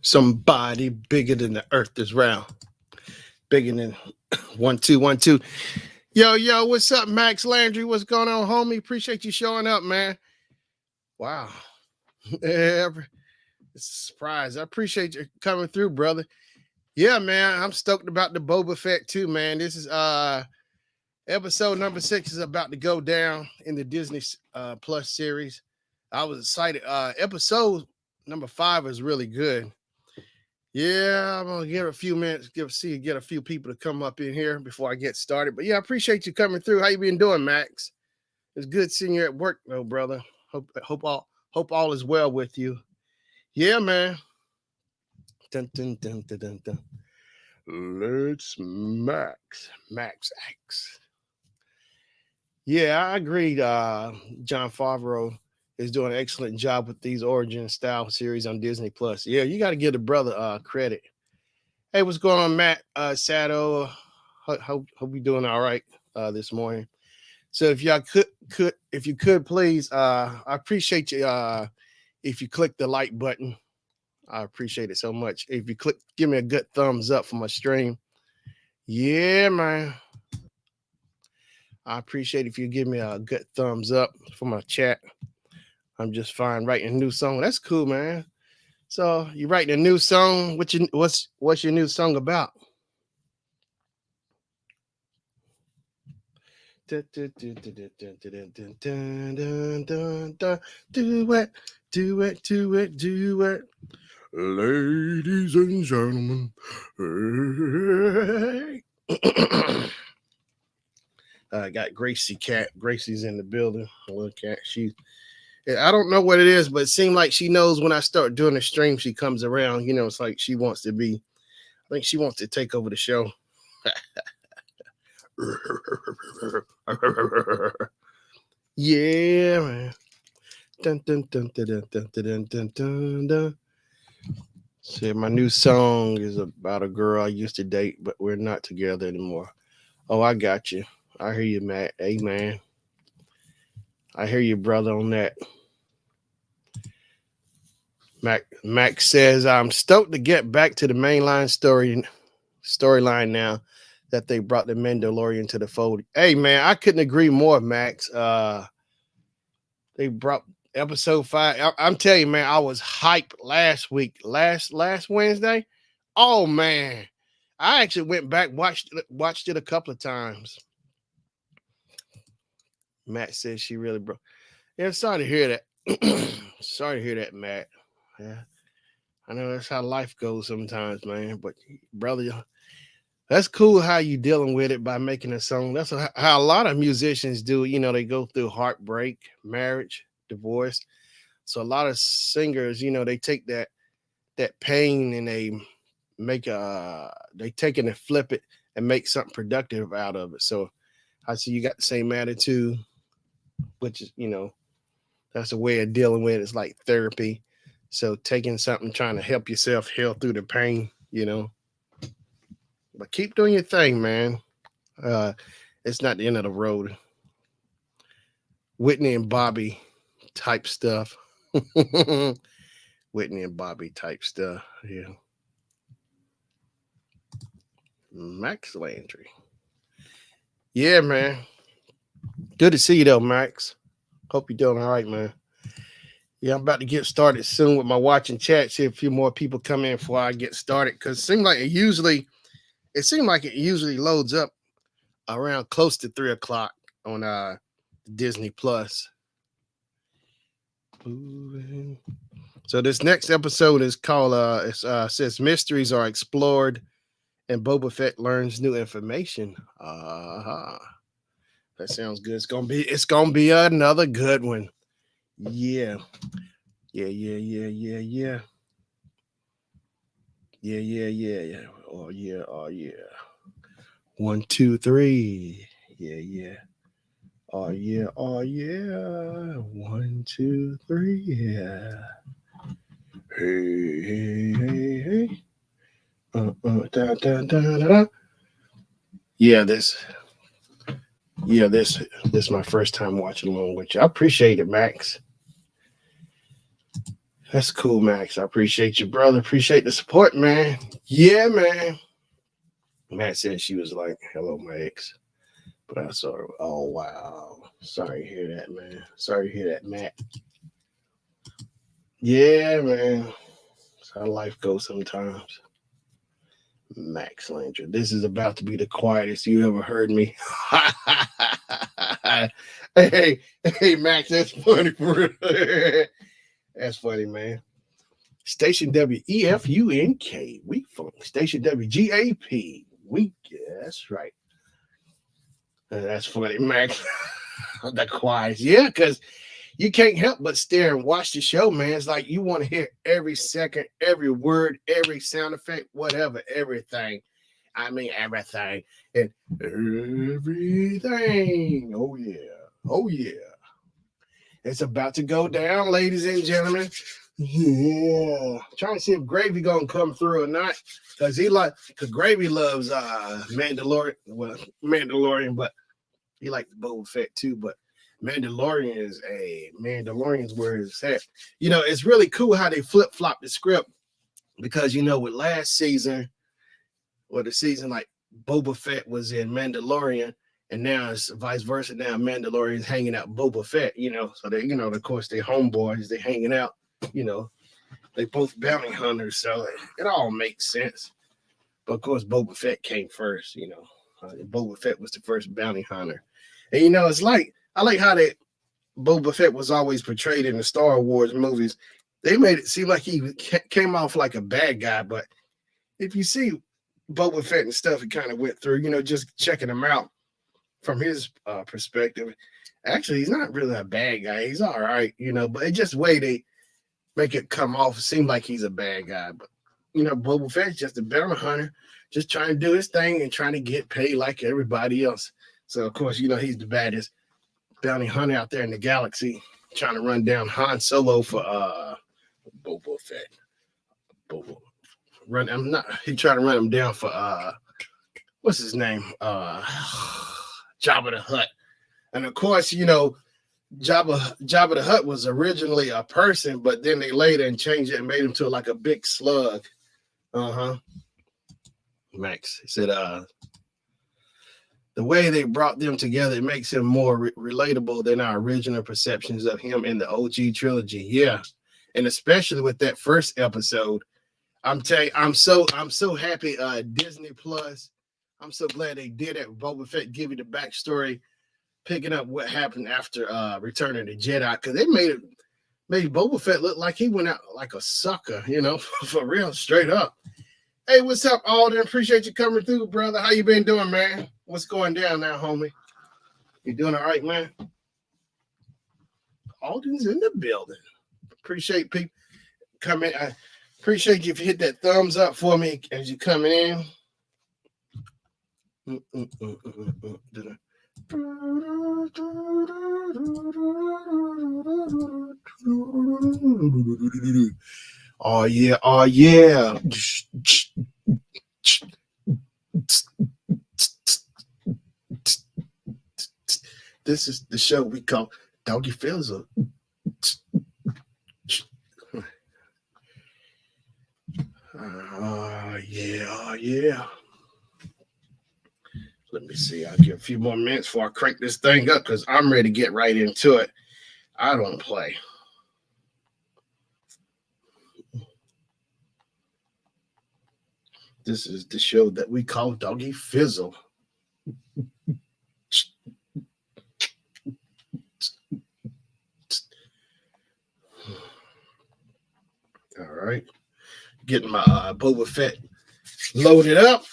Somebody bigger than the earth is round. Bigger than 1 2 1 2. Yo, what's up, Max Landry? What's going on, homie? Appreciate you showing up, man. Wow. It's a surprise. I appreciate you coming through, brother. Yeah, man. I'm stoked about the Boba Fett too, man. This is episode number 6 is about to go down in the Disney Plus series. I was excited. Episode number 5 is really good. Yeah, I'm gonna give it a few minutes, get a few people to come up in here before I get started. But yeah, I appreciate you coming through. How you been doing, Max? It's good seeing you at work, though, brother. Hope all is well with you. Yeah, man. Dun, dun, dun, dun, dun, dun. Let's Max X. Yeah, I agreed. John Favreau is doing an excellent job with these origin style series on Disney Plus. Yeah, you got to give the brother credit. Hey, what's going on, Matt? Sato, hope you're doing all right this morning. So if y'all if you could please, I appreciate you if you click the like button. I appreciate it so much. If you give me a good thumbs up for my stream. Yeah, man. I appreciate if you give me a good thumbs up for my chat. I'm just fine writing a new song. That's cool, man. So you writing a new song? What's your new song about? Do it. Ladies and gentlemen. I got Gracie Cat. Gracie's in the building. Little cat. I don't know what it is, but it seems like she knows when I start doing the stream, she comes around. It's like she wants to be, I think she wants to take over the show. Yeah, man. Dun, dun, dun, dun, dun, dun, dun, dun, dun, dun. See, my new song is about a girl I used to date, but we're not together anymore. Oh, I got you. I hear you, Matt. Hey, man. I hear you, brother, on that. Max says, I'm stoked to get back to the mainline storyline now that they brought the Mandalorian to the fold. Hey, man, I couldn't agree more, Max. They brought episode 5. I'm telling you, man, I was hyped last week, last Wednesday. Oh, man. I actually went back, watched it a couple of times. Matt says she really broke. Yeah, sorry to hear that. Sorry to hear that, Matt. Yeah. I know that's how life goes sometimes, man. But brother, that's cool how you dealing with it by making a song. That's how a lot of musicians do. They go through heartbreak, marriage, divorce. So a lot of singers, they take that pain and they take it and flip it and make something productive out of it. So I see you got the same attitude, which is, that's a way of dealing with it. It's like therapy. So taking something, trying to help yourself heal through the pain, But keep doing your thing, man. It's not the end of the road. Whitney and Bobby type stuff. Whitney and Bobby type stuff. Yeah. Max Landry. Yeah, man. Good to see you though, Max. Hope you're doing all right, man. Yeah, I'm about to get started soon with my watching chat. See a few more people come in before I get started. Because it seems like it usually loads up around close to 3:00 on Disney Plus. So this next episode is called it says mysteries are explored and Boba Fett learns new information. That sounds good. It's gonna be another good one. Yeah. Yeah. Yeah. Oh yeah. 1 2 3. Yeah. Oh yeah. 1 2 3. Yeah. Hey. Da, da, da, da. Yeah, this is my first time watching along with you. I appreciate it, Max. That's cool, Max. I appreciate you, brother. Appreciate the support, man. Yeah, man. Matt said she was like, hello, my ex. But I saw her. Oh, wow. Sorry to hear that, man. Sorry to hear that, Matt. Yeah, man. That's how life goes sometimes. Max Landry. This is about to be the quietest you ever heard me. hey, hey, Max, that's funny for real. That's funny, man. Station WEFUNK, Weak Funk. Station WGAP, Weak. Yeah, that's right. That's funny, Max. The quiet. Yeah, because you can't help but stare and watch the show, man. It's like you want to hear every second, every word, every sound effect, whatever, everything. I mean, everything. And everything. Oh, yeah. Oh, yeah. It's about to go down, ladies and gentlemen. Yeah. Trying to see if Gravy gonna come through or not. Cause Gravy loves Mandalorian, but he likes Boba Fett too. But Mandalorian's where it's at. You know, it's really cool how they flip-flop the script because with last season or the season like Boba Fett was in Mandalorian. And now it's vice versa. Now Mandalorian's hanging out Boba Fett, So they, of course, they homeboys, they hanging out, they both bounty hunters. So it all makes sense. But of course, Boba Fett came first, Boba Fett was the first bounty hunter. And, it's like, I like how that Boba Fett was always portrayed in the Star Wars movies. They made it seem like he came off like a bad guy. But if you see Boba Fett and stuff he kind of went through, just checking him out, from his perspective, actually, he's not really a bad guy. He's all right, but it's just the way they make it come off, seem like he's a bad guy. But, Boba Fett's just a bounty hunter, just trying to do his thing and trying to get paid like everybody else. So, of course, he's the baddest bounty hunter out there in the galaxy, trying to run down Han Solo for Boba Fett. He trying to run him down for what's his name? Jabba the Hutt. And of course, Jabba the Hutt was originally a person, but then they later and changed it and made him to like a big slug. Max said, the way they brought them together, it makes him more relatable than our original perceptions of him in the OG trilogy. Yeah. And especially with that first episode, I'm telling you, I'm so happy. Disney Plus, I'm so glad they did it. Boba Fett give you the backstory, picking up what happened after Return of the Jedi, because they made Boba Fett look like he went out like a sucker, for real, straight up. Hey, what's up, Alden? Appreciate you coming through, brother. How you been doing, man? What's going down now, homie? You doing all right, man? Alden's in the building. Appreciate people coming. I appreciate you if you hit that thumbs up for me as you coming in. Oh yeah, oh yeah. This is the show we call Doggy Fizzle. Yeah. Let me see. I'll give a few more minutes before I crank this thing up because I'm ready to get right into it. I don't play. This is the show that we call Doggy Fizzle. All right. Getting my Boba Fett loaded up.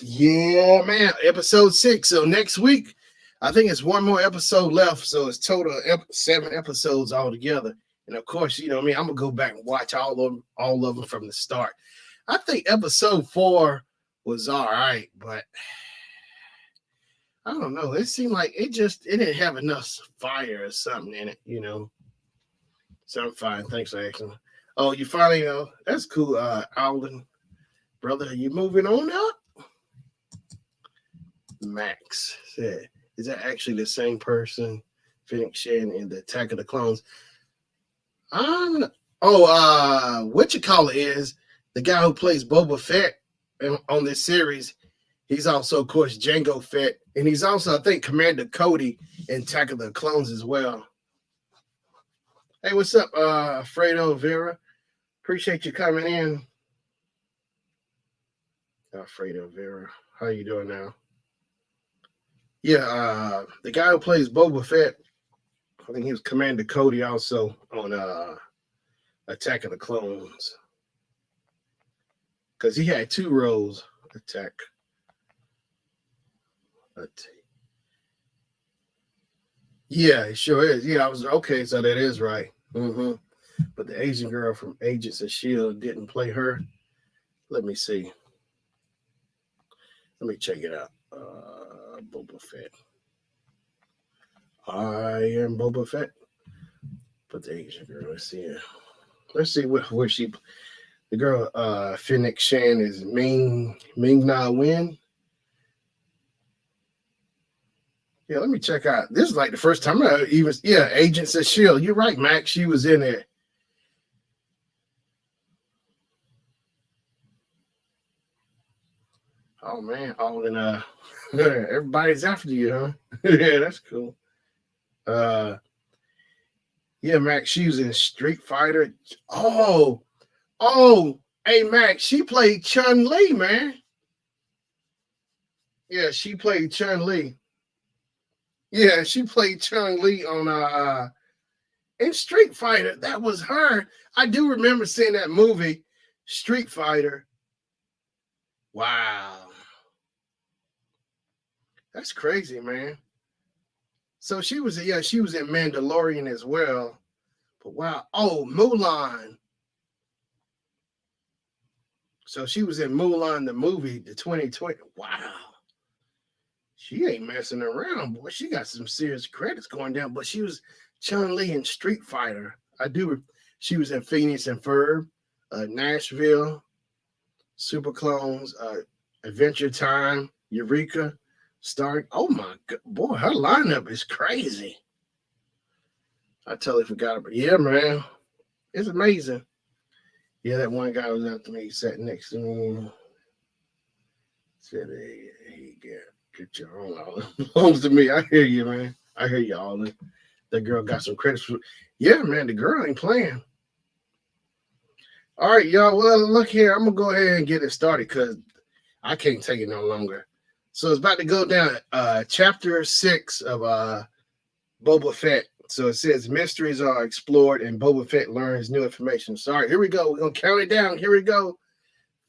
Yeah, man. Episode 6. So next week, I think it's one more episode left. So it's total 7 episodes altogether. And of course, I'm gonna go back and watch all of them from the start. I think episode 4 was all right, but I don't know. It seemed like it didn't have enough fire or something in it, So I'm fine. Thanks for asking. Oh, you finally that's cool, Alden. Brother, are you moving on up? Max said, is that actually the same person Phoenix Shannon in the Attack of the Clones? What you call it is the guy who plays Boba Fett on this series. He's also, of course, Jango Fett, and he's also, I think, Commander Cody in Attack of the Clones as well. Hey, what's up, Fredo Vera? Appreciate you coming in. Alfredo Vera, how you doing now? Yeah, the guy who plays Boba Fett, I think he was Commander Cody also on Attack of the Clones. Because he had two roles. Attack. Yeah, it sure is. Yeah, I was okay, so that is right. Mm-hmm. But the Asian girl from Agents of S.H.I.E.L.D. didn't play her. Let me see. Let me check it out. Boba Fett. I am Boba Fett. But the Asian girl, let's see. Let's see where she. The girl, Fennec Shan is Ming Na Wen. Yeah, let me check out. This is like the first time I even. Yeah, Agents of S.H.I.E.L.D. You're right, Max. She was in there. Oh man, all in everybody's after you, huh? Yeah, that's cool. Yeah, Max, she was in Street Fighter. Oh, hey Max, she played Chun-Li, man. Yeah, she played Chun-Li. Yeah, she played Chun-Li on in Street Fighter. That was her. I do remember seeing that movie, Street Fighter. Wow. That's crazy, man. So she was in Mandalorian as well. But wow. Oh, Mulan. So she was in Mulan, the movie, the 2020. Wow. She ain't messing around, boy. She got some serious credits going down. But she was Chun-Li in Street Fighter. She was in Phoenix and Ferb, Nashville, Super Clones, Adventure Time, Eureka, Star. Oh my God, boy, her lineup is crazy. I totally forgot about it. Yeah, man. It's amazing. Yeah, that one guy was after me. He sat next to me. Said, hey, get your own all belongs to me. I hear you, man. I hear you all. That girl got some credits for. Yeah, man, the girl ain't playing. All right, y'all. Well, look here. I'm gonna go ahead and get it started because I can't take it no longer. So it's about to go down. Chapter 6 of Boba Fett. So it says mysteries are explored and Boba Fett learns new information. Sorry, here we go. We're gonna count it down. Here we go.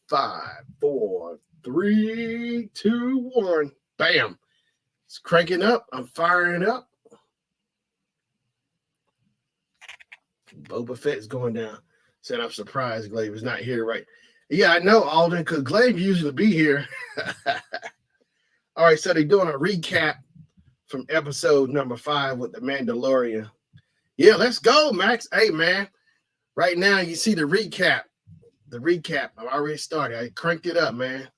5, 4, 3, 2, 1. Bam. It's cranking up. I'm firing up. Boba Fett is going down. Said I'm surprised Glaive is not here, right? Yeah, I know, Alden, because Glaive usually be here. All right, so they're doing a recap from episode number 5 with the Mandalorian. Yeah, let's go, Max. Hey, man. Right now, you see the recap. The recap. I've already started. I cranked it up, man.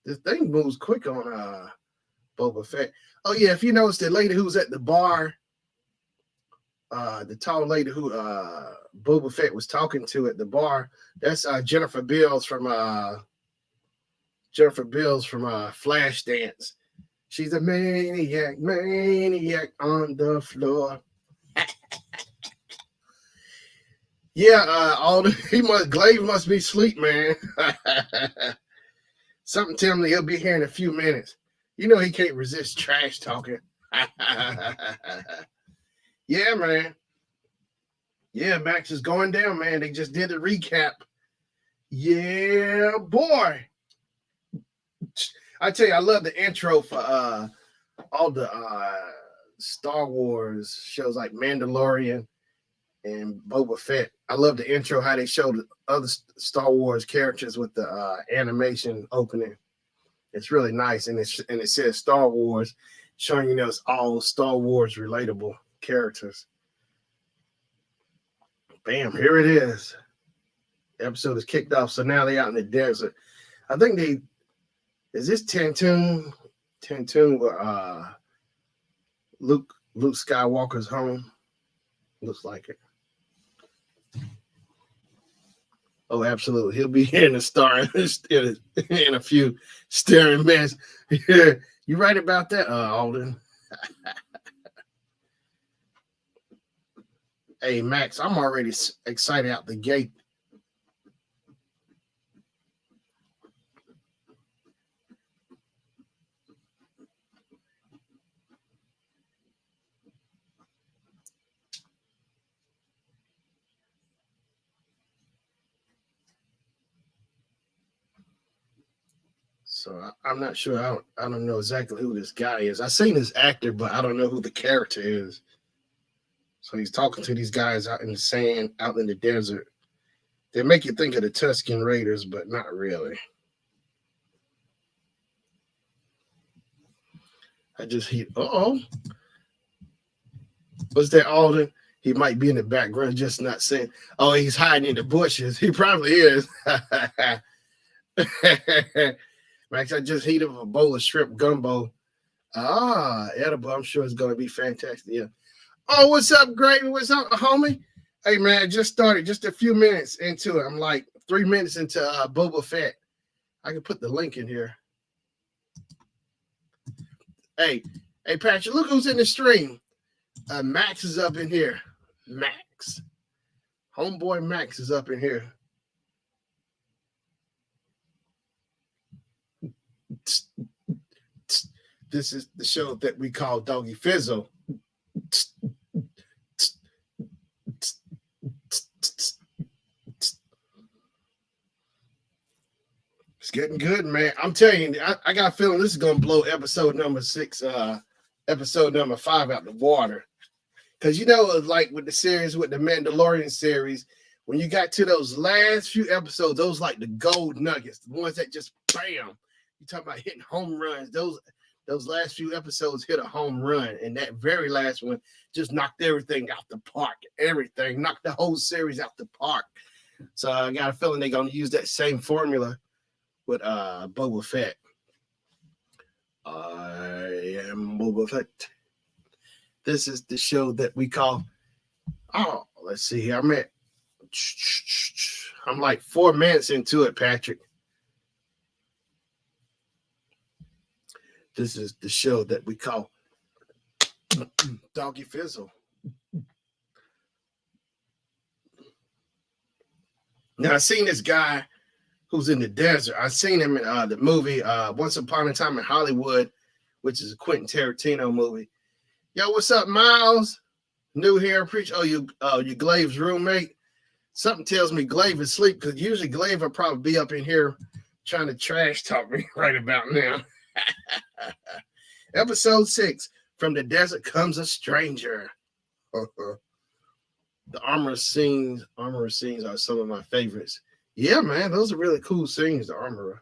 This thing moves quick on Boba Fett. Oh, yeah, if you notice the lady who's at the bar, the tall lady who Boba Fett was talking to at the bar, that's Jennifer Beals from Flashdance. She's a maniac on the floor. Yeah, Glaive must be asleep, man. Something tell me he'll be here in a few minutes. You know he can't resist trash talking. Yeah, man. Yeah, Max is going down, man. They just did a recap. Yeah, boy. I tell you, I love the intro for all the Star Wars shows like Mandalorian and Boba Fett. I love the intro, how they showed other Star Wars characters with the animation opening. It's really nice, and it says Star Wars, showing it's all Star Wars relatable characters. Bam, here it is. The episode is kicked off, so now they're out in the desert. I think is this Tantoon where Luke Skywalker's home? Looks like it. Oh, absolutely. He'll be in a star in a few staring mess. Yeah, you right about that, Alden. Hey, Max, I'm already excited out the gate. So I'm not sure. I don't know exactly who this guy is. I seen this actor, but I don't know who the character is. So he's talking to these guys out in the sand, out in the desert. They make you think of the Tuscan Raiders, but not really. I just hear, what's that, Alden? He might be in the background, just not saying. Oh, he's hiding in the bushes. He probably is. Max, I just heated up a bowl of shrimp gumbo. Ah, edible. I'm sure it's going to be fantastic. Yeah. Oh, what's up, Gravy? What's up, homie? Hey, man, I just started just a few minutes into it. I'm like 3 minutes into Boba Fett. I can put the link in here. Hey, Patrick, look who's in the stream. Max is up in here. Max. Homeboy Max is up in here. This is the show that we call Doggy Fizzle. It's getting good, man. I'm telling you, I got a feeling this is gonna blow episode number 6, episode number 5 out the water. Because you know, like with the series, with the Mandalorian series, when you got to those last few episodes, those like the gold nuggets, the ones that just bam. You talk about hitting home runs. Those last few episodes hit a home run, and that very last one just knocked everything out the park. Everything knocked the whole series out the park. So I got a feeling they're gonna use that same formula with Boba Fett. I am Boba Fett. This is the show that we call. Oh, let's see here. I'm like 4 minutes into it, Patrick. This is the show that we call Doggy Fizzle. Now I seen this guy who's in the desert. I seen him in the movie Once Upon a Time in Hollywood, which is a Quentin Tarantino movie. Yo, what's up, Miles? New here, preach. Oh, you Glave's roommate. Something tells me Glaive is asleep because usually Glaive will probably be up in here trying to trash talk me right about now. Episode 6, From the Desert Comes a Stranger. The armor scenes are some of my favorites. Yeah, man, those are really cool scenes, the armorers.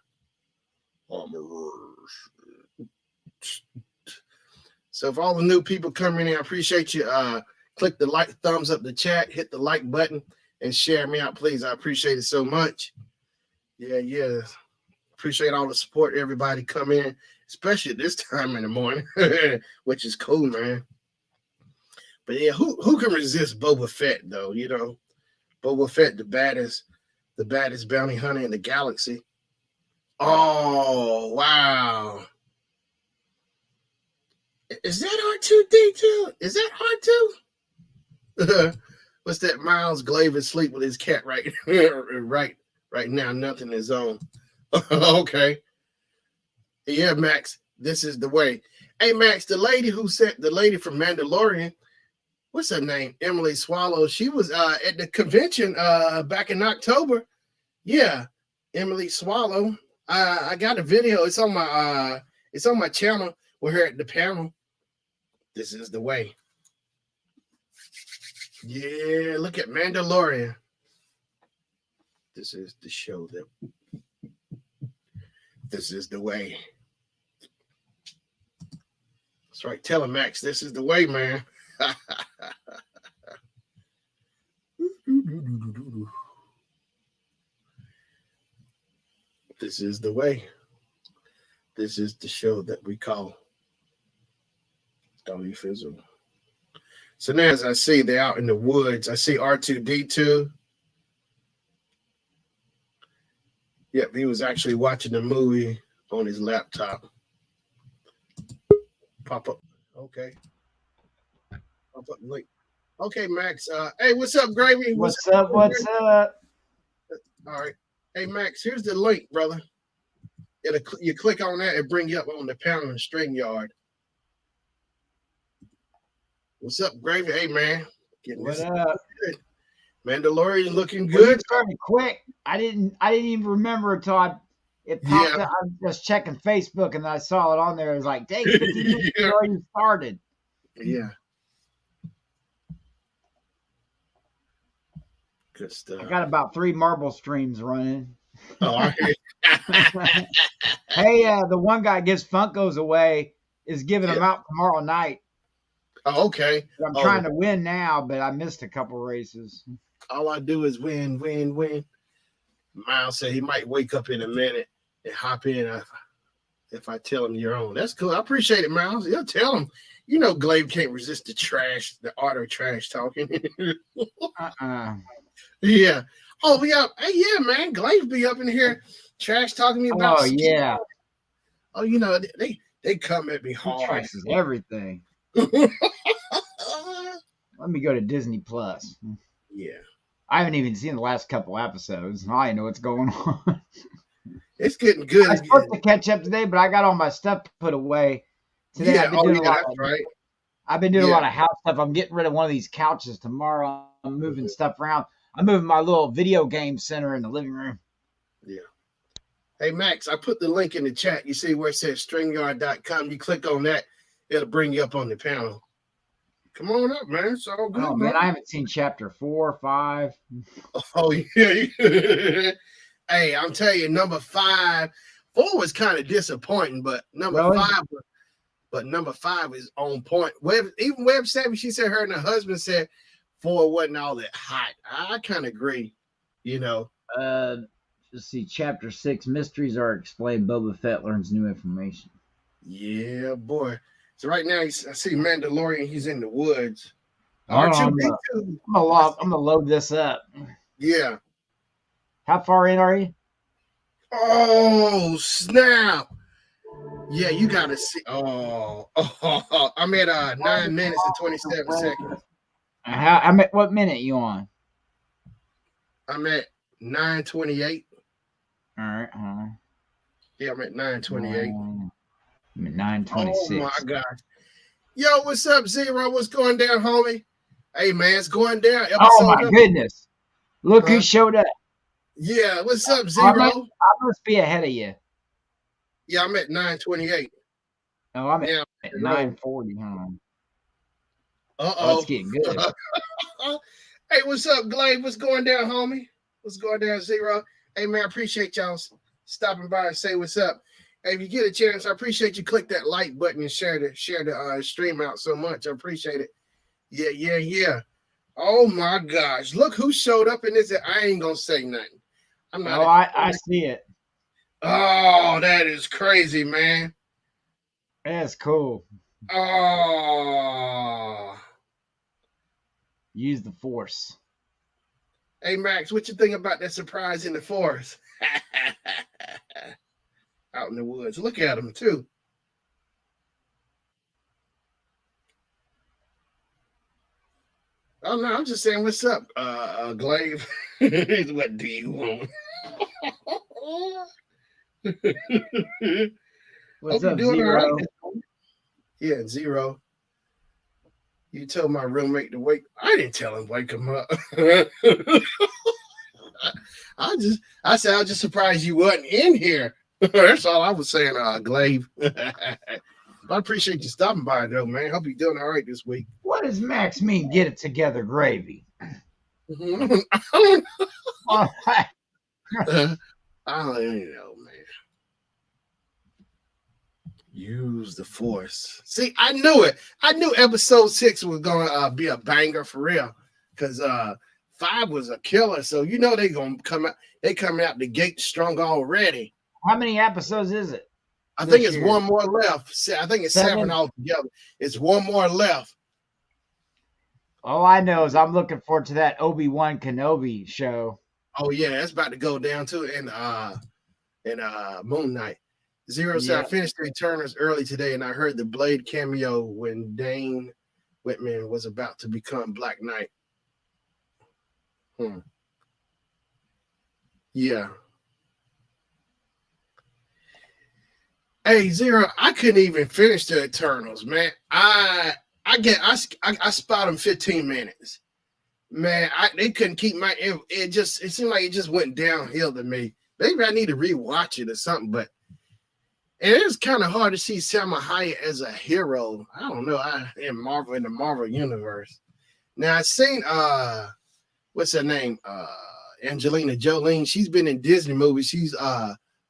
So if all the new people coming in, I appreciate you. Click the like, thumbs up the chat, hit the like button, and share me out, please. I appreciate it so much. Yeah. Appreciate all the support, everybody come in, especially this time in the morning, which is cool, man. But yeah, who can resist Boba Fett, though? You know, Boba Fett, the baddest bounty hunter in the galaxy. Oh, wow. Is that R2D2? Is that R2? What's that? Miles Glaive asleep with his cat right now. Nothing is on. Okay. Yeah, Max, this is the way. Hey, Max, the lady from Mandalorian, what's her name? Emily Swallow. She was at the convention back in October. Yeah, Emily Swallow. I got a video. It's on my channel with her at the panel. This is the way. Yeah, look at Mandalorian. This is the show that. This is the way. That's right. Tell him, Max. This is the way, man. This is the way. This is the show that we call Doggy Fizzle. So now, as I see, they're out in the woods. I see R2D2. Yep, he was actually watching the movie on his laptop. Pop up. Okay. Pop up link. Okay, Max. Hey, what's up, Gravy? What's up? What's up? All right. Hey, Max, here's the link, brother. You click on that, it bring you up on the panel and StreamYard. What's up, Gravy? Hey, man. What up? Good. Mandalorian looking Well, good. you started quick. I didn't even remember until it popped up. I was just checking Facebook and I saw it on there. It was like, dang, 15 minutes already started. Yeah. Good stuff. I got about 3 Marble streams running. Oh, I hear you. Hey, the one guy gives Funkos away is giving them out tomorrow night. Oh, okay. I'm trying to win now, but I missed a couple races. All I do is win. Miles said he might wake up in a minute and hop in if I tell him you're on. That's cool. I appreciate it, Miles. You'll tell him. You know, Glaive can't resist the art of trash talking. Yeah. Oh, yeah. Hey, yeah, man. Glaive be up in here trash talking me about. Oh, yeah. Oh, you know, they come at me hard. Everything. Let me go to Disney Plus. Yeah. I haven't even seen the last couple episodes. I know what's going on. It's getting good. I was supposed to catch up today, but I got all my stuff put away. Today I've been doing a lot. Right. I've been doing a lot of house stuff. I'm getting rid of one of these couches tomorrow. I'm moving stuff around. I'm moving my little video game center in the living room. Yeah. Hey, Max, I put the link in the chat. You see where it says StreamYard.com. You click on that, it'll bring you up on the panel. Come on up, man. It's all good. Oh, man, I haven't seen chapter 4 or 5. Oh, yeah. Hey, I'm telling you, number 5. 4 was kind of disappointing, but number 5 is on point. Even Web Savvy, she said her and her husband said 4 wasn't all that hot. I kind of agree, you know. Let's see, chapter 6, mysteries are explained. Boba Fett learns new information. Yeah, boy. So right now, I see Mandalorian. He's in the woods. I'm gonna load this up. Yeah. How far in are you? Oh, snap. Yeah, you got to see. I'm at 9 minutes and 27 seconds. I'm at what minute you on? I'm at 9:28. All right. Yeah, I'm at 9:28. I'm at 9:26. Oh, my gosh. Yo, what's up, Zero? What's going down, homie? Hey, man, it's going down. Goodness. Look who showed up. Yeah, what's up, Zero? I must be ahead of you. Yeah, I'm at 9:28. Oh, I'm at 9:40. Uh-oh. It's getting good. Hey, what's up, Glade? What's going down, homie? What's going down, Zero? Hey, man, I appreciate y'all stopping by and say what's up. Hey, if you get a chance, I appreciate you click that like button and share the stream out so much. I appreciate it. Yeah. Oh, my gosh. Look who showed up in this. I ain't going to say nothing. I'm not. I see it. Oh, that is crazy, man. That's cool. Oh. Use the Force. Hey, Max, what you think about that surprise in the forest? Out in the woods. Look at him, too. Oh, no, I'm just saying, what's up, Glaive? What do you want? What's up, Zero? Right. Yeah, Zero. You told my roommate to wake. I didn't tell him wake him up. I said I was just surprised you wasn't in here. That's all I was saying, Glaive. I appreciate you stopping by, though, man. Hope you're doing all right this week. What does Max mean? Get it together, gravy. I don't know, man. Use the Force. See, I knew it. I knew episode 6 was gonna be a banger for real, because 5 was a killer. So you know they gonna come out. They coming out the gate strong already. How many episodes is it? I think it's one more left. I think it's 7 altogether. It's one more left. All I know is I'm looking forward to that Obi-Wan Kenobi show. Oh yeah, it's about to go down too. And and Moon Knight. Zero said I Yeah. finished the Eternals early today, and I heard the Blade cameo when Dane Whitman was about to become Black Knight. Yeah. Hey, Zero, I couldn't even finish the Eternals, man. I spot them 15 minutes. Man, they couldn't keep my it seemed like it just went downhill to me. Maybe I need to rewatch it or something, but and it's kind of hard to see Salma Hayek as a hero. I don't know. In the Marvel universe. Now I seen what's her name? Angelina Jolie. She's been in Disney movies. She's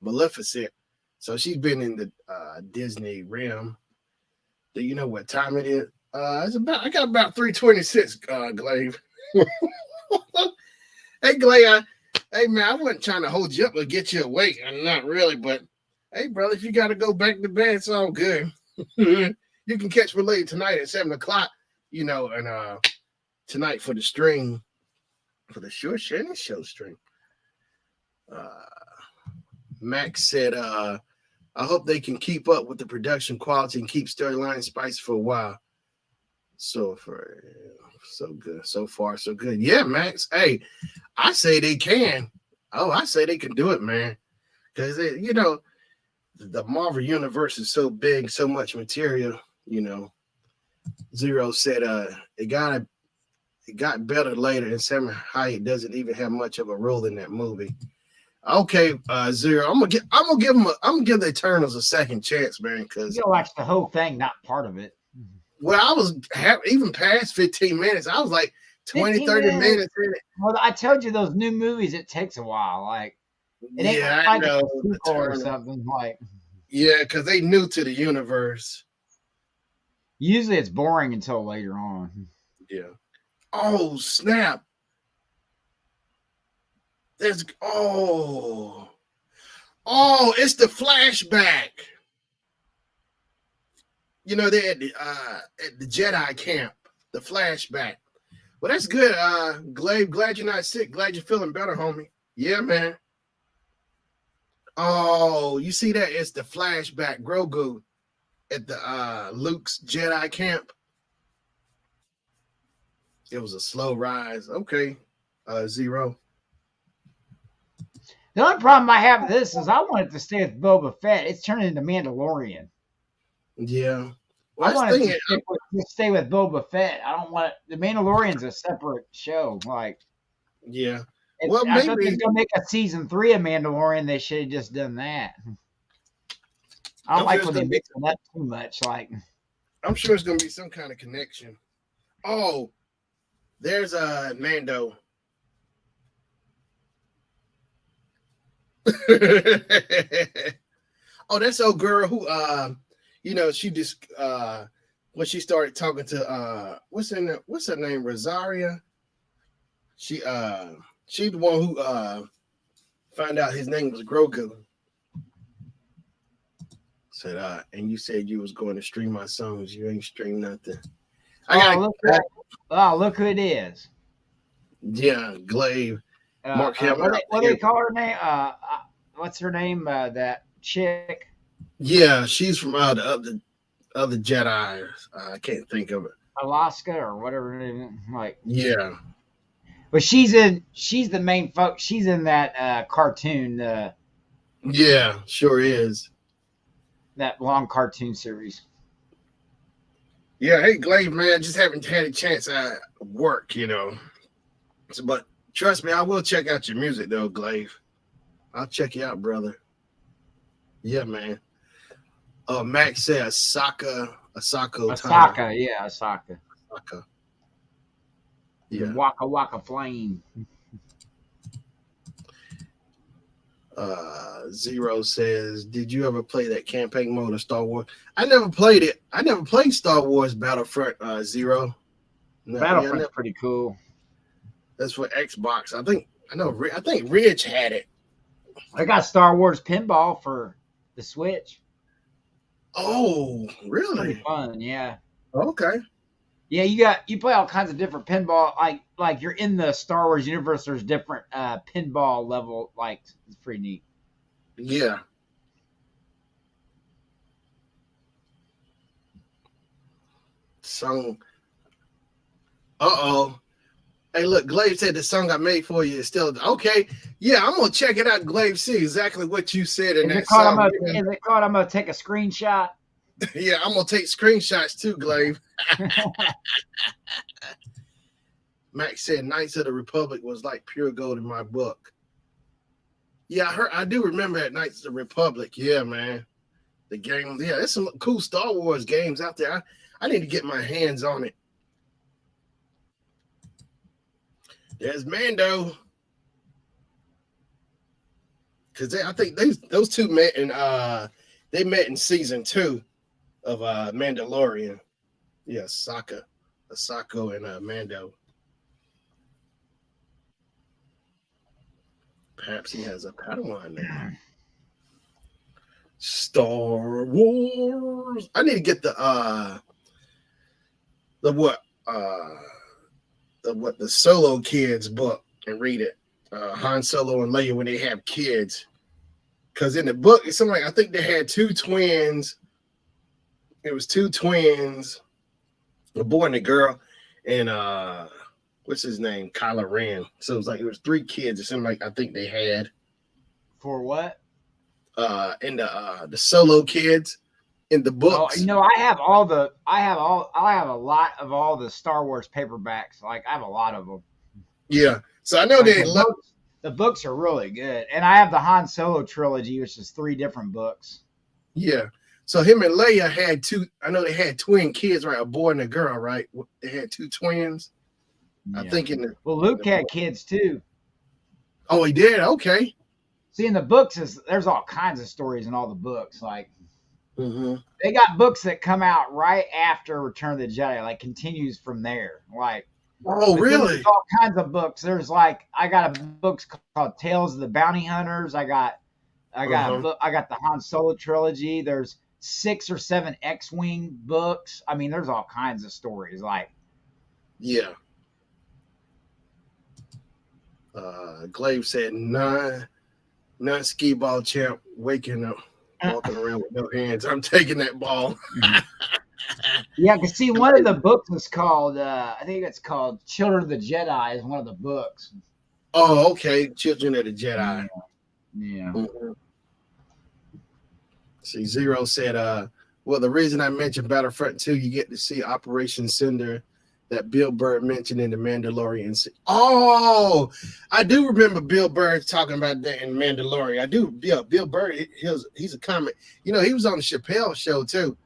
Maleficent. So she's been in the Disney realm. Do you know what time it is? I got about 3:26, Glaive. Hey, Glaive. Hey man, I wasn't trying to hold you up or get you awake. I'm not really, but hey, brother, if you gotta go back to bed, it's all good. You can catch me later tonight at 7:00, and tonight for the stream. For the Sure Shannon Show stream. Max said, I hope they can keep up with the production quality and keep storyline spicy for a while. So good. So far, so good. Yeah, Max. Hey, I say they can. Oh, I say they can do it, man. Because the Marvel universe is so big, so much material. Zero said it got better later, and Salma Hayek doesn't even have much of a role in that movie. Okay, Zero. I'm gonna give the Eternals a second chance, man. Because you watch the whole thing, not part of it. Well, I was even past 15 minutes. I was like 20, 30 minutes in it. Well, I told you those new movies, it takes a while. Like, it ain't I like know. a sequel or something. Like, yeah, because they new to the universe. Usually it's boring until later on. Yeah. Oh, snap. It's the flashback. They're at the Jedi camp, the flashback. Well, that's good. Glad you're not sick. Glad you're feeling better, homie. Yeah, man. Oh, you see that? It's the flashback. Grogu at the Luke's Jedi camp. It was a slow rise. Okay, Zero. The only problem I have with this is I wanted to stay with Boba Fett. It's turning into Mandalorian. Yeah. I wanted to stay with Boba Fett. I don't want the Mandalorian's a separate show. Like, yeah. Well, I thought they was gonna make a season 3 of Mandalorian. They should have just done that. I don't like when they mix it up too much. Like, I'm sure it's gonna be some kind of connection. Oh, there's a Mando. Oh, that's old girl who she just when she started talking to what's her name, Rosaria. She the one who found out his name was Grogu. Said and you said you was going to stream my songs. You ain't stream nothing. Look who it is. Yeah, Glaive. Mark Hamill. What do they call her name? What's her name? That chick. Yeah, she's from the other Jedi. I can't think of it. Alaska or whatever. Like, yeah. But she's the main folks. She's in that cartoon. Yeah, sure is. That long cartoon series. Yeah, hey Glaive, man, just haven't had a chance at work, but trust me, I will check out your music though, Glaive. I'll check you out, brother. Yeah, man. Max said Asaka. Yeah, Asaka. Yeah. Waka Waka Flame. Zero says, did you ever play that campaign mode of Star Wars? I never played it. I never played Star Wars Battlefront, Zero. No, Battlefront's pretty cool. That's for Xbox. I think Ridge had it. I got Star Wars Pinball for the Switch. Oh, really? It's pretty fun, yeah. Okay. Yeah, you play all kinds of different pinball. Like you're in the Star Wars universe. There's different pinball level. Like, it's pretty neat. Yeah. Song. Uh-oh. Hey, look, Glaive said the song I made for you is still okay. Yeah, I'm gonna check it out, Glaive. See exactly what you said in that song. Is it called I'm gonna take a screenshot? Yeah, I'm gonna take screenshots too, Glaive. Max said Knights of the Republic was like pure gold in my book. Yeah, I do remember that Knights of the Republic. Yeah, man. The game, yeah, there's some cool Star Wars games out there. I need to get my hands on it. There's Mando. Because I think those two met in season 2 of Mandalorian. Yeah, Asako and Mando. Perhaps he has a Padawan now. Star Wars. I need to get the Solo Kids book and read it. Han Solo and Leia when they have kids. Because in the book, it's something like I think they had 2 twins. It was 2 twins, a boy and a girl, and what's his name? Kylo Ren. So it was 3 kids. It seemed like I think they had. For what? In the Solo Kids in the books. Oh, I have a lot of all the Star Wars paperbacks. Like I have a lot of them. Yeah. So I know like the books are really good. And I have the Han Solo trilogy, which is 3 different books. Yeah. So him and Leia had 2, I know they had twin kids, right? A boy and a girl, right? They had 2 twins. Yeah. I think Luke had kids too. Oh, he did? Okay. See, in the books, there's all kinds of stories in all the books. Like, they got books that come out right after Return of the Jedi, like continues from there. Like, oh, really? There's all kinds of books. There's like, I got a book called Tales of the Bounty Hunters. I got a book. I got the Han Solo trilogy. There's 6 or 7 X-wing books. I mean, there's all kinds of stories. Like, yeah. Glaive said not skee ball champ waking up, walking around with no hands. I'm taking that ball. Yeah, because see, one of the books is called, I think it's called Children of the Jedi is one of the books. Oh, okay. Children of the Jedi. Yeah. See, Zero said, well, the reason I mentioned Battlefront 2, you get to see Operation Cinder that Bill Burr mentioned in The Mandalorian. Oh, I do remember Bill Burr talking about that in Mandalorian. I do. Yeah, Bill Burr, he's a comic. He was on the Chappelle show too.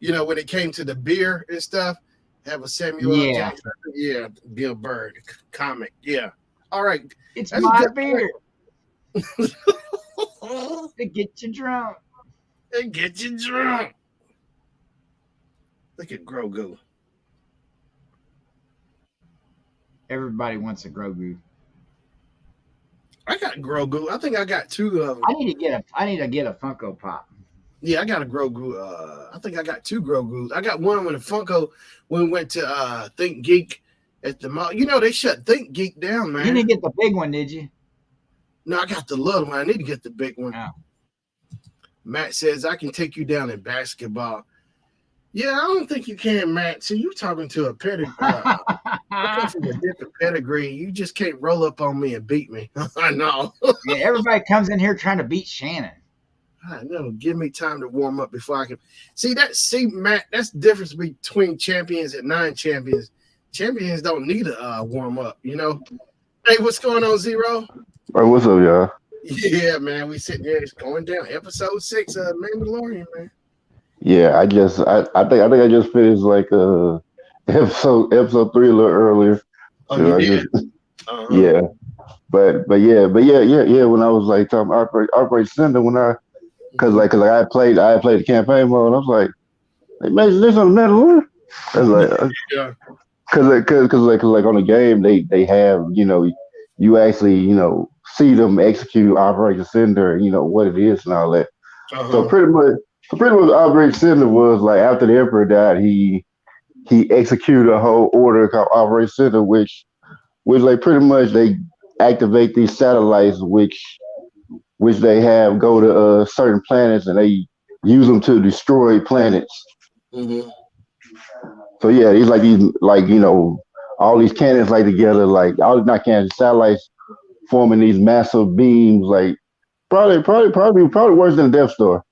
When it came to the beer and stuff, have a Samuel L. Jackson. Yeah, Bill Burr, comic. Yeah. All right. It's my beer. To get you drunk. Look at Grogu. Everybody wants a Grogu. I got Grogu. I think I got 2 of them. I need to get a Funko Pop. Yeah, I got a Grogu. I think I got 2 Grogus. I got one when the Funko when we went to Think Geek at the mall. They shut Think Geek down, man. You didn't get the big one, did you? No, I got the little one. I need to get the big one. Oh. Matt says I can take you down in basketball. Yeah, I don't think you can, Matt. See, you're talking to a pedigree. I come from a different pedigree. You just can't roll up on me and beat me. I know. Yeah, everybody comes in here trying to beat Shannon. I know. Give me time to warm up before I can. See, Matt, that's the difference between champions and non-champions. Champions don't need a warm up, Hey, what's going on, Zero? Hey, what's up, y'all? Yeah, man, we sitting here. It's going down. Episode 6 of Mandalorian, man. Yeah, I think I just finished like episode 3 a little earlier. Oh, you did? Yeah, but yeah. When I was like talking Operation Cinder, because I played the campaign mode, I was like, they made this on another one. I was like, yeah, because on the game they have you actually see them execute Operation Cinder and what it is and all that. So pretty much Operation Cinder was like after the Emperor died, he executed a whole order called Operation Cinder, which like pretty much they activate these satellites, which which they have go to certain planets and they use them to destroy planets. Mm-hmm. So yeah, these like all these cannons like together, like all not cannons, satellites forming these massive beams, like probably worse than the Death Star.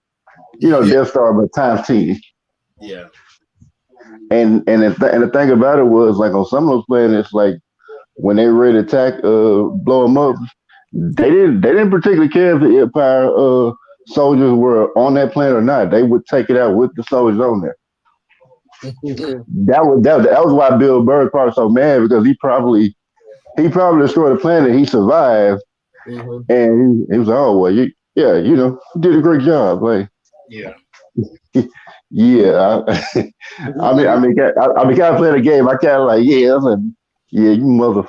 Yeah. Death Star but times 10. Yeah. And the thing about it was like on some of those planets, like when they were ready to attack, blow them up, they didn't particularly care if the Empire soldiers were on that planet or not. They would take it out with the soldiers on there. That was why Bill Burr probably so mad because he probably destroyed the planet. He survived, Mm-hmm. and he was like, "Oh well, you did a great job." Like, Yeah. yeah, kind of playing the game. I kind of like, yeah, I was like, yeah, you mother.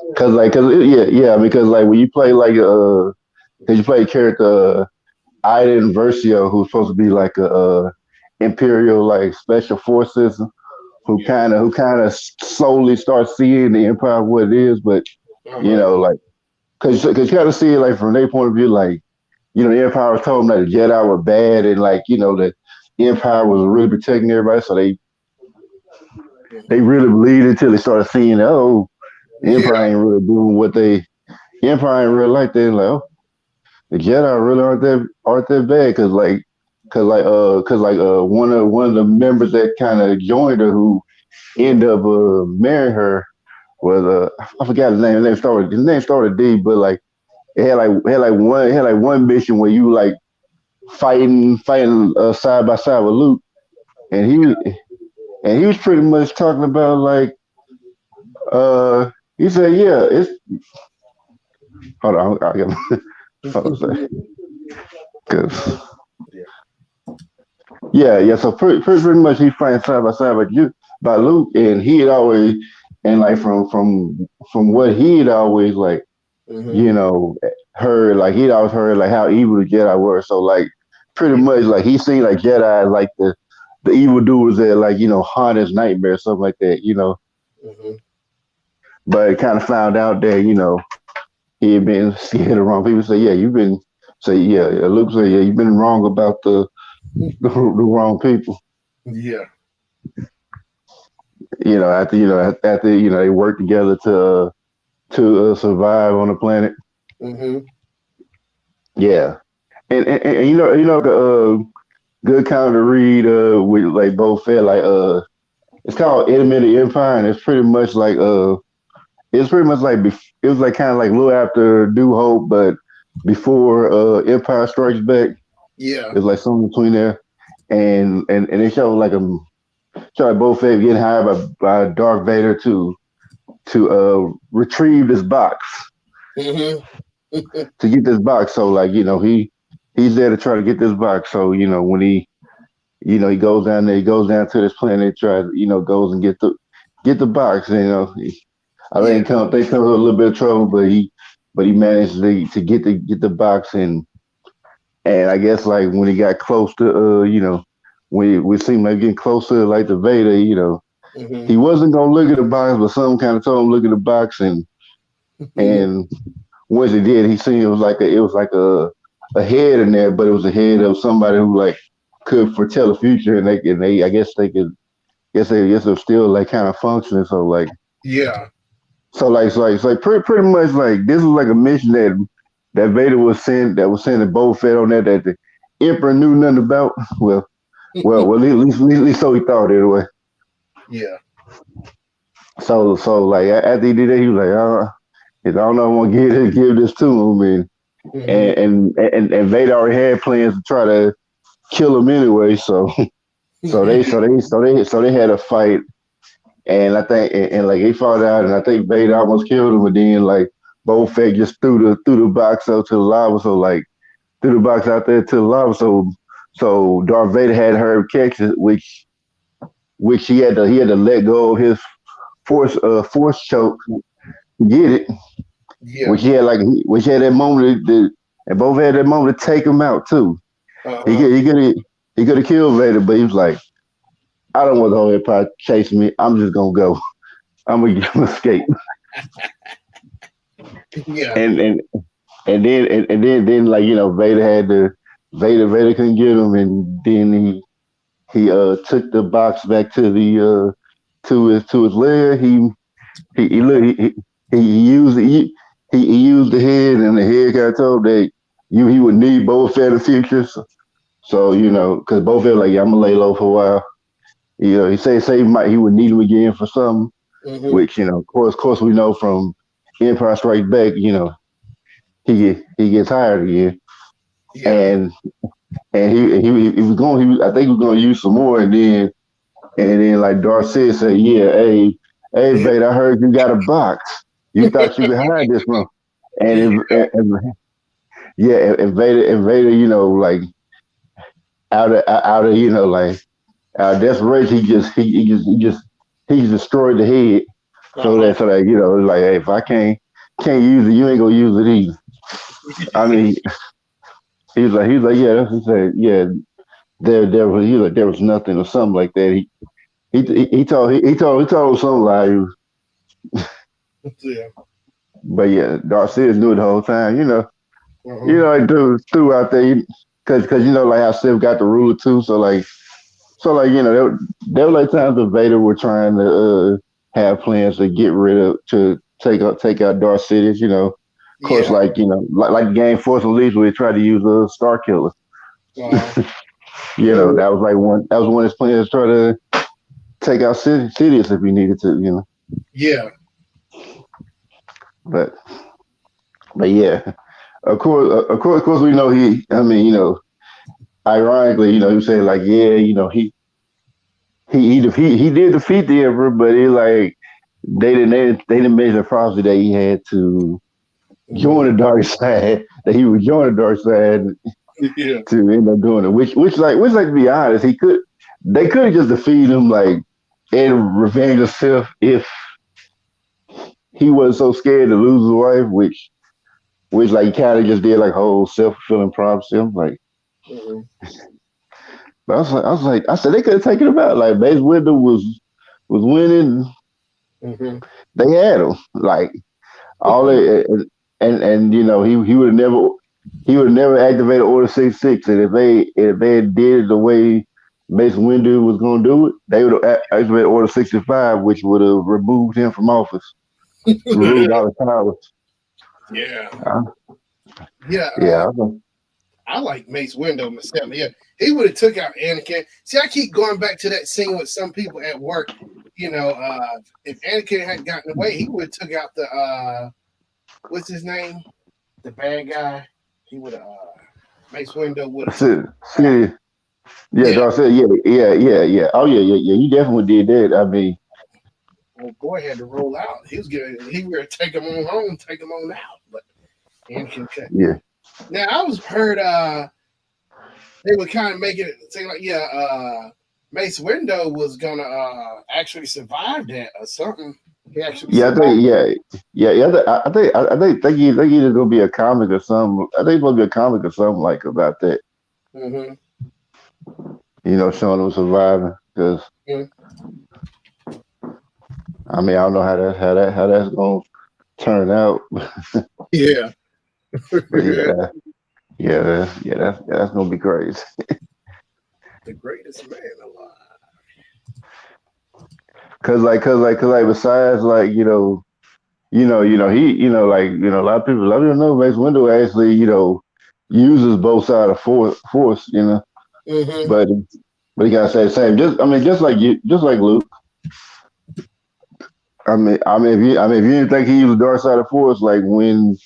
Because like when you play like cause you play a character Iden Versio who's supposed to be like a imperial like special forces who kind of slowly starts seeing the empire what it is, but like because you got to see it like from their point of view, like the empire was told them that the Jedi were bad and like that the empire was really protecting everybody, so they really believed it until they started seeing the empire ain't really doing what the empire ain't really like that. Like, the Jedi really aren't that bad because one of the members that kind of joined her who ended up marrying her was I forgot his name. His name started D, but like it had like one mission where you like fighting side by side with Luke, and he was pretty much talking about like he said it's hold on I got hold on because yeah. So pretty much he's fighting side by side by Luke, and he had always and like from what he had always like Mm-hmm. you know heard like he'd always heard like how evil the Jedi were. So like pretty much like he seen like Jedi as, like the evil doers that like haunt his nightmare or something like that. Mm-hmm. But kind of found out that he had been scared of wrong people. Say yeah, you've been say yeah. Luke say yeah, you've been wrong about the wrong people. Yeah. After they work together to survive on the planet. Mm-hmm. Yeah, and good kind of read with like Boba Fett like it's called Enemy of the Empire, and it's pretty much like it was like kind of like a little after New Hope, but before Empire Strikes Back. Yeah. It's like something between there, and it showed like Boba Fett getting hired by Darth Vader to retrieve this box. Mm-hmm. To get this box. So like he's there to try to get this box. So when he goes down there, he goes down to this planet, tries goes and get the box. I Yeah. think they come with a little bit of trouble, but he managed to get the box and I guess like when he got close to when we seemed like getting closer like to Vader, Mm-hmm. he wasn't gonna look at the box, but some kind of told him look at the box and once he did, he seen it was like a head in there, but it was a head of somebody who like could foretell the future, and they I guess they could guess they're still like kind of functioning. So like Yeah. it's like pretty much like this was like a mission that Vader was sending Boba Fett on that the Emperor knew nothing about. Well, at least so he thought anyway. Yeah. So like after he did that, he was like, I don't know if I want to give this to him, Mm-hmm. and Vader already had plans to try to kill him anyway. So they had a fight, and I think and like he fought out, and I think Vader almost killed him, and then like Boba Fett just threw the box out to the lava, so like threw the box out there to the lava, so Darth Vader had her catch it, which he had to let go of his force choke to get it. Yeah. Which he had that moment and both had that moment to take him out too. He Uh-huh. could he could have killed Vader, but he was like, I don't want the whole empire chasing me. I'm just gonna go. I'm gonna get him escape. Yeah. And then like Vader had to Vader couldn't get him, and then he took the box back to the to his lair. He look he used the head, and the head got told that he would need Boba Fett in the future. So because Boba Fett like, yeah, I'm gonna lay low for a while. He he would need him again for something, Mm-hmm. which of course we know from Empire Strikes Back. He gets hired again, Yeah. and he was going. I think he was going to use some more, and then like Darth said, yeah, hey, Vader, I heard you got a box. You thought you could hide this from? And, yeah, and Vader, like out of like out of desperation, he just destroyed the head, so that like, hey, if I can't use it, you ain't gonna use it either. I mean, he's like, yeah, he said, yeah, there was nothing or something like that. He told something like, Yeah. but yeah, Darcy knew it the whole time. Uh-huh. Like throughout there, because like how Sif got the ruler too. So like there were like times that Vader were trying to have plans to get rid of to take out Darth Sidious. Of course, Yeah. like game Force Unleashed, where he tried to use a Star Killer. Uh, That was one of his plans to try to take out Sidious if he needed to. yeah. But but yeah, of course, we know he. I mean, ironically, he said like, yeah, he did defeat the Emperor, but he like they didn't make the prophecy that he had to Mm-hmm. join the dark side, that he would join the dark side Yeah. to end up doing it. Which to be honest, they could have just defeated him like and revenge himself if he wasn't so scared to lose his wife, which like kind of just did like whole self-fulfilling prophecy. I'm like, Mm-hmm. but I said they could have taken him out. Like Mace Windu was winning, Mm-hmm. they had him. Like all they, and he would have never activated Order 66. And if they had did it the way Mace Windu was gonna do it, they would have activated Order 65, which would have removed him from office, removed all his powers. Yeah. Uh, Yeah. yeah, I like Mace Windu myself. Yeah, he would have took out Anakin. See, I keep going back to that scene with some people at work. If Anakin hadn't gotten away, he would have took out the what's his name, the bad guy. He would have Mace Windu would have took. see, yeah, Yeah, Dark said, yeah. Oh yeah. He definitely did that. I mean, well, boy had to roll out. He would take him on home, take him on out. But Anakin cut. yeah. Now I was heard they were kind of making it seem like Mace Windu was gonna actually survive that or something. He actually Yeah, I survived. think I think either gonna be a comic or something. I think it's gonna be a comic or something like about that. Mm-hmm. Showing them surviving because Yeah. I mean I don't know how that's gonna turn out, Yeah. but that's gonna be crazy. The greatest man alive. Cause besides like he a lot of people know Mace Windu actually uses both sides of force. Mm-hmm. But he gotta say the same. Just like you, just like Luke. If you didn't think he was the dark side of force, like when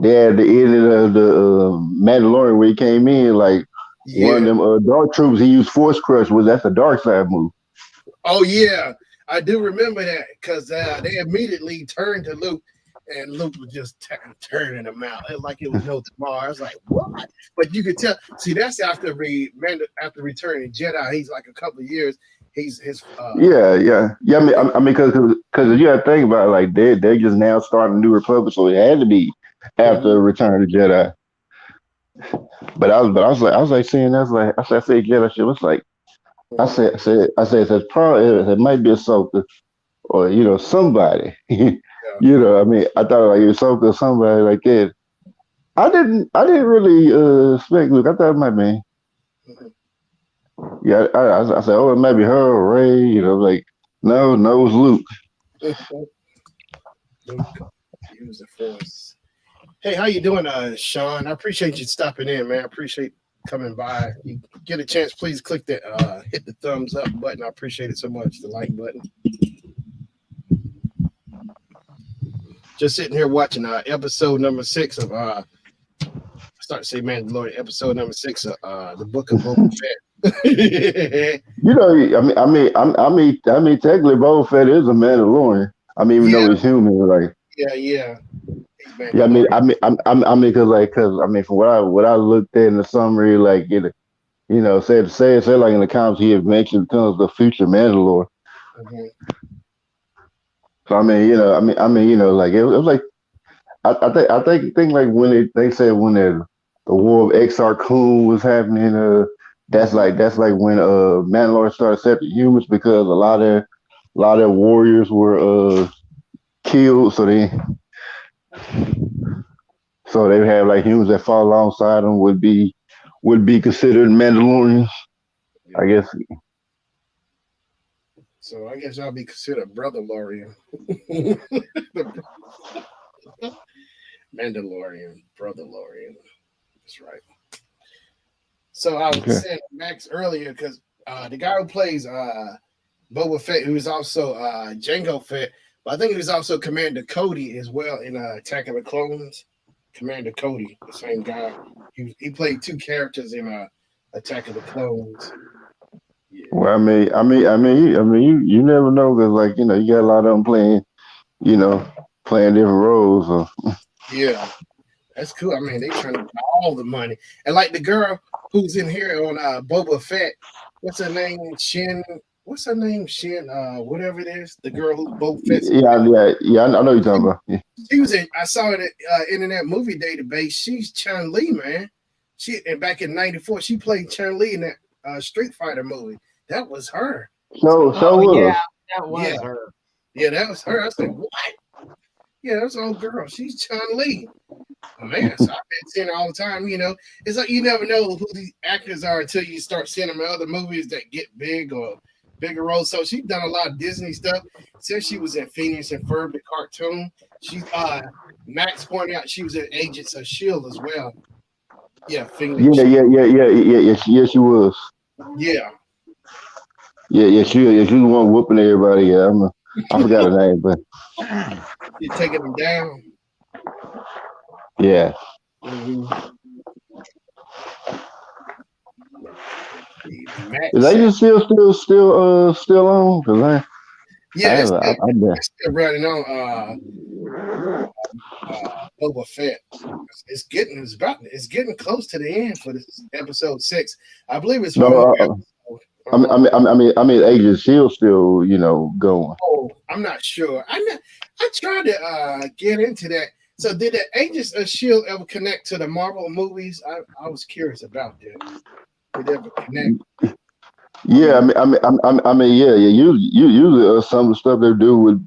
they had the ending of the Mandalorian where he came in, like one of Yeah. them dark troops, he used Force Crush. That's a dark side move. Oh yeah, I do remember that because they immediately turned to Luke, and Luke was just turning them out like it was no tomorrow. I was like, what? But you could tell. See, that's after returning Jedi. He's like a couple of years. He's his. Yeah. Because you got to think about it, like they're just now starting a new republic, so it had to be after Return of the Jedi. But I was like saying that's like I said Jedi shit. It's like I said it probably it might be Ahsoka or somebody. Yeah. I mean, I thought like Ahsoka, somebody like that. I didn't really expect Luke. I thought it might be. Yeah, I said, oh, it might be her or Ray. Like no, it was Luke. Luke, use the force. Hey, how you doing, Sean? I appreciate you stopping in, man. I appreciate coming by. You get a chance, please click the hit the thumbs up button. I appreciate it so much. The like button. Just sitting here watching episode number 6 of I start to say Mandalorian, episode number 6 of the Book of Boba Fett. Technically, Boba Fett is a Mandalorian. I mean, even Yeah, though he's human, like, yeah. He's yeah. Mandalorian. Because from what I looked at in the summary, like, said like in the comments, he eventually becomes the future Mandalore. Mm-hmm. So like it was like I think like when they said when the war of Exar Kun was happening, that's like when Mandalore started accepting humans because a lot of their warriors were killed, so they have like humans that fall alongside them would be considered Mandalorians, Yeah. I guess. So I guess I'll be considered brother Lorian. Mandalorian, brother Lorian. That's right. So I was saying Max earlier because the guy who plays Boba Fett, who is also Jango Fett, but I think he was also Commander Cody as well in Attack of the Clones. Commander Cody, the same guy. He played 2 characters in Attack of the Clones. Yeah. Well, you never know because like you got a lot of them playing different roles. So. Yeah, that's cool. I mean, they trying to get all the money, and like the girl who's in here on Boba Fett, what's her name? Shin. What's her name? Shin. Whatever it is. The girl who's Boba Fett's. Yeah. I know you're talking about. Yeah. She was in. I saw it at Internet Movie Database. She's Chun Li, man. And back in '94, she played Chun Li in that Street Fighter movie. That was her. So was. Yeah, that was her. Yeah, that was her. I said, what? Yeah, that's old girl. She's Chun Li. Oh, man, so I've been seeing her all the time. It's like you never know who these actors are until you start seeing them in other movies that get big or bigger roles. So she's done a lot of Disney stuff. Since she was in Phineas and Ferb, the cartoon. She Max pointed out she was in Agents of Shield as well. Yeah, Phineas. Yeah, she was. Yeah. Yeah, she was one whooping everybody. Yeah, I forgot her name, but You're taking them down. Yeah. Mm-hmm. Is Agent still on? Cause it's still running on Boba Fett. It's getting close to the end for this episode 6. I believe it's one more episode. I mean, Agent Shield still, going. Oh, I'm not sure. I tried to get into that. So, did the Agents of Shield ever connect to the Marvel movies? I was curious about that. Did it ever connect? Yeah, yeah. Usually some of the stuff they do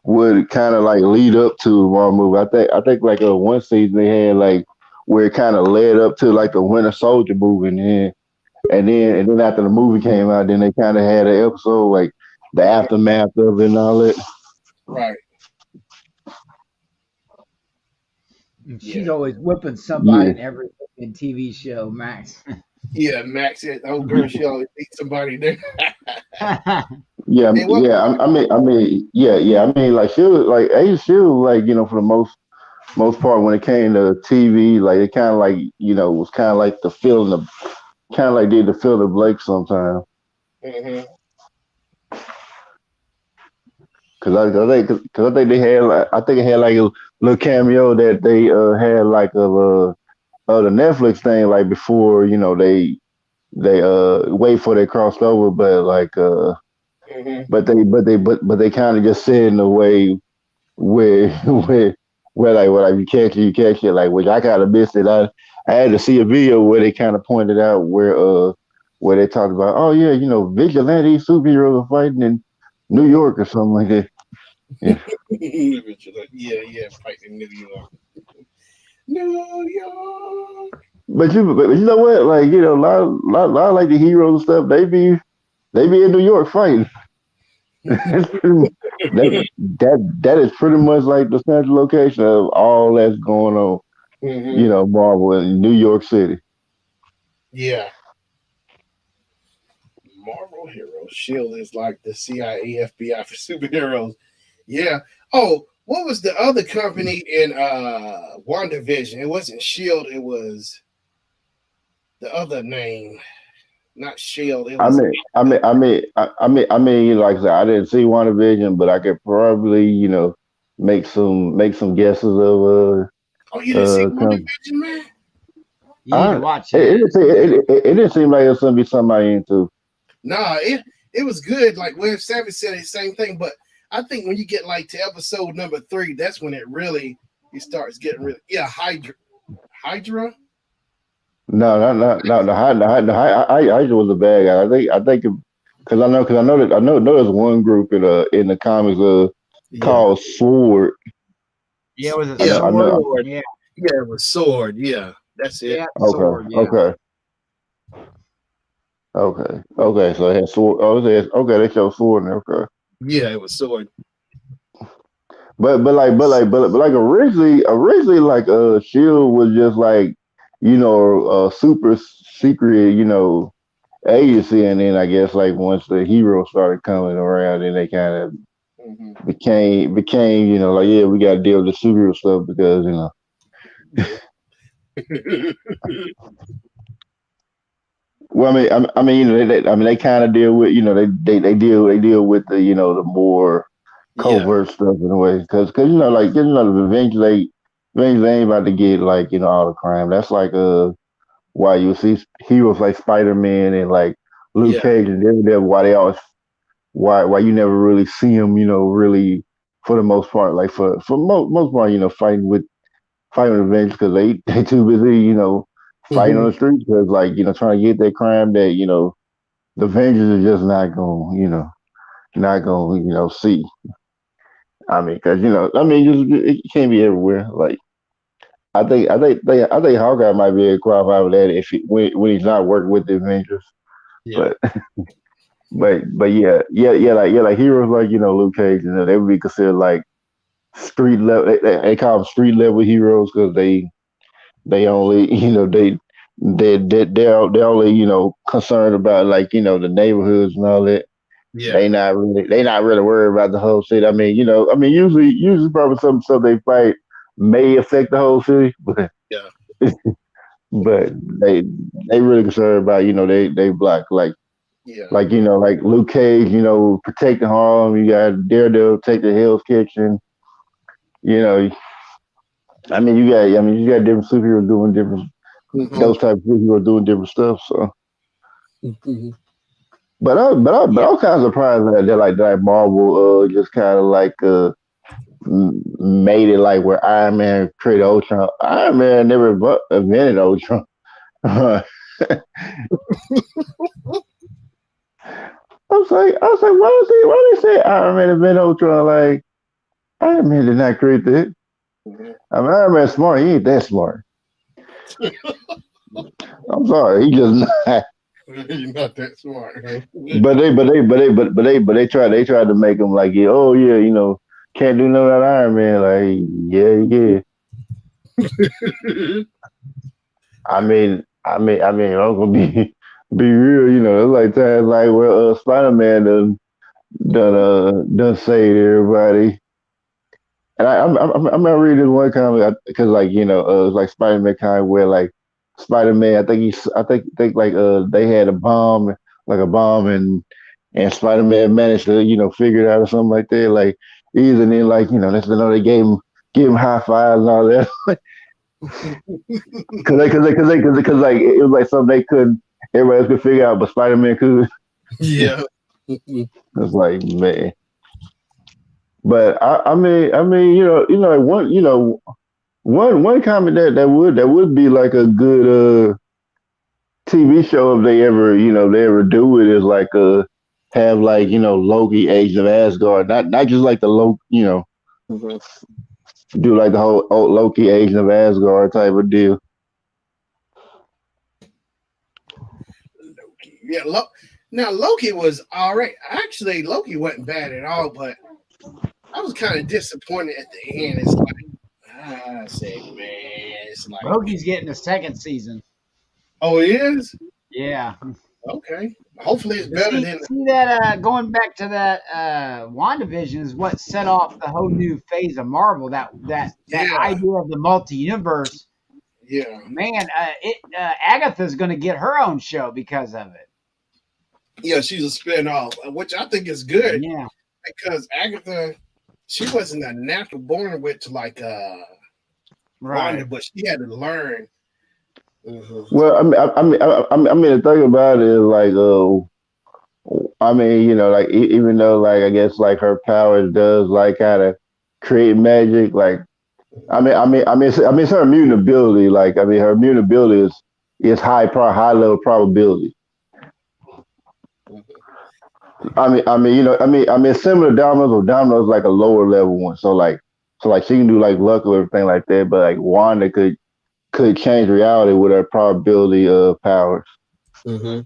would kind of like lead up to the Marvel movie. I think like one season they had like where it kind of led up to like the Winter Soldier movie, and then after the movie came out, then they kind of had an episode like the aftermath of it and all that. Right. She's always whipping somebody in every TV show, Max. Yeah, Max. Oh, girl, she always beat somebody there. I mean, like she was like Agent Shield, like for the most part when it came to TV, like it kind of like was kind of like the feeling of kind of like did the fill of Blake sometimes. Mm-hmm. Cause I think they had like it had like a little cameo that they had like of the Netflix thing like before they wait for they crossed over, but like but they kind of just said in a way where like you catch it like, which I kind of missed it. I had to see a video where they kind of pointed out where they talked about, oh yeah, vigilante superheroes are fighting in New York or something like that. Yeah. Yeah, fighting in New York. New York. But you know what? Like a lot of like the heroes and stuff. They be in New York fighting. That's pretty much, that is pretty much like the central location of all that's going on. Hmm. Marvel in New York City. Yeah. Marvel heroes. Shield is like the CIA, FBI for superheroes. Yeah. Oh, what was the other company in WandaVision? It wasn't Shield, it was the other name. Not Shield. It I was mean, I mean, I mean, like I said, I didn't see WandaVision, but I could probably, make some guesses of oh, you didn't see come. WandaVision, man? You need to I watch it, it. it, it didn't seem like it was gonna be somebody into. Nah, it was good. Like Web Savage said the same thing, but I think when you get like to episode number 3, that's when it starts getting really Hydra. No, not I was a bad guy. I think because I know there's one group in the comics Yeah. called Sword. Yeah, it was a I know Yeah, I know. sword. Sword. Yeah, Yeah, it was Sword. Yeah, that's it. yeah, Okay, sword. Yeah, okay, okay. So it has Sword. Oh, okay. They show Sword. Okay. Yeah, it was Sword. But like originally like Shield was just like a super secret agency, and then I guess like once the heroes started coming around, then they kind of Hmm. became like, yeah, we got to deal with the superhero stuff because Yeah. well, I mean they kind of deal with they deal with the more Yeah. covert stuff in a way because the Avengers ain't about to get like all the crime. That's like why you see heroes like Spider-Man and like Luke Yeah. Cage and Daredevil, why they always why you never really see them, really for the most part, like for most part, fighting with Avengers because they too busy, fighting on Hmm. the streets because like trying to get that crime that the Avengers are just not going see. I mean, because it can't be everywhere. Like I think Hawkeye might be able to qualify for that if when he's not working with the Avengers. Yeah. But but yeah, like heroes like Luke Cage, they would be considered like street level. They call them street level heroes because they only they're only concerned about like the neighborhoods and all that. Yeah. They not really worried about the whole city. I mean usually probably some stuff they fight may affect the whole city, but Yeah. but they really concerned about they black Yeah. like Luke Cage, protecting Harlem. You got Daredevil take the Hell's Kitchen. You know, you got different superheroes doing different Hmm. those type of superheroes doing different stuff. So, Hmm. but yeah. I was kind of surprised that Marvel just kind of like made it like where Iron Man created Ultron. Iron Man never invented Ultron. I was like, why they say Iron Man invented Ultron? Like Iron Man did not create that. Hmm. I mean, Iron Man's smart. He ain't that smart. I'm sorry, he just not. You're not that smart, huh? But they tried to make him like, yeah, oh yeah, can't do none of that Iron Man. Like, yeah, yeah. I'm gonna be real. There's like times like where Spider Man done saved everybody. And I'm not reading this one comic because like it's like Spider Man kind of where like Spider Man, I think like they had a bomb and Spider Man managed to figure it out or something like that. Like either then like next thing you know they gave him high fives and all that because like it was like something they couldn't everybody else could figure out but Spider Man could. Yeah. It's like man, but I mean like one comment that would be like a good TV show if they ever do it is like have like Loki, Age of Asgard, not just like the Loki, Mm-hmm. do like the whole Loki, Age of Asgard type of deal. Loki. Yeah, now Loki was all right. Actually, Loki wasn't bad at all, but I was kind of disappointed at the end. It's like I said, man, it's like, Loki's getting a second season. oh, it is? Yeah. Okay. Hopefully it's But better than see that going back to that WandaVision is what set off the whole new phase of Marvel. That yeah, idea of the multi-universe. yeah. Man, Agatha's going to get her own show because of it. Yeah, she's a spin-off, which I think is good. Yeah. Because Agatha, she wasn't a natural born with like Right. Wanda, but she had to learn. Mm-hmm. Well, I mean, the thing about it is like, I mean, like even though like I guess like her powers does like kind of create magic, like it's her immune ability. Like, I mean, her immune ability is high level probability. I mean, similar to Domino's, or Domino's like a lower level one. So like she can do like luck or everything like that. But like Wanda could change reality with her probability of powers. Mm-hmm.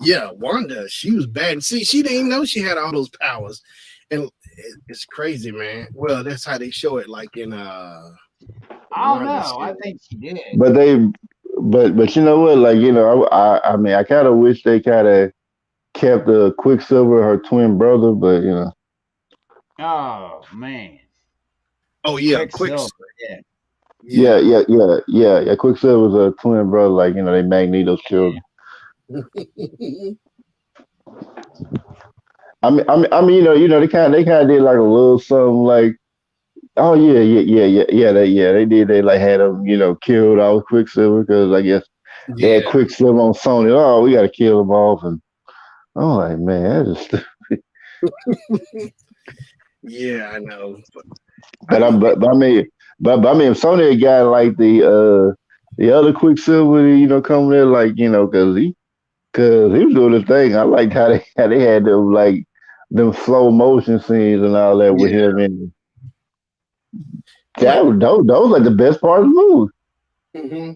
Yeah, Wanda, she was bad. See, she didn't even know she had all those powers, and it's crazy, man. Well, that's how they show it, like in I don't know. I think she did. But you know what? Like I mean, I kind of wish they kind of kept the Quicksilver, her twin brother, but Oh man. Oh yeah, Quicksilver. Yeah. Quicksilver's a twin brother, like they Magneto's children. They kind of did like a little something like, oh they did. They like had him, killed all Quicksilver because I guess they had Quicksilver on Sony. Oh, we got to kill them off, and I'm like, man, that's just. Yeah, I know. But I mean, if Sony had got like the other Quicksilver, coming there, like because he was doing the thing. I liked how they had them like them slow motion scenes and all that with him, and those like the best part of the movie. Mm-hmm.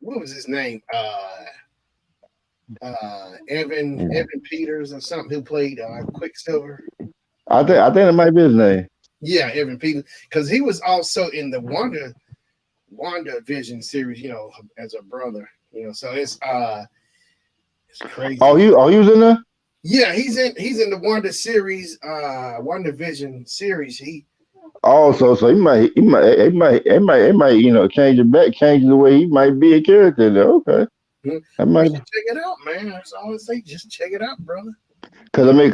What was his name? Evan Peters or something, who played Quicksilver. I think it might be his name. Yeah, Evan Peters, because he was also in the WandaVision series, as a brother. So it's crazy. Oh, he was in there. Yeah, he's in the WandaVision series. So he might change it back, change the way he might be a character there. Okay. I might check it out, man. That's all I say. Just check it out, brother. Because they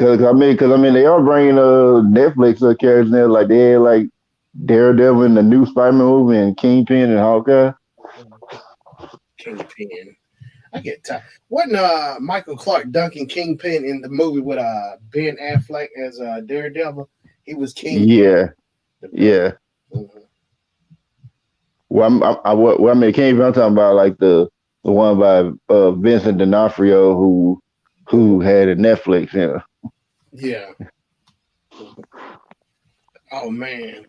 are bringing Netflix characters there, like they had like Daredevil in the new Spider-Man movie and Kingpin and Hawkeye. Kingpin, I get tired. Wasn't Michael Clark Duncan Kingpin in the movie with Ben Affleck as Daredevil? He was Kingpin. Yeah. Mm-hmm. Well, I mean, Kingpin. I'm talking about like the one by Vincent D'Onofrio who had a Netflix, Yeah. Oh man.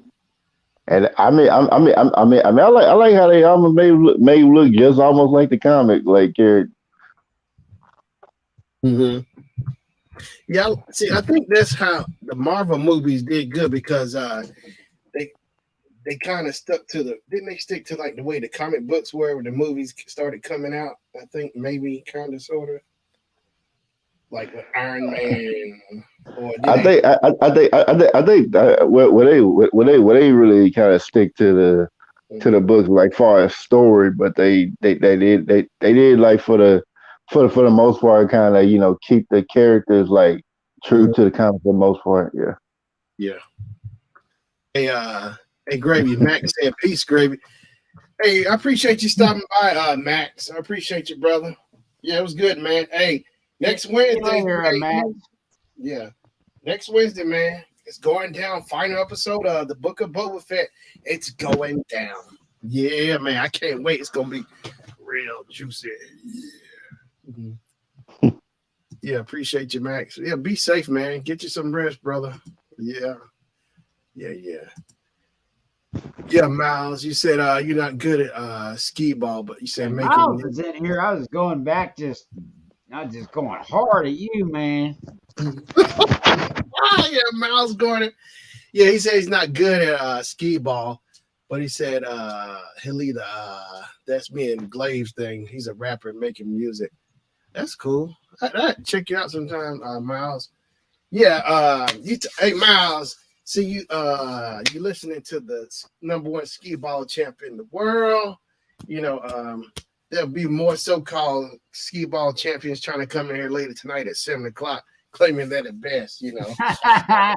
And I like how they almost made him look just almost like the comic, like character. Mm-hmm. Yeah. See, I think that's how the Marvel movies did good because they kind of stuck to didn't they stick to like the way the comic books were when the movies started coming out? I think maybe kind of sort of. Like with Iron Man, or I think where they really kind of stick to the books, like far as story, but they did like for the most part kind of keep the characters like true to the comic for the most part. Yeah. Hey, Gravy, Max said peace, Gravy. Hey, I appreciate you stopping by, Max. I appreciate you, brother. Yeah, it was good, man. Hey. Next Wednesday, next Wednesday, man, it's going down. Final episode of the Book of Boba Fett. It's going down. Yeah, man, I can't wait. It's gonna be real juicy. Yeah. Mm-hmm. Yeah, appreciate you, Max. Yeah, be safe, man. Get you some rest, brother. Yeah. Yeah, Miles, you said you're not good at skee ball, but you said making Miles is in here. I was going back, I was just going hard at you, man. yeah, Miles Gordon. Yeah, he said he's not good at skee ball, but he said he'll either that's me and Glave's thing. He's a rapper making music. That's cool. I check you out sometime, Miles. Yeah, hey Miles, see you listening to the #1 skee ball champ in the world. You know, there'll be more so-called skee ball champions trying to come in here later tonight at 7:00, claiming they're the best. You know, I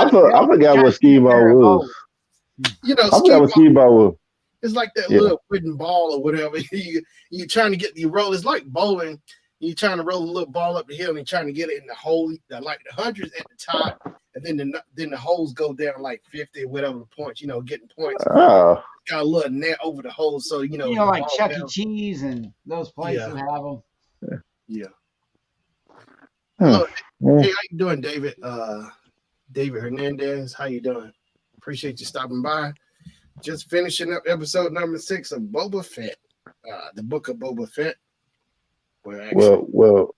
forgot what skee ball was. You know, I forgot what skee ball was. It's like that little wooden ball or whatever. You're trying to get the roll. It's like bowling. You're trying to roll a little ball up the hill and you're trying to get it in the hole, like the hundreds at the top, and then the holes go down like 50 or whatever points. You know, getting points. Oh. Got a little net over the hole, so you know, like Chuck E. Cheese and those places have them. Yeah. Hello, hey, how you doing, David? David Hernandez, how you doing? Appreciate you stopping by. Just finishing up episode number 6 of Boba Fett, the Book of Boba Fett. Well,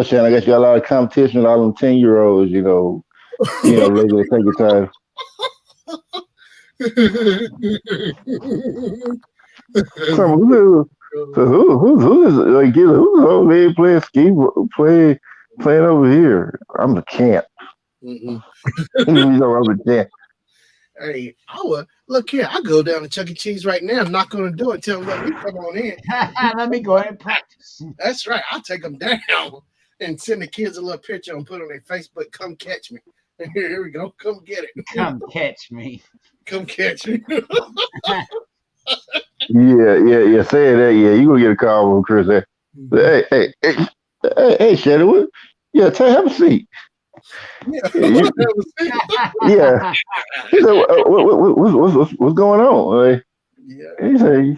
Shannon, I guess you got a lot of competition with all them 10-year-olds, you know, ready to take your time. So who's like who's over there playing over here? I'm the champ. I'm the champ. Hey, look here. I go down to Chuck E. Cheese right now, knock on the door, and tell them let me come on in. Let me go ahead and practice. That's right. I'll take them down and send the kids a little picture and put on their Facebook. Come catch me. Here we go. Come get it. Come catch me. Come catch me. Yeah. Saying that, you gonna get a call from Chris. Hey, Shannon, what? Yeah, have a seat. Yeah. He said, what's going on? Like, He said,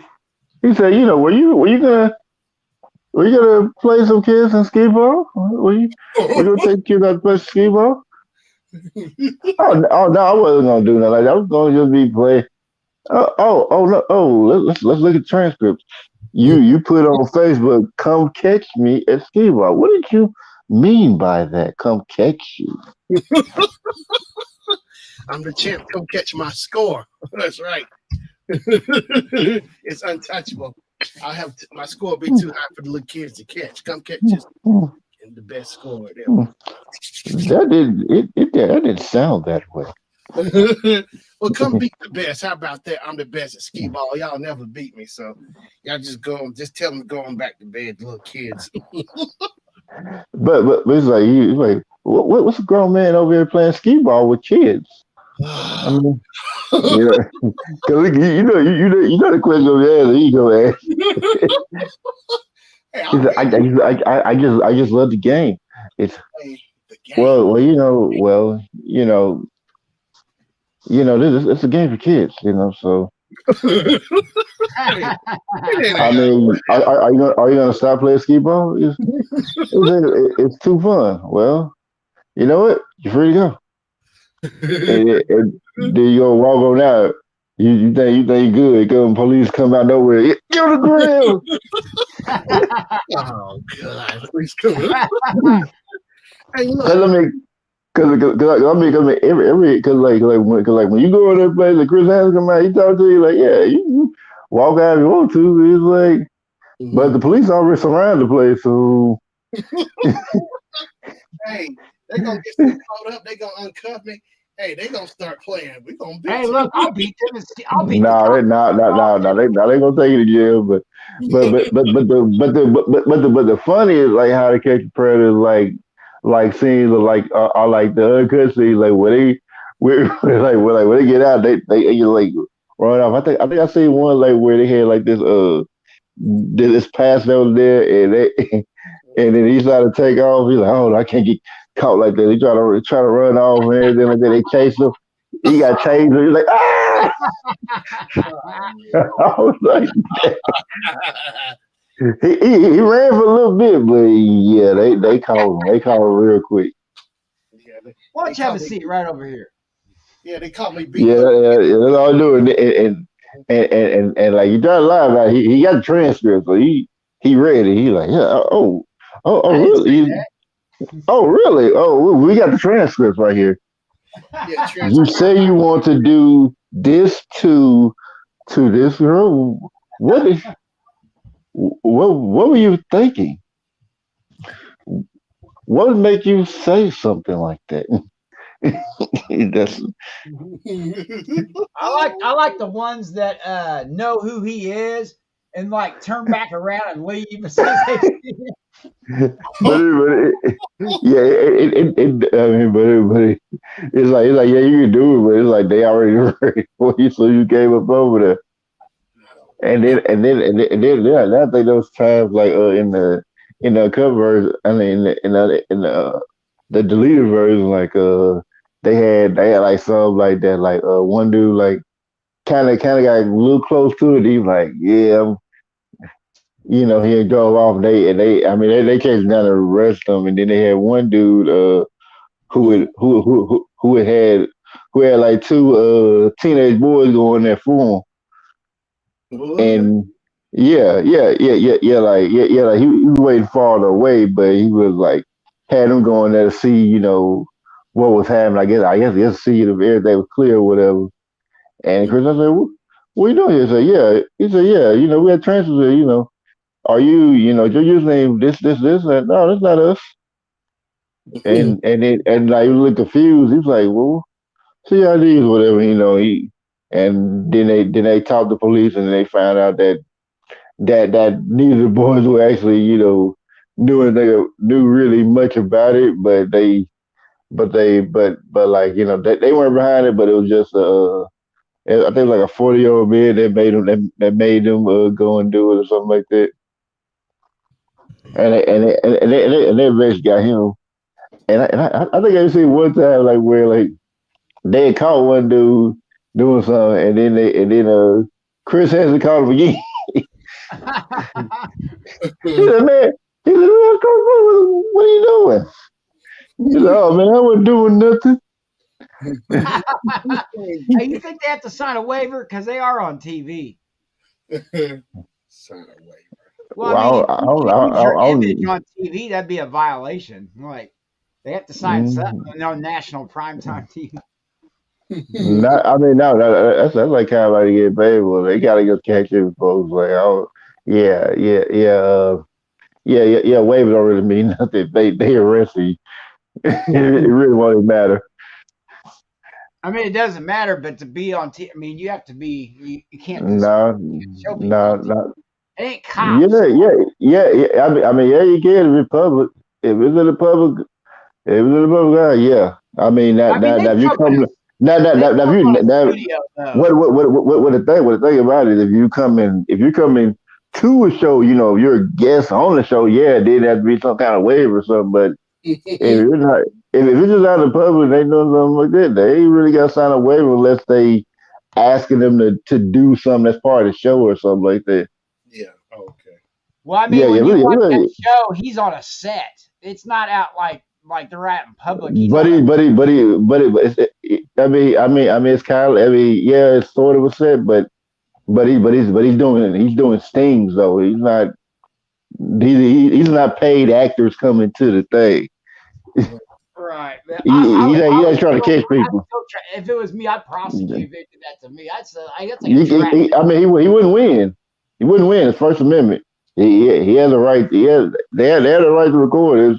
were you gonna play some kids in skee ball? Were you gonna take kids out to play skee ball? Oh no, I wasn't gonna do nothing like that. I was gonna just be playing. Let's look at transcripts. You put on Facebook, come catch me at skee ball. What did you mean by that? Come catch you. I'm the champ. Come catch my score. That's right. It's untouchable. My score will be too high for the little kids to catch. Come catch us. And the best score ever. That didn't sound that way. Well, come beat the best. How about that? I'm the best at skee ball. Y'all never beat me, so y'all just tell them going back to bed, little kids. But it's like what's a grown man over here playing skee ball with kids? I mean, because you know the question over there. You go ask. I just love the game. It's it's a game for kids, so. I mean, are you gonna stop playing skee ball? It's too fun. Well, you know what? You're free to go. and then you gonna walk on out. You think you're good? Come police come out nowhere. Get on the grill. Oh God! Please come. Hey, look. When you go in that place, like Chris Hansen come out, he talk to you like, you walk out if you want to. He's like, but the police already surround the place, so. Hey, they're gonna get so caught up. They're gonna uncuff me. Hey, they're gonna start playing. We're gonna beat. Hey, look, I'll beat them. I'll beat them. They gonna take you to jail. But the funny is like how they catch the predators, like scenes of like the uncut scenes, like when they get out, they like run off. I think I seen one like where they had like this pass over there, and then he tried to take off. He's like, oh, I can't get caught like that. He try to run off and everything like that. They chase him. He got chased. He's like, ah! I was like, he ran for a little bit, but yeah, they called him. They called him real quick. Yeah, Why they don't you have call a me. seat right over here? Yeah, they call me beating Yeah, up. yeah, that's all I do. And like you trying to lie about it, he got the transcript, so he read it. He like, yeah, oh, I didn't say really? Oh, really? Oh, we got the transcripts right here. Yeah, You transcript. say you want to do this to this girl. What is what were you thinking? What would make you say something like that? That's I like the ones that know who he is and like turn back around and leave as soon as they see him. yeah, I mean, it's like yeah, you can do it, but it's like they already ready for you, so you gave up over there. And then I think those times like in the cover version, I mean the deleted version, like they had like some like that, like one dude like kind of got a little close to it. He was like, yeah, he drove off. They I mean they came down to arrest him, and then they had one dude who had like two teenage boys going there for him. What? And like he was waiting farther away, but he was like had him going there to see, what was happening. I guess just see if everything was clear or whatever. And Chris, I said, what are you doing here? He said, yeah, we had transfers here, are you, your username this? And, no, that's not us. And like he was a little confused. He was like, well, CIDs or whatever, and then they talked to police and they found out that neither of the boys were actually, knew anything, knew really much about it, but like, they weren't behind it, but it was just I think like a 40-year-old man that made them go and do it or something like that. And they eventually got him. And I think I seen one time like where like they had caught one dude doing something, and then Chris Hansen called him again. He said, "Man, what are you doing?" He said, "Oh man, I wasn't doing nothing." Hey, you think they have to sign a waiver because they are on TV? Sign away. Well, I mean, Well, if I you don't, use your I image don't, on TV, that'd be a violation. Like they have to sign something mm, on national primetime TV. not. I mean, no, that's like kind of like to get paid. Well, they gotta go catch it, folks. Like, oh, yeah, yeah. Waivers don't really mean nothing. They arrest you. It really won't matter. I mean, it doesn't matter, but to be on TV, I mean, you have to be. You can't just No, show people no, on TV. no. It ain't cops. Yeah, yeah. I mean, yeah, you can if it's public. If it's in the public, if it's in the public eye, yeah. I mean, I mean, they if you show up in come, a they now show if up you on a now, studio though. what the thing about it is if you come in to a show, if you're a guest on the show, yeah, then have to be some kind of waiver or something. But if you're not, if it's just out in the public, they doing something like that, they ain't really got to sign a waiver unless they asking them to do something that's part of the show or something like that. Yeah. Okay. Well, I Yeah, mean, yeah, when you really, watch that really. show, he's on a set. It's not out like they're out in public. He's But on a he, but he, but he, but it, I mean, it's kind of, yeah, it's sort of a set, but he's doing stings though. He's not paid actors coming to the thing. right. He's not trying to catch people. If it was me, I'd prosecute if they did that to me. I'd say that's like a trap. I mean, he wouldn't win. He wouldn't win. It's First Amendment. He has a right. They had a right to record it.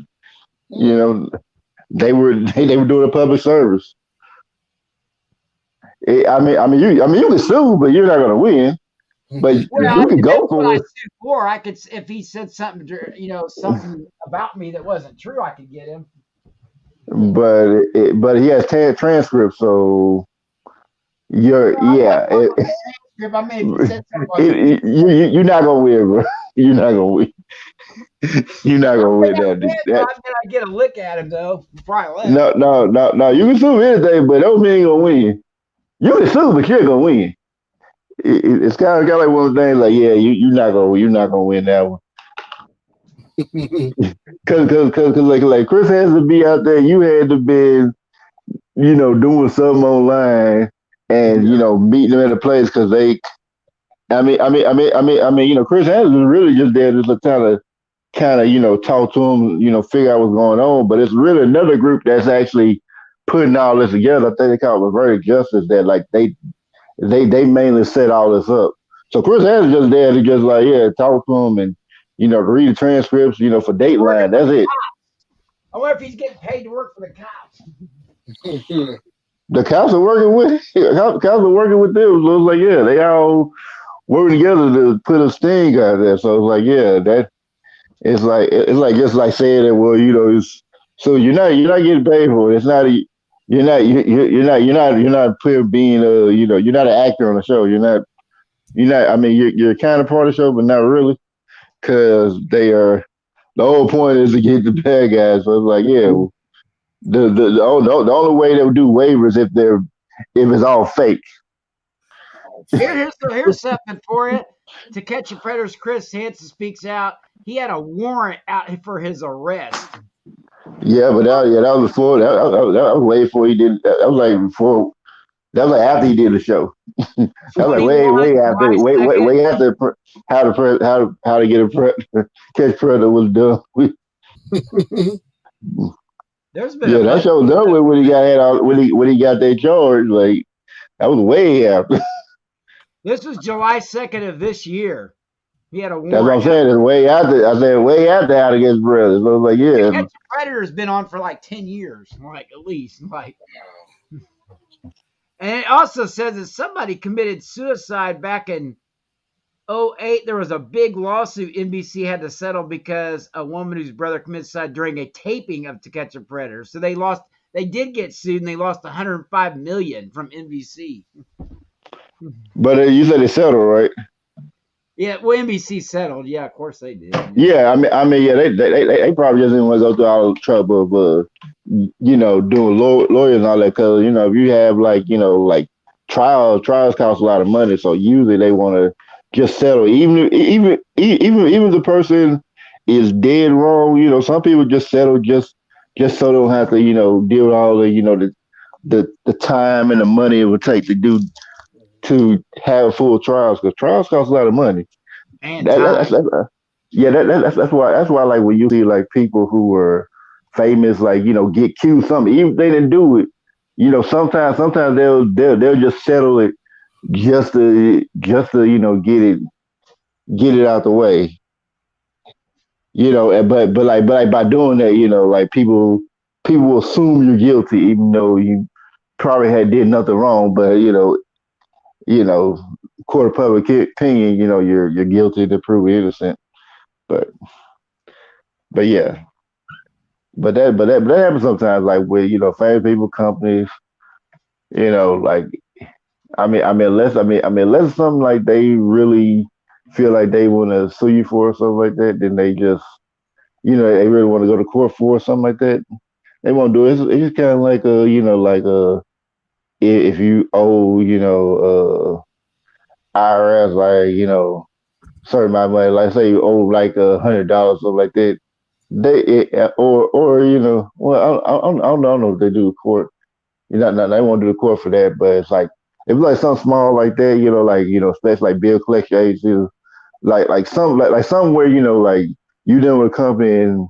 You know, they were doing a public service. You can sue, but you're not going to win. But Well, you it can depends go what for I it. sued for. I could, if he said something, something about me that wasn't true, I could get him. But he has transcripts, so you're Well, I yeah. want the transcript. I mean, if he said something wasn't true, You're not gonna win, bro. You're not gonna win. You're not I gonna think win I that. win, but That I'm gonna get a look at him though before I left. no. You can sue anything, but those men ain't gonna win. You can sue, but you ain't gonna win. It's kind of like one of those things. Like, yeah, you're not gonna win that one. Cause like Chris has to be out there. You had to be, doing something online and meeting them at a place because they. Chris Hansen is really just there to kind of, talk to them, figure out what's going on. But it's really another group that's actually putting all this together. I think they call it Reverted Justice. That like they mainly set all this up. So Chris Hansen's just there to just like talk to them and read the transcripts, for Dateline. That's it. I wonder if he's getting paid to work for the cops. The cops are working with cops are working with them. So it's like they all working together to put a sting out there. So it's like that it's like saying that it's so you're not getting paid for it. It's not a you're not being you're not an actor on the show. You're not. I mean you're kind of part of the show, but not really because they are. The whole point is to get the bad guys. So it's like the only way they'll do waivers if it's all fake. Here's something for you. To Catch a Predator's Chris Hansen speaks out. He had a warrant out for his arrest. Yeah, but that was before. That was way before he did. That was like before. That was like after he did the show. That was like way after. Way after how to get a catch predator was done. There's been that show was done when he got that charge. Like that was way after. This was July 2nd of this year. He had a warrant. That's what I'm saying. It's way after. I said way after How to Get Predator. So I was like, Catch a Predator's been on for like 10 years, like at least. Like, and it also says that somebody committed suicide back in 2008. There was a big lawsuit NBC had to settle because a woman whose brother committed suicide during a taping of To Catch a Predator. So they lost. They did get sued and they lost $105 million from NBC. But you said they settled, right? Yeah, well, NBC settled. Yeah, of course they did. Yeah, they probably just didn't want to go through all the trouble of, doing lawyers and all that. Because if you have like trials cost a lot of money, so usually they want to just settle. Even if the person is dead wrong, some people just settle just so they don't have to deal with all the time and the money it would take to have full trials, because trials cost a lot of money. And that's why like when you see like people who were famous get accused something, even if they didn't do it, sometimes they'll just settle it just to get it out the way. But like by doing that, like people will assume you're guilty even though you probably did nothing wrong, but court of public opinion, you're guilty to prove innocent. But yeah. But that happens sometimes, like with famous people, companies, like unless it's something like they really feel like they want to sue you for or something like that, then they just they really want to go to court for or something like that. They won't do it. It's just kind of like if you owe IRS certain amount of money, like say you owe like $100 something like that. Well I don't know if they do court. They won't do the court for that, but it's like if it's like something small like that, especially like bill collection agencies, like somewhere like you dealing with a company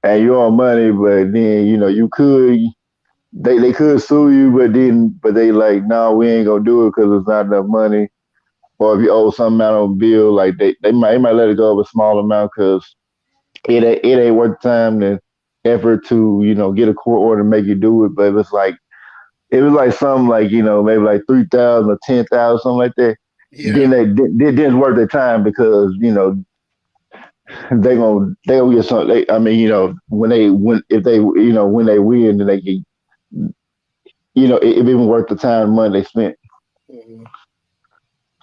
and you owe money, but then you could. They could sue you, but they like, no, we ain't gonna do it because it's not enough money. Or if you owe some amount on bill, like they might let it go of a small amount because it ain't worth the time and effort to get a court order to make you do it. But if it's like something like maybe like 3,000 or 10,000 something like that, then they didn't worth their time because they gonna get something. When they win, then they can it even worth the time and money they spent. Mm-hmm.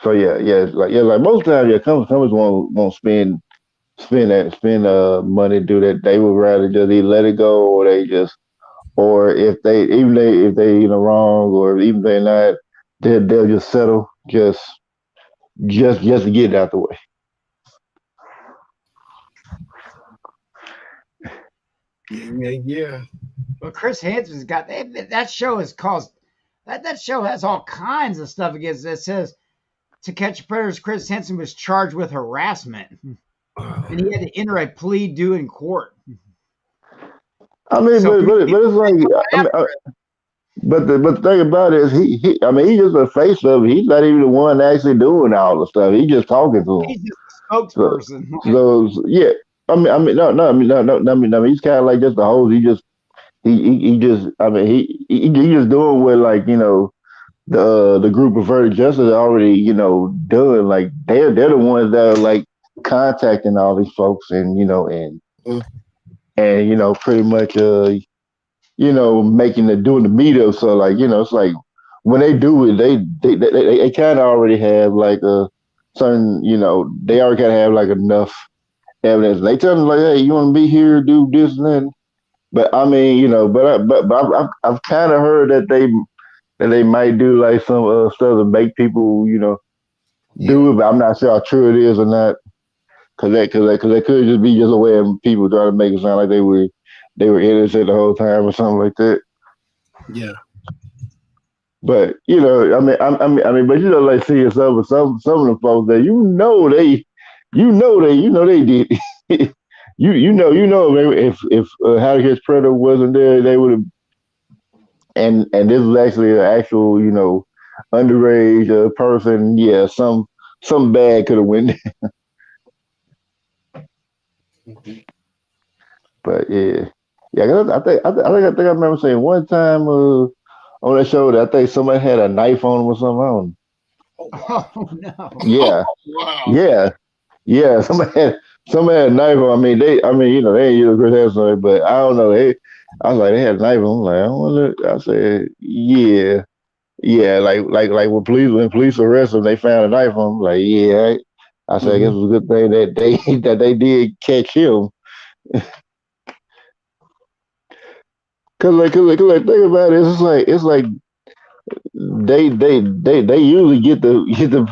So like most times, companies won't spend money to do that. They would rather just either let it go or if they wrong or even if they're not, they'll just settle just to get it out the way. Yeah. Well, Chris Hansen's got that show has caused that show has all kinds of stuff against it. It says To Catch a Predator's Chris Hansen was charged with harassment, and he had to enter a plea due in court. I mean, So but it's like, I mean, but the thing about it is I mean, he's just a face of it. He's not even the one actually doing all the stuff. He's just talking to him. he's just a So, spokesperson. yeah. I mean, he's kind of like just the host. He just, I mean, he just doing what, like, the group of Verdict Justice already, done. Like, they're the ones that are like contacting all these folks, and Mm. pretty much making doing the meetup. So, like, it's like when they do it, they kind of already have like a certain, they already kind of have like enough evidence. They tell them like, hey, you want to be here, do this and that. But I mean, I've kind of heard that they might do like some stuff to make people, do it. But I'm not sure how true it is or not. Cause they could just be just a way of people trying to make it sound like they were innocent the whole time or something like that. Yeah. But but like seeing some of the folks that they did. If How to Catch Predator wasn't there, they would have. And this was actually an actual, underage person. Yeah, some bad could have went. Mm-hmm. But yeah. 'Cause I think I remember saying one time on that show that I think somebody had a knife on them or something. I don't. Oh wow. Oh no! Yeah, Wow. yeah, yeah. Somebody had a knife on. I mean, they ain't use Chris Hansen, but I don't know. I was like, they had a knife on. I'm like, I wonder. I said, yeah, yeah. Like when police arrest them, they found a knife on him. Like, yeah. I said, I guess it was a good thing that they that they did catch him. Cause think about it, it's like they usually get the.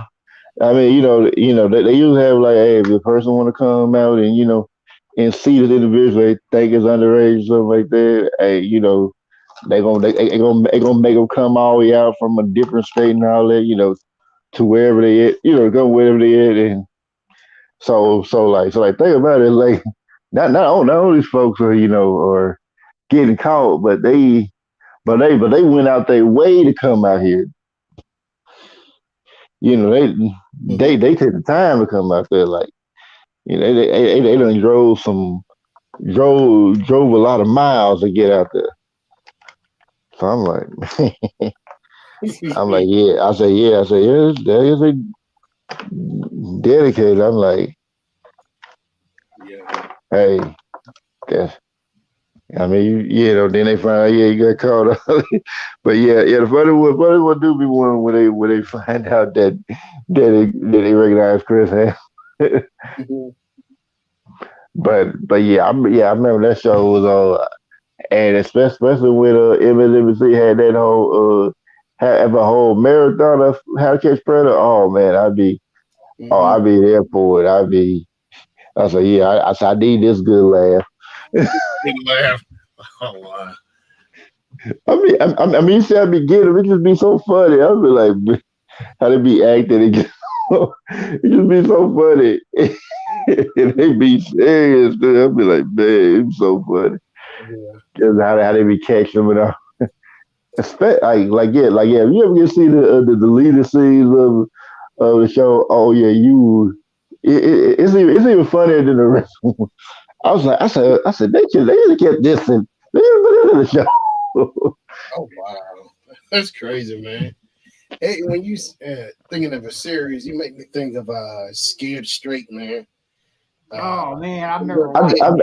I mean, they usually have like, hey, if the person want to come out and and see this individual they think is underage or something like that, hey, they gonna make them come all the way out from a different state and all that, to wherever they at, go wherever they at, and so think about it, like not all these folks are getting caught, but they went out their way to come out here. You know, they take the time to come out there. Like, they done drove a lot of miles to get out there. So I'm like, yeah. I said, yeah, that is a dedicated. I'm like, Yeah. hey, that's. I mean, then they find out, yeah, you got caught up. But yeah, the funny one do be one when they find out that they recognize Chris Hansen. Mhm. But yeah, I remember that show was on, and especially when MSNBC had that whole have a whole marathon of How to Catch Predator. Oh man, I'd be there for it. I said, yeah, I said, I need this good laugh. Big laugh. Oh wow. I mean, you see, I be getting it just be so funny. I'd be like, how they be acting, it just be so funny. And they be serious, dude. I'd be like, man, it's so funny. Yeah. Just how they be catching them and all. Like, yeah. If you ever get to see the deleted scenes of the show, oh yeah, it's even funnier than the rest of them. I said, they should have kept this and they should put it in the show. Oh wow. That's crazy, man. Hey, when you thinking of a series, you make me think of Scared Straight, man. Oh man, I've never I, watched. I've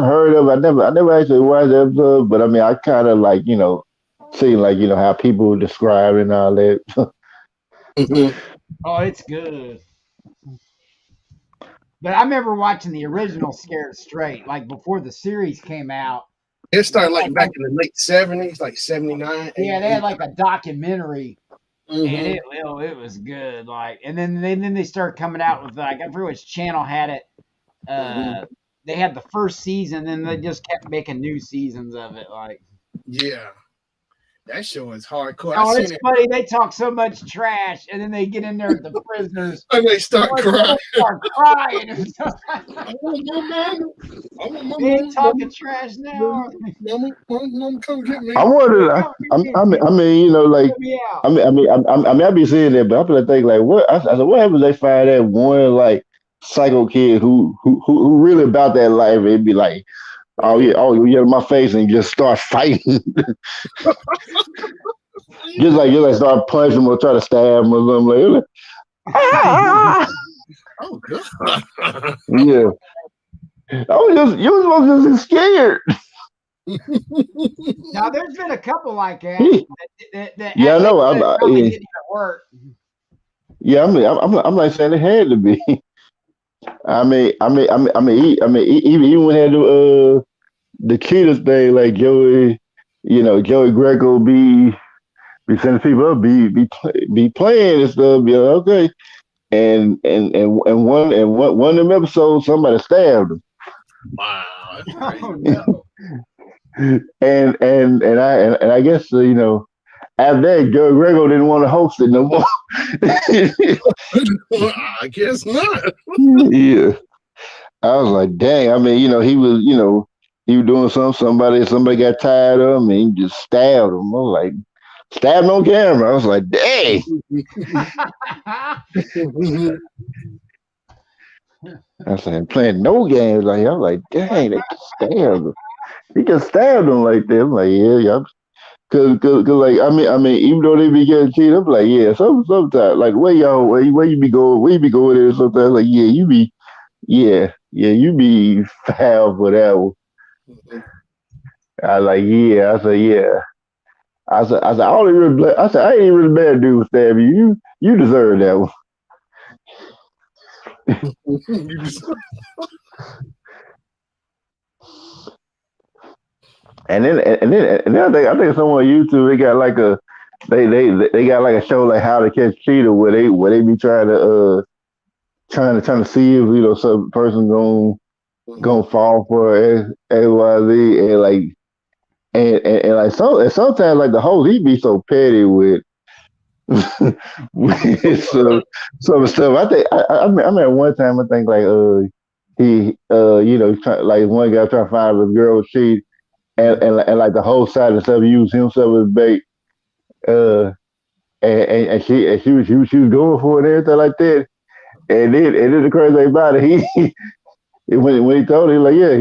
heard of it. I never actually watched the episode, but I mean, I kind of like, seeing like, how people describe it and all that. Mhm. Oh, it's good. But I remember watching the original Scared Straight, like before the series came out. It They started like had back in the late 70s, like 79, yeah, they 80. had like a documentary, and Mm-hmm. it was good. Like, and then they started coming out with like I forget which channel had it. Mm-hmm. they had the first season, and they just kept making new seasons of it. Like, yeah, that show is hardcore. oh, it's funny. They talk so much trash, and then they get in there with the prisoners, and they start crying. They start crying and stuff. They ain't talking trash now. Mama, come get me. I wonder. I mean, you know, like, I mean, I be seeing that, but I'm gonna think like, what? I said, what happens? If they find that one like psycho kid who really about that life? It'd be like, oh yeah, in my face, and just start fighting. just like start punching him or try to stab him or something like. Oh God. Yeah. You was supposed to be scared. Now there's been a couple like that. Yeah, I know. Probably didn't work. Yeah, I'm like saying it had to be. I mean, even when they had the cheetahs thing, like Joey, you know, Joey Greco be sending people up, be playing and stuff. You know, okay, and one of them episodes, somebody stabbed him. Wow. Oh, no. and I guess you know, after that, Joey Greco didn't want to host it no more. I guess not. Yeah. I was like, dang. I mean, you know, he was doing something. Somebody got tired of him and he just stabbed him. I was like, stabbed on camera. I was like, dang. I said, playing no games. Like, I was like, dang, they just stabbed him. He just stabbed him like that. I'm like, yeah. Cause like I mean, even though they be getting cheated, I'm like, yeah, sometimes like where you be going there sometimes, like, yeah, you be you be foul for that one. I was like, yeah. I said, I ain't really bad dude with stab you. You deserve that one. And then I think someone on YouTube they got like they got like a show like How to Catch Cheetah where they be trying to see if you know some person gonna fall for XYZ and like and like sometimes like the host he be so petty with some stuff. I think I mean one time I think like he you know like one guy trying to find his girl cheat. And like the whole side and stuff, used himself as bait, and she was going for it and everything like that. And then the crazy thing about it, when he told her, he like, yeah,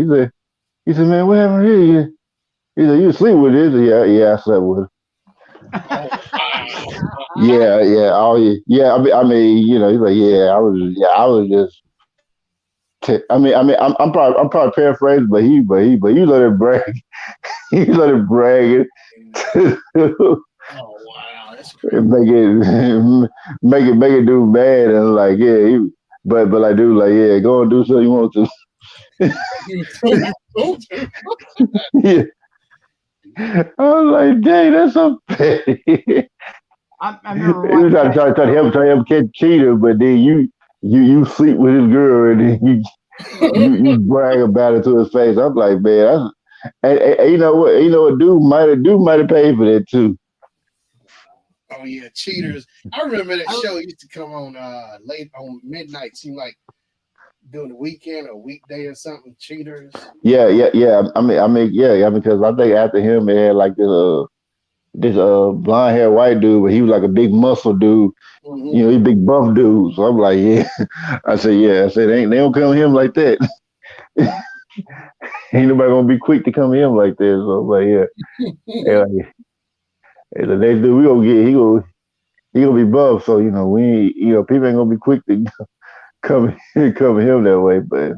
he said, man, what happened here? He said, you asleep with this? Yeah, I slept with her. Yeah. I mean, you know, he's like, I was just. I'm probably paraphrasing, but he let it brag. He let it brag. Oh wow, that's crazy. Make it do bad and like but like dude like go and do something you want to. Yeah. I was like, dang, that's so petty. I remember you try to help catch cheater, but then you sleep with his girl and then you brag about it to his face. I'm like, man, and you know what, dude might have paid for that too. Oh yeah, Cheaters. I remember that show used to come on late on midnight. Seemed like during the weekend or weekday or something. Cheaters. Yeah. I mean, because I think after him they had like this blonde haired white dude, but he was like a big muscle dude. Mm-hmm. You know, he big buff dude. So I'm like, yeah. I said, they don't come to him like that. Ain't nobody gonna be quick to come to him like that. So I'm like, yeah. And the next dude we gonna get, he gonna be buff. So you know, we ain't, you know, people ain't gonna be quick to come to him that way. But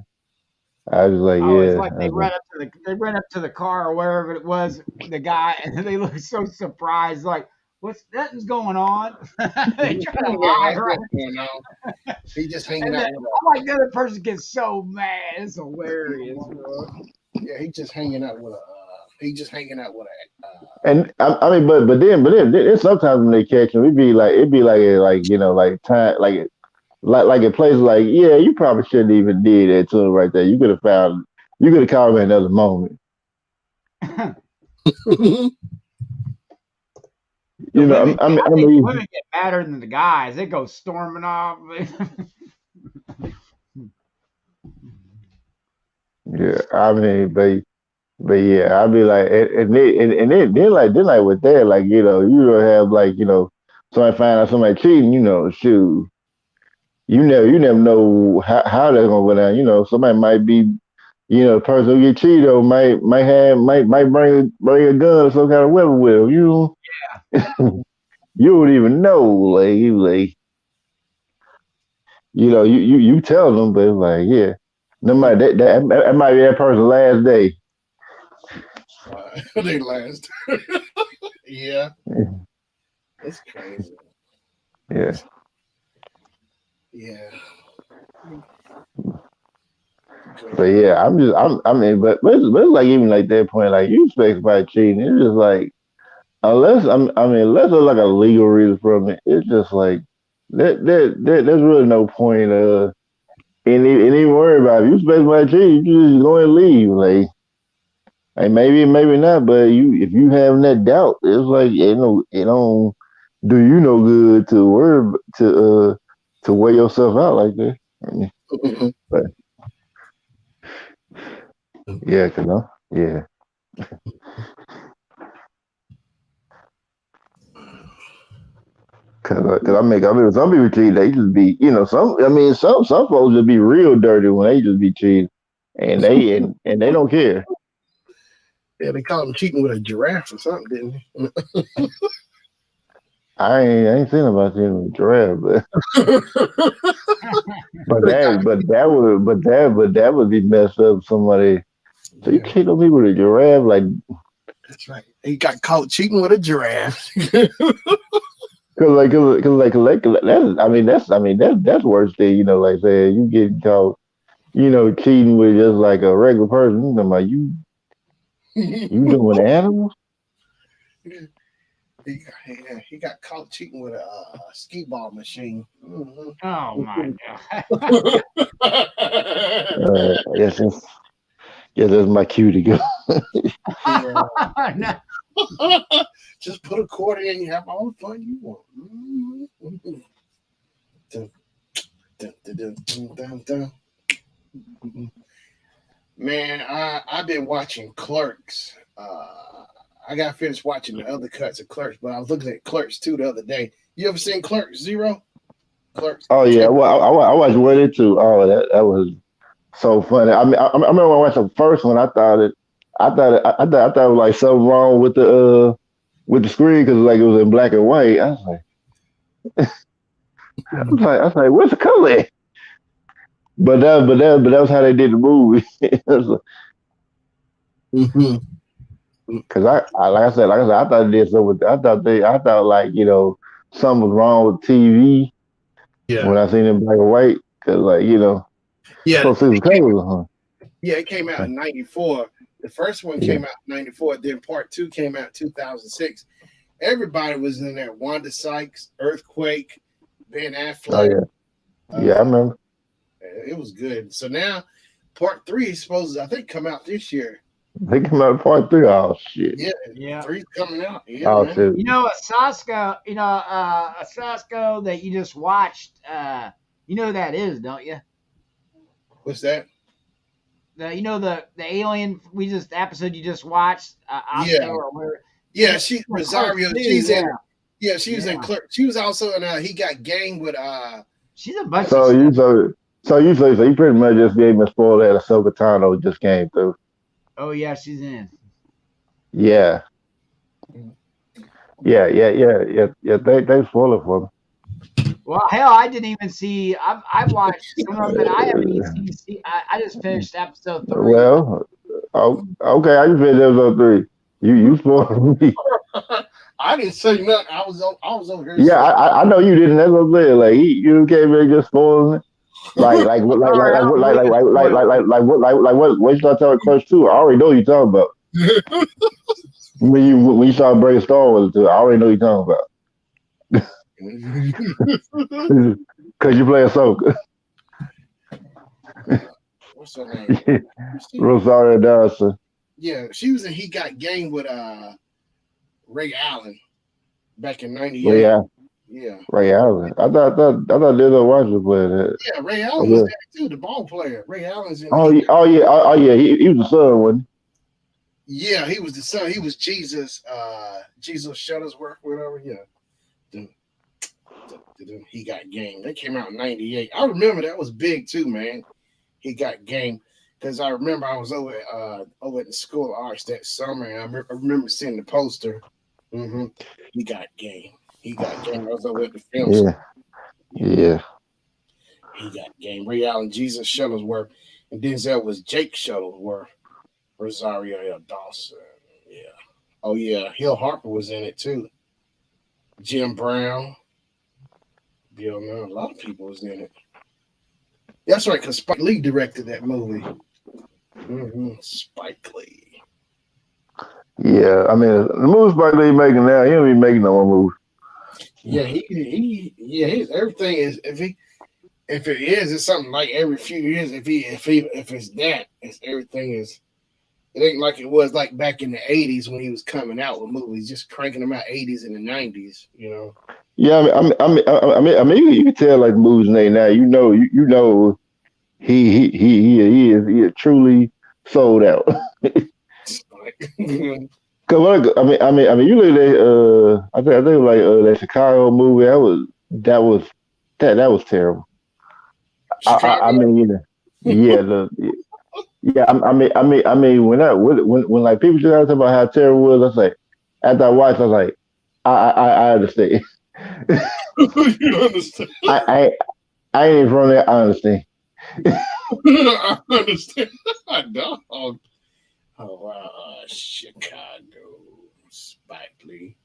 I was like, it's like they ran up to the car or wherever it was, the guy, and they look so surprised, like, nothing's going on. They try to lie, right? He just hanging out. I'm like, the other person gets so mad. It's hilarious, bro. Yeah, he just hanging out with a. And I mean, but then sometimes when they catch him, it'd be like you know, like time like in places like, yeah, you probably shouldn't even did that to him right there. You could have found you could have called me another moment. The You know, women, I I think mean, women get madder than the guys. They go storming off. yeah, I mean, but yeah, I'd be like, then like with that, like you don't have like somebody find out somebody cheating, shoot, you never know how they're gonna go down. Somebody might be, the person who get cheated on might bring a gun or some kind of weapon with them. You don't even know, you tell them, but it's like, yeah, no matter that might be that person's last day. They last. Yeah, it's crazy. Yeah. Yeah. But yeah, I mean, but it's like even like that point, like you expect somebody cheating, it's just like unless there's like a legal reason from it, it's just like there's really no point and even worry about it. If you expect somebody cheating, you just go and leave, like maybe not, but if you have that doubt, it's like it don't do you no good to worry to wear yourself out like that. I mean, but yeah, yeah. Cause some people cheat, they just be, some folks just be real dirty when they just be cheating, and they don't care. Yeah, they called him cheating with a giraffe or something, didn't they? I ain't seen about cheating with giraffe, but They got, that would be messed up. Somebody, so you yeah, cheat on me with a giraffe, like, that's right. He got caught cheating with a giraffe. that's worse than like saying you get caught, cheating with just like a regular person. Like you doing animals. He got caught cheating with a skee ball machine. Mm-hmm. Oh my god. Yes, that's my cue to go. No. Just put a quarter in, you have all the fun you want. Mm-hmm. Dun, dun, dun, dun, dun, dun. Man, I've been watching Clerks. I got finished watching the other cuts of Clerks, but I was looking at Clerks 2 the other day. You ever seen Clerks Zero? Clerks Oh yeah, 2? well, I watched one and two. Oh, that was so funny. I mean, I remember when I watched the first one. I thought it was like something wrong with the screen because like it was in black and white. I was like, where's the color? But that was how they did the movie. Mm-hmm. Because like I said, I thought they did something. I thought like something was wrong with TV Yeah. when I seen it in black and white. Because like Yeah. supposed to see the colors, Yeah, it came out huh? in '94. The first one Yeah. came out in '94. Then part two came out in 2006. Everybody was in there. Wanda Sykes, Earthquake, Ben Oh Affleck. yeah. Yeah, I Uh, remember. it was good. So now part three is supposed to, I think, come out this year. They come out part three. Oh shit. Yeah, Yeah. three's coming out. Yeah, Oh man. shit. You know a Sasko that you just watched, you know who that is, don't you? What's that? The alien we just episode you just watched, Oscar Yeah, or where yeah. She Clerks Rosario. 2, She's yeah. in. Yeah, she was in Yeah. Clerk. She was also in. He got game with. She's a bunch of So stuff. you pretty much just gave me a spoiler that Ahsoka Tano just came through. Oh yeah, she's in. Yeah. Yeah. They spoiled it for me. Well, hell, I didn't even see. I've watched some of it. I haven't even seen. I just finished episode 3. Well, okay. I just read episode three. You spoiled me. I didn't say nothing. I was over here Yeah, saying. I know you didn't. That's what I'm saying. Like you can't really just spoil me. Sorry, I don't believe in spoilers. What you start talking Crush 2? I already know what you're talking about. When you start breaking Star Wars too, I already know what you're talking about. Because you play Ahsoka. what's her name? Rosario Dawson. Yeah, she was in He Got Game with Ray Allen back in Ray, '98. Yeah. Ray Allen. I thought Denzel Washington played that. Yeah, Ray Allen was Oh, in it too, the ball player. Ray Allen's in oh, yeah. He was the son, wasn't Yeah, he was the son. He was Jesus, Jesus Shuttlesworth, whatever. Yeah. He Got Game. That came out in '98. I remember that was big too, man. He Got Game. Because I remember I was over at the School of Arts that summer, and I remember seeing the poster. Mm-hmm. He Got Game. He Got Game. I was over at the film he? school. Yeah. He Got Game. Ray Allen, Jesus Shuttlesworth, and Denzel was Jake Shuttlesworth. Rosario L. Dawson. Yeah. Oh yeah. Hill Harper was in it too. Jim Brown. Bill Nunn. A lot of people was in it. That's right, because Spike Lee directed that movie. Mm-hmm. Spike Lee. Yeah, I mean, the movies Spike Lee making now, he don't be making no more movies. Yeah, his everything is if it is, it's something like every few years. If it's that, it's everything is. It ain't like it was like back in the '80s when he was coming out with movies, just cranking them out '80s and the '90s. You know. Yeah, I mean, you can tell like the movies now. You know, he is truly sold out. Cause I mean, you look at I think like that Chicago movie. That was terrible. I mean, yeah, I mean, when like people just talk about how terrible it was, I was like, after I watched, I was like, I understand. You understand? I ain't from there. I understand. I understand. Dog. Oh wow, Chicago, Spike Lee.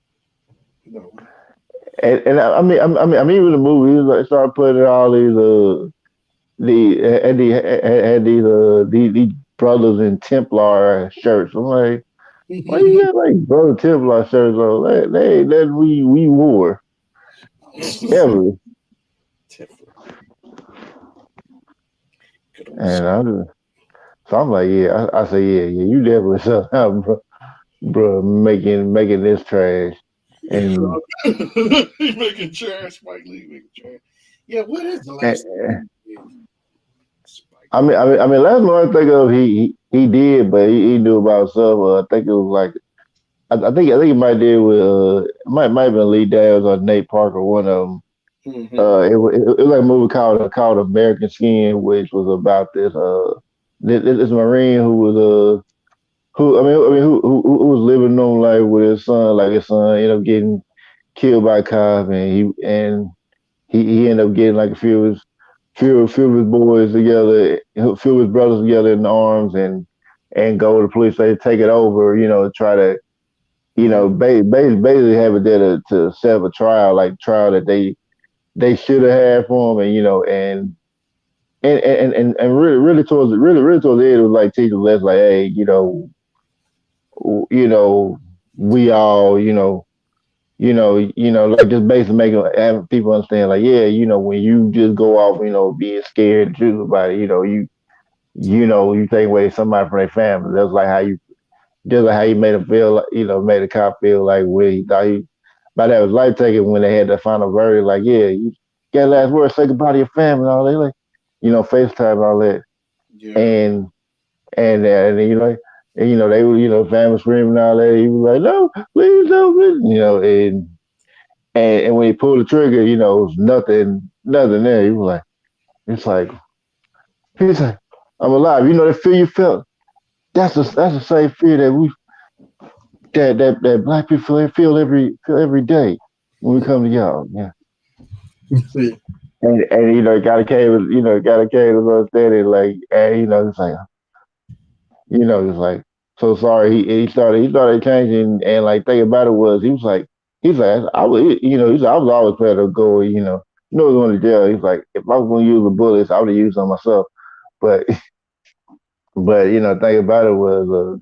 No. And I mean, even the movie, like started putting all these brothers in Templar shirts. I'm like, why you got like brother Templar shirts on? That we wore ever. And I'm like, yeah, I say, yeah, you definitely somehow, bro, making this trash. And he's making trash, Spike Lee making trash. Yeah, what is the last I mean, last one I think of he did, but he knew about stuff. I think it was like I think it might did with might have been Lee Daniels or Nate Parker, one of them. Mm-hmm. It was like a movie called American Skin, which was about this Marine who was who was living normal life with his son. Like his son ended up getting killed by a cop, and he ended up getting like a few of his boys together, a few of his brothers together in the arms, and go to the police. They take it over, try to, basically have it there to set up a trial, like trial that they should have had for him, and really towards the end, it was like teaching lessons, like, hey, we all, like just basically having people understand, like, yeah, when you just go off, being scared to choose about it, you take away somebody from their family. That's like just like how you made them feel, made the cop feel like where he thought by that was life taking when they had the final verdict, like, yeah, you got last word, say goodbye to your family, and all that, like, FaceTime and all that, yeah. and they were, family screaming and all that. He was like, no, please don't, and when he pulled the trigger, it was nothing there. He was like, he's like, I'm alive. That fear you felt. That's the same fear that black people feel every day when we come to y'all. Yeah. and got a cave of understanding, like, and it's like, so sorry. He started changing, and like thing about it was he's like I was I was always planning to go, going to jail. He's like, if I was going to use the bullets, I would have used on myself. But thing about it was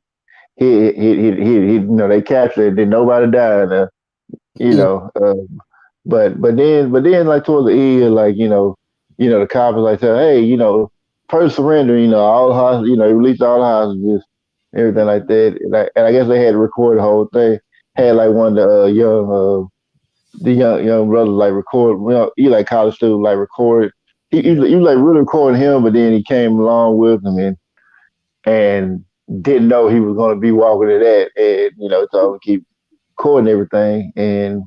he they captured it, then nobody died. But then like towards the end, like the cop was like, hey, first surrender, all the hostages, he released all the hostages, everything like that. And I guess they had to record the whole thing. Had like one of the young brothers like record, he like college student like record. He was like really recording him, but then he came along with him and didn't know he was going to be walking to that, and told him to keep recording everything, and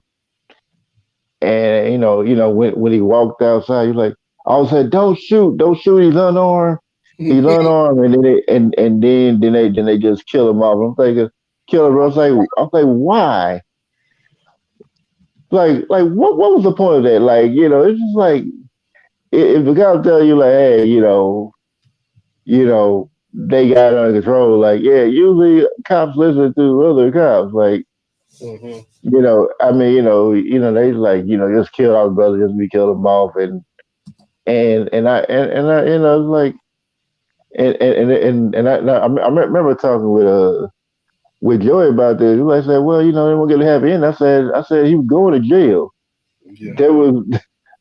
when he walked outside, he was like, I was like, don't shoot, he's unarmed, and then they just kill him off. I'm thinking, kill him. I was like, why? Like what was the point of that? Like, it's just like if the cops tell you like, hey, they got it under control. Like, yeah, usually cops listen to other cops. Like, I mean, they like, just kill our brother, just be kill them off, and I, it's like, I remember talking with Joey about this. He like said, well, they won't get a happy end. I said he was going to jail. Yeah. There was,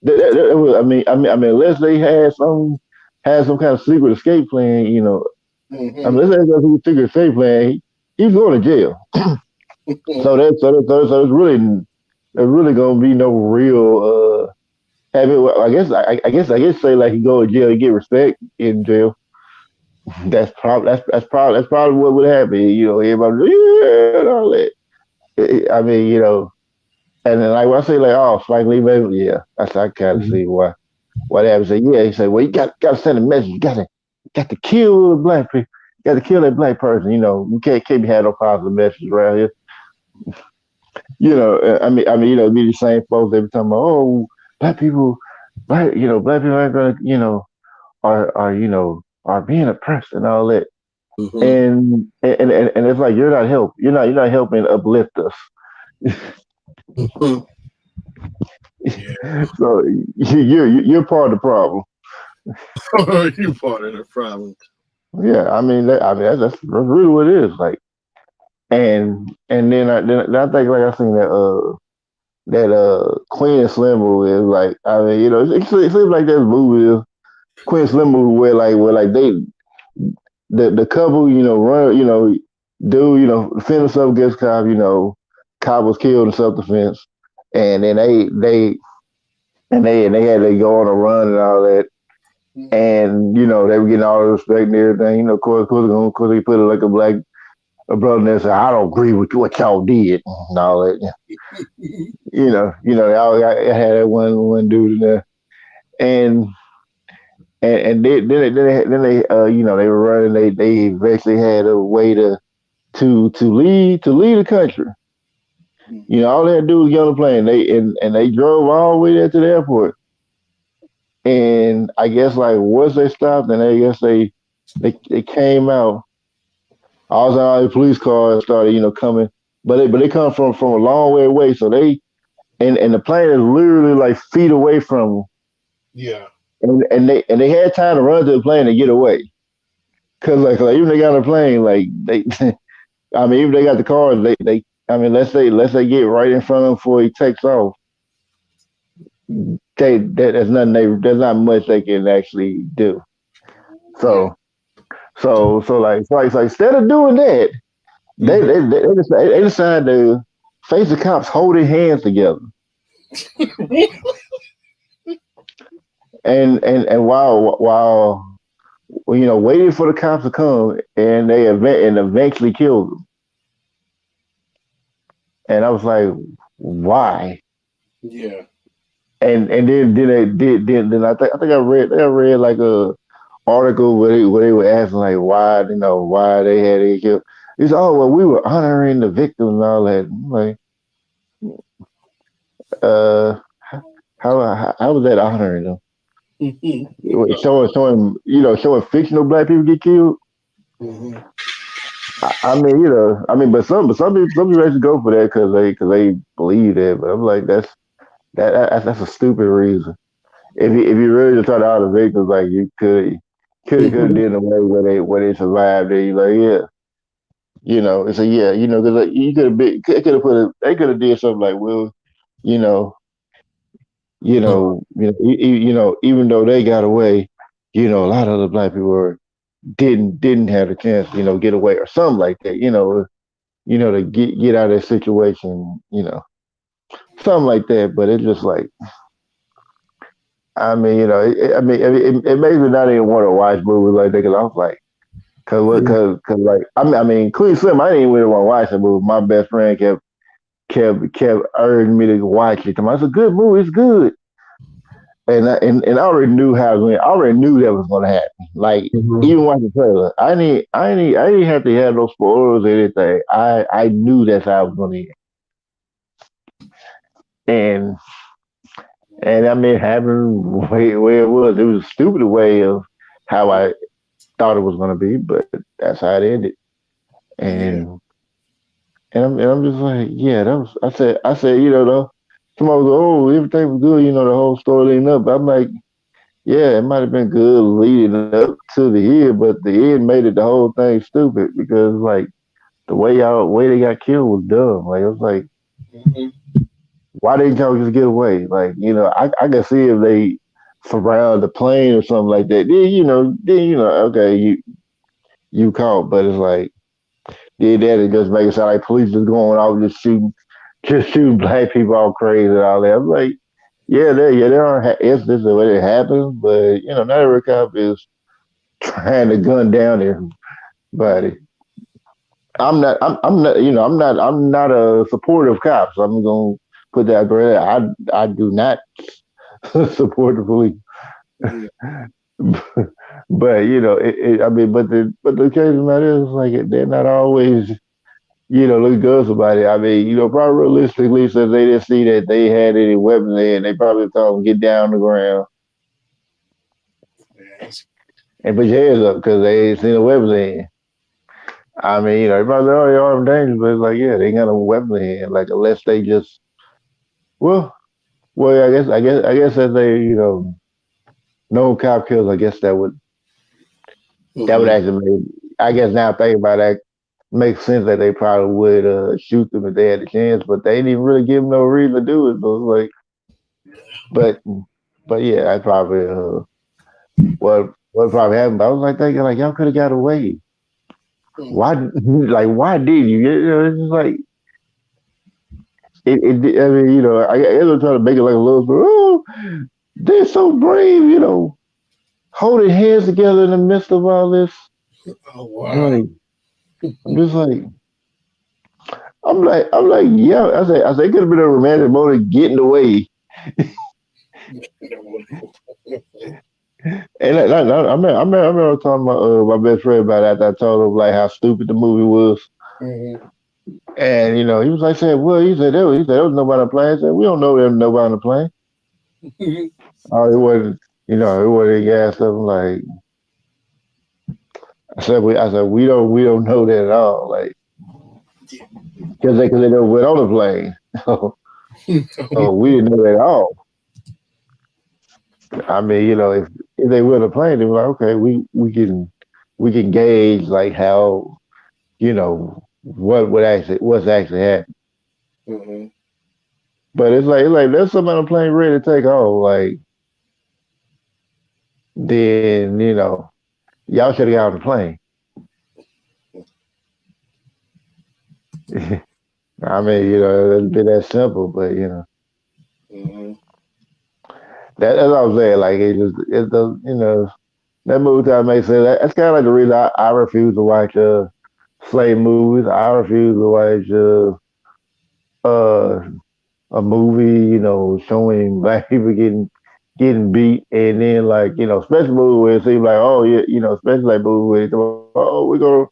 there was. I mean, unless they had some kind of secret escape plan, I mean, let's say that's a secret escape plan. He was going to jail. So it's really there's really gonna be no real I guess say like he go to jail, he get respect in jail. That's probably what would happen. Everybody yeah and all that. I mean, and then like when I say like oh Spike Lee maybe yeah, I kind of see why they have to say yeah. He said well you got to send a message. You got to kill the black people. You got to kill that black person. You can't be having no positive message around here. Be the same folks every time. Oh, black people, black people aren't gonna, are being oppressed and all that. And it's like you're not help. You're not helping uplift us. So you're part of the problem. You're part of the problem. Yeah, that's really what it is. Like, and then I think like I seen that Queen and Slim movie is like it seems like that movie is Queen and Slim movie where they the couple run do defend themselves against cop cop was killed in self defense and then they had to go on a run and all that and they were getting all the respect and everything of course they put it like a brother there said, I don't agree with what y'all did and all that. They all had that one dude in there, and then they they were running. They eventually had a way to lead the country. All they had to do was get on the plane. They drove all the way there to the airport, and I guess like once they stopped, and I guess they came out. All the police cars started, coming, but they come from a long way away. So they and the plane is literally like feet away from them. Yeah. And they had time to run to the plane and get away. Cause like even they got on the plane, like they, I mean even they got the cars, they I mean let's say get right in front of him before he takes off. There's not much they can actually do. So like instead of doing that. They decided to face the cops holding hands together. and while waiting for the cops to come and eventually killed them. And I was like, why? Yeah. And then I think I read like a article where they were asking like why they had it killed. It's well we were honoring the victims and all that. I'm like, how was that honoring them? Showing fictional black people get killed. But some people actually go for that because they believe that. But I'm like that's a stupid reason. If you really just try to honor victims, like you could have did in a way where they survived. And you're like it's because like, you they could have did something like well, even though they got away, a lot of the black people didn't have a chance, get away or something like that, to get out of that situation, something like that. But it's just like, I mean, it makes me not even want to watch movies like that because I was like, cause like, I mean, Clean Slim, I didn't even really want to watch the movie. My best friend kept urging me to watch it. I said, "A good movie, it's good." And I already knew how it went. I already knew that was gonna happen. Like even watching the trailer, I didn't have to have no spoilers or anything. I knew that's how it was gonna end. And I mean, having way it was. It was a stupid way of how I thought it was gonna be, but that's how it ended. And and I'm just like, yeah, that was. I said, though. Someone was, oh, everything was good, the whole story leading up. I'm like, yeah, it might have been good leading up to the end, but the end made it the whole thing stupid because like the way they got killed was dumb. Like it was like, why didn't y'all just get away? Like, I can see if they surround the plane or something like that. Okay, you caught, but it's like did that and just make it sound like police just going off just shooting black people all crazy and all that. I'm like, there are instances where it happens, but not every cop is trying to gun down everybody. I'm not a supporter of cops. I'm gonna put that there. I do not support the police. But I mean, but the case of the matter is like they're not always look good for somebody. I mean, probably realistically, since they didn't see that they had any weapons in, they probably told them get down on the ground and put your hands up because they ain't seen a weapons in. I mean, they probably are armed dangerous, but it's like, yeah, they ain't got no weapons in. Like, unless they just, well, I guess if they, no cop kills, I guess that would actually make. I guess now thinking about that makes sense that they probably would shoot them if they had the chance, but they didn't even really give them no reason to do it. So it's like, but but yeah, I probably what probably happened. But I was like thinking like y'all could have got away. Why why did you? It's just like I mean, I was trying to make it like a little oh, they're so brave, holding hands together in the midst of all this. Oh wow! Like, I'm just like I'm like yeah. I said it could have been a romantic moment getting away. And I remember talking to my best friend about that. I told him like how stupid the movie was, and he was like, "Said well," he said there was nobody on the plane. I said we don't know there was nobody on the plane. Oh, it wasn't, it wasn't gas stuff. I'm like I said we don't know that at all. Like because they never went on the plane. So we didn't know that at all. I mean, if they were on the plane, they were like, okay, we can gauge like how what's actually happening. But it's like there's somebody on the plane ready to take off. Like then y'all should have got on the plane. I mean, it'd be that simple, but that's what I'm saying. Like it does, that movie time makes sense. That's kind of like the reason I refuse to watch slave movies. I refuse to watch uh a movie, showing black people getting beat, and then like especially movies where it seems like oh yeah, especially like movies where it's like, oh we're gonna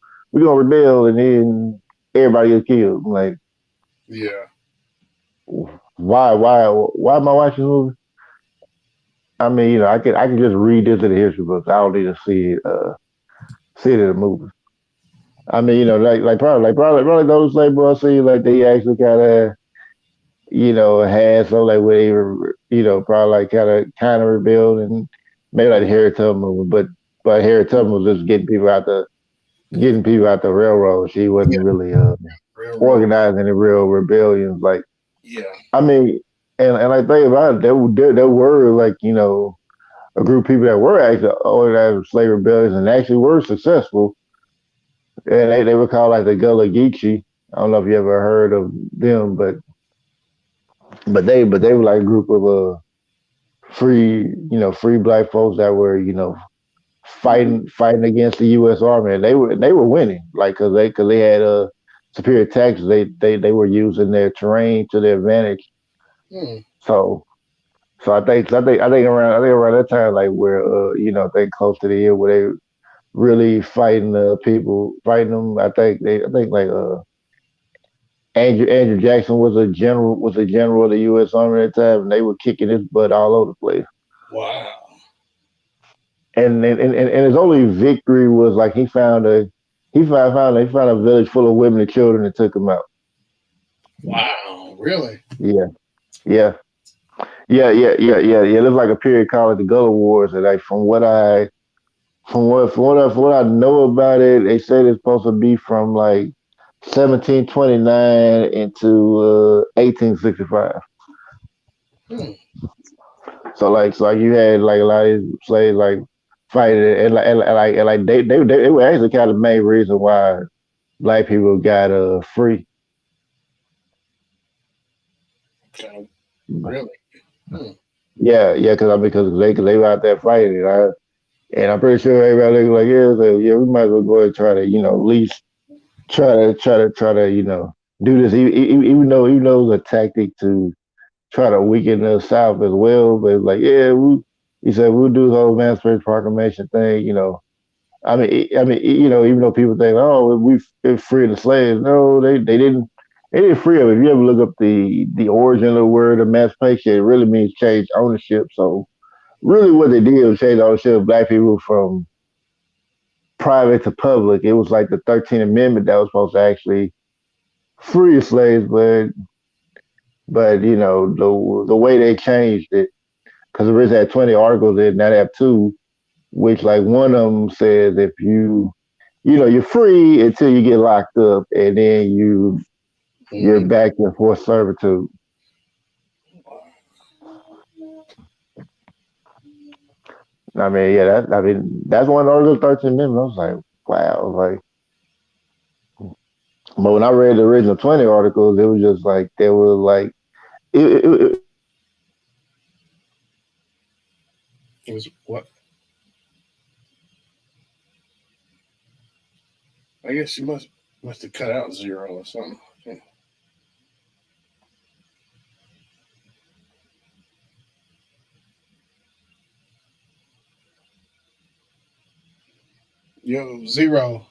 rebel, and then everybody gets killed. I'm like Yeah. why am I watching this movie? I mean, I can just read this in the history books. I don't need to see it in the movie. I mean, like probably those slave boys see like they actually kind of had something like where they were, probably like kind of rebelled and maybe like the Harry Tubman movie, but Harry Tubman was just getting people out the railroad. She wasn't really Railroad. organizing any real rebellions. Like Yeah. I mean, and I think about it, there were like a group of people that were actually organized slave rebellions and actually were successful. And they were called like the Gullah Geechee. I don't know if you ever heard of them, but they were like a group of free free black folks that were fighting against the U.S. Army, and they were winning, like because they had superior tactics. They were using their terrain to their advantage. Hmm. So I think around that time, like where I think close to the year where they really fighting people, fighting them. I think like Andrew Jackson was a general of the U.S. Army at the time, and they were kicking his butt all over the place. Wow. And his only victory was like he found a village full of women and children and took them out. Wow. Really? Yeah, yeah, yeah. There's like a period called the Gullah Wars, and like from what I know about it, they said it's supposed to be from like 1729 into 1865. Hmm. So you had like a lot of these slaves like fighting, and like they were actually kind of the main reason why black people got free. Okay. Really? Hmm. Yeah, because they were out there fighting, and I'm pretty sure everybody was like, yeah, so, yeah, we might as well go ahead and try to at least try to do this, even though it was a tactic to try to weaken the South as well. But like, yeah, he said we'll do the whole Emancipation Proclamation thing. Even though people think, oh, we freed the slaves, no, they didn't. They didn't free them. If you ever look up the origin of the word emancipation, it really means change ownership. So really, what they did was change ownership of black people from private to public. It was like the 13th Amendment that was supposed to actually free slaves, but the way they changed it, because originally had 20 articles in, now they have two, which like one of them says if you're free until you get locked up, and then you're Hmm. back in forced servitude. That's one of those 13 Amendment. I was like, wow, like, but when I read the original 20 articles, it was just like they were like it It was what? I guess you must have cut out zero or something. Okay. Yo, zero.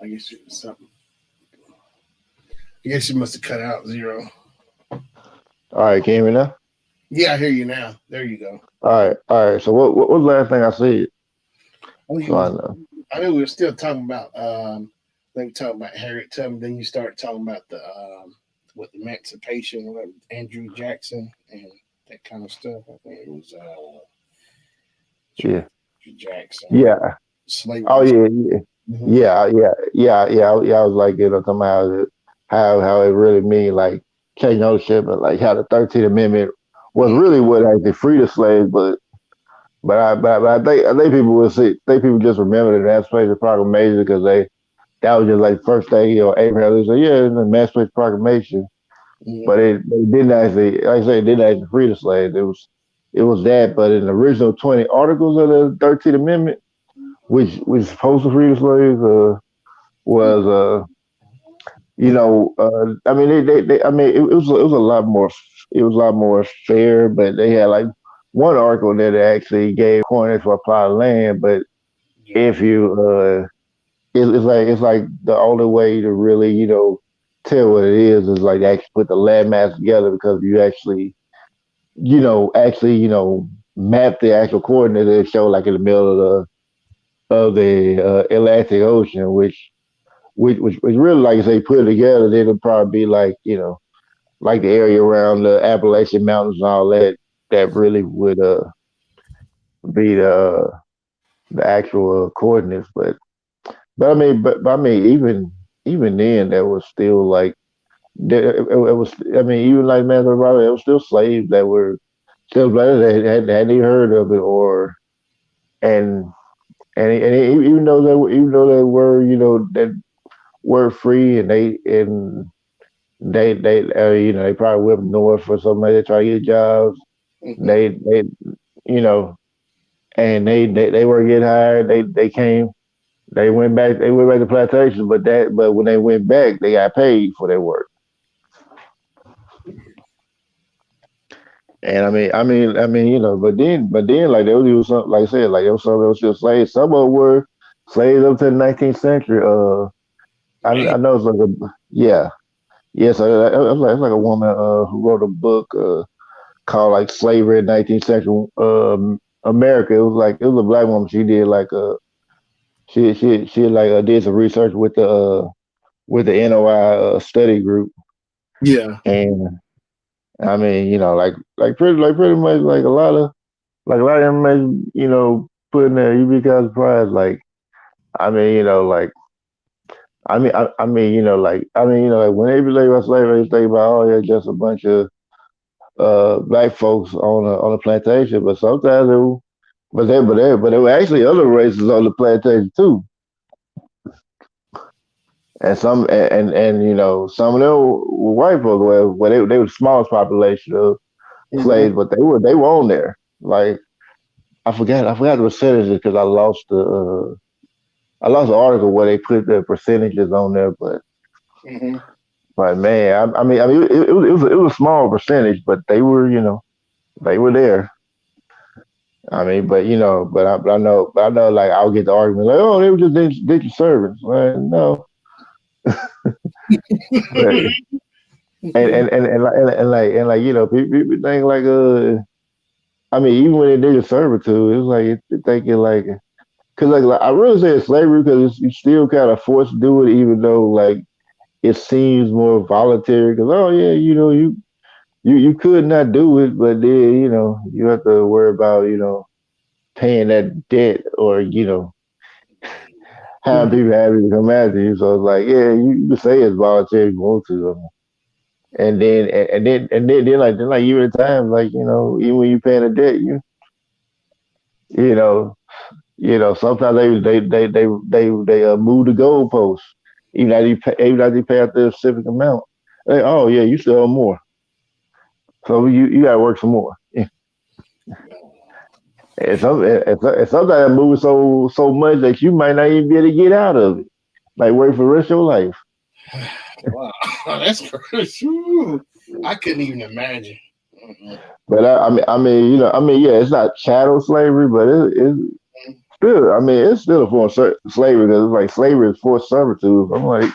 I guess something. I guess you must have cut out zero. all right, can you hear me now? Yeah, I hear you now. There you go. All right. So what was the last thing I said? I think it So I was. know. I know we were still talking about. Then we talking about Harriet Tubman. Then you start talking about the what emancipation, whatever, Andrew Jackson, and that kind of stuff. I think it was Yeah. Jackson Yeah. Oh slavery. yeah. Mm-hmm. Yeah. I was like, talking about how it really mean like change ownership, and like how the 13th Amendment was Mm-hmm. really what actually freed the slaves, but I think people will see. I think people just remember the Emancipation Proclamation because that was just like the first thing Abraham Lincoln said, yeah, the Emancipation Proclamation, Mm-hmm. but they didn't actually, like I say, it didn't actually free the slaves. It was that, but in the original 20 articles of the 13th Amendment, which was supposed to free the slaves, was I mean it was a lot more, it was a lot more fair, but they had like one article that actually gave coinage for a plot of land, but Yeah. if you it's like the only way to really tell what it is like actually put the landmass together, because you actually map the actual coordinates and show like in the middle of the Atlantic Ocean, which really, like I say, put it together, then it'll probably be like like the area around the Appalachian Mountains and all that, that really would be the actual coordinates. But I mean, even then, there was still like it was. I mean, even like man, it was still slaves that were Just like hadn't even heard of it, or and even though they were that were free, and they probably went north for somebody to try to get jobs. Mm-hmm. They you know and they were getting hired. They came. They went back to plantations, but when they went back, they got paid for their work. And but then, like there was some, like I said, like there was some that was still slaves. Some of them were slaves up to the 19th century. I Man. know it's like yeah, yeah. So it's like a woman who wrote a book called like Slavery in 19th Century America. It was a black woman. She did like she like did some research with the NOI study group, Yeah. and pretty much like a lot of information, put in there, you'd be kind of surprised. Like, I mean, like, like when they be like about slavery, they think about, oh yeah, just a bunch of black folks on a plantation. But sometimes but there were actually other races on the plantation too. And some of them were white folks, where they were the smallest population of Mm-hmm. slaves, but they were on there. Like, I forgot the percentages because I lost the article where they put the percentages on there, Mm-hmm. but man, it was a small percentage, but they were there. I mean, but I know, like I'll get the argument like, oh, they were just digital servants. Well, no, but and like people think like I mean, even when they did servitude, it's like it thinking like because I really say it's slavery because you still kind of forced to do it, even though like it seems more voluntary. Because oh yeah, you could not do it, but then you have to worry about paying that debt or having people having to come after you. So it's like yeah, you can say it's voluntary if you want to. And then even at times like even when you're paying a debt, you know sometimes they move the goalposts even after you pay out the specific amount. Like, oh yeah, you still owe more, so you got to work some more. And sometimes it moves so much that you might not even be able to get out of it. Like work for the rest of your life. Wow, that's crazy. Ooh, I couldn't even imagine. Mm-hmm. But yeah, it's not chattel slavery, but it's still, it's still a form of slavery because it's like slavery is forced servitude. I'm like,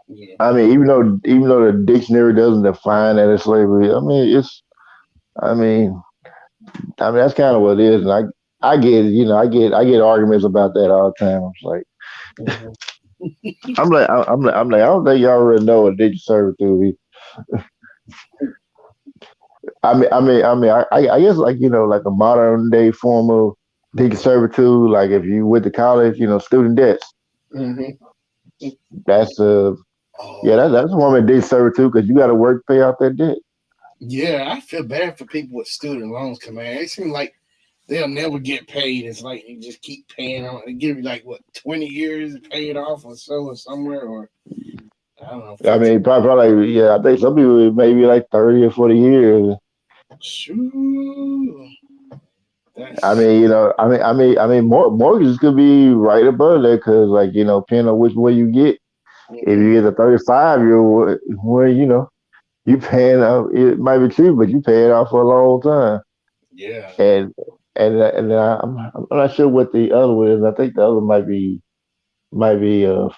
Yeah. even though the dictionary doesn't define that as slavery, I mean, that's kind of what it is, and I get it. I get arguments about that all the time. I'm like, Mm-hmm. I don't think y'all really know what digital servitude is. I guess like like a modern day form of digital servitude. Like if you went to college, student debts. Mm-hmm. That's yeah, Oh, that's a form of digital servitude because you got to work to pay off that debt. yeah. I feel bad for people with student loans, man. It seems like they'll never get paid. It's like you just keep paying on. They give you like what 20 years to pay it off, or so, or somewhere, or I don't know, I 15. mean, probably yeah. I think some people maybe like 30 or 40 years. Shoo. I That's mean, mortgages could be right above that because, like, depending on which way you get. If hmm you get a 35-year old, well, you paying off. It might be cheap, but you pay it off for a long time. yeah, And I'm not sure what the other one is. I think the other might be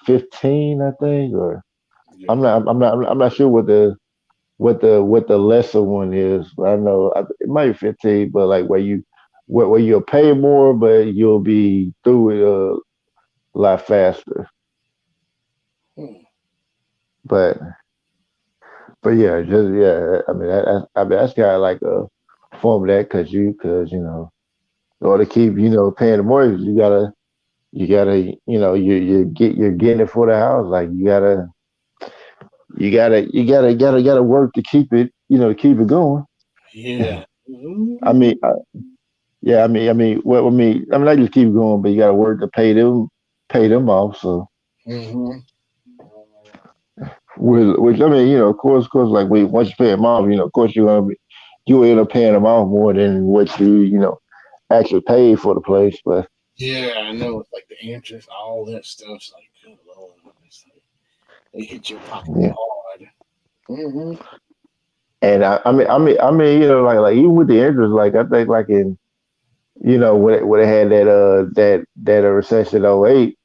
15. I think, or yeah. I'm not sure what the lesser one is. But I know it might be 15. But like where you'll pay more, but you'll be through it a lot faster. Hmm. But yeah, just yeah. That's kind of like a form of that because in order to keep paying the mortgage, you gotta you're getting it for the house. Like you gotta work to keep it to keep it going. Yeah. I mean, yeah, I just keep going, but you got to work to pay them off. So, Mm-hmm. which I mean, of course, like once you pay them off, of course you end up paying them off more than what actually paid for the place. But Yeah, I know. It's like the interest, all that stuff's like, good Lord. It's like, they hit your pocket yeah, hard. Mm-hmm. and like even with the interest, like I think like in when it had that recession '08.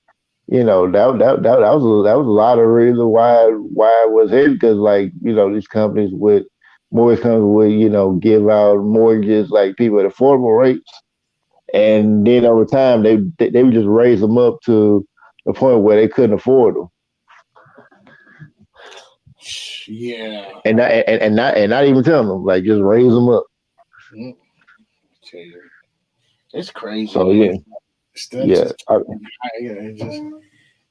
That was a lot of reason why it was hit because like these companies would mortgage companies would give out mortgages like people at affordable rates, and then over time they would just raise them up to the point where they couldn't afford them, Yeah. and not even tell them like just raise them up. Mm, tell you, it's crazy, So man. yeah, Stuff yeah, just yeah,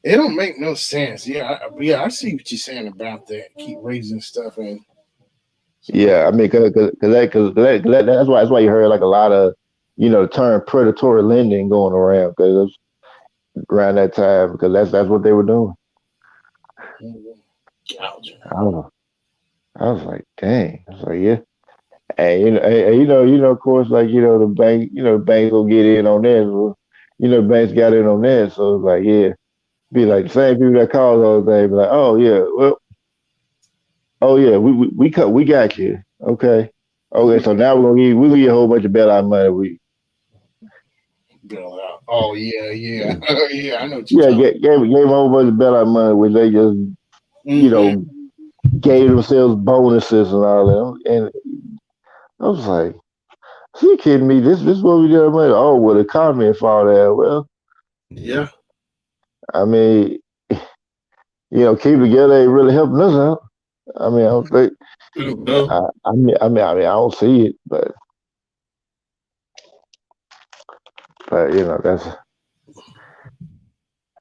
it don't make no sense. Yeah, yeah, I see what you're saying about that. Keep raising stuff and yeah. I mean, that's why you heard like a lot of the term predatory lending going around because around that time because that's what they were doing. gouging. I was, I was like, dang. I was like, yeah. And of course, like the bank, the banks will get in on that. So, the banks got in on that. So it's like, yeah, be like the same people that call all the time, be like, oh yeah, well, oh yeah, we got you. Okay, okay. So now we're gonna give you a whole bunch of bailout money. Bill out. Oh yeah, yeah, yeah. I know what you're Yeah, talking. gave them a whole bunch of bailout money, which they just you Mm-hmm. know gave themselves bonuses and all that. And I was like, "Are you kidding me? This is what we did." I'm like, "Oh, well, the economy fall there." Well, Yeah. I mean, keep together ain't really helping us out. I mean, I don't think. No. I don't see it, but that's.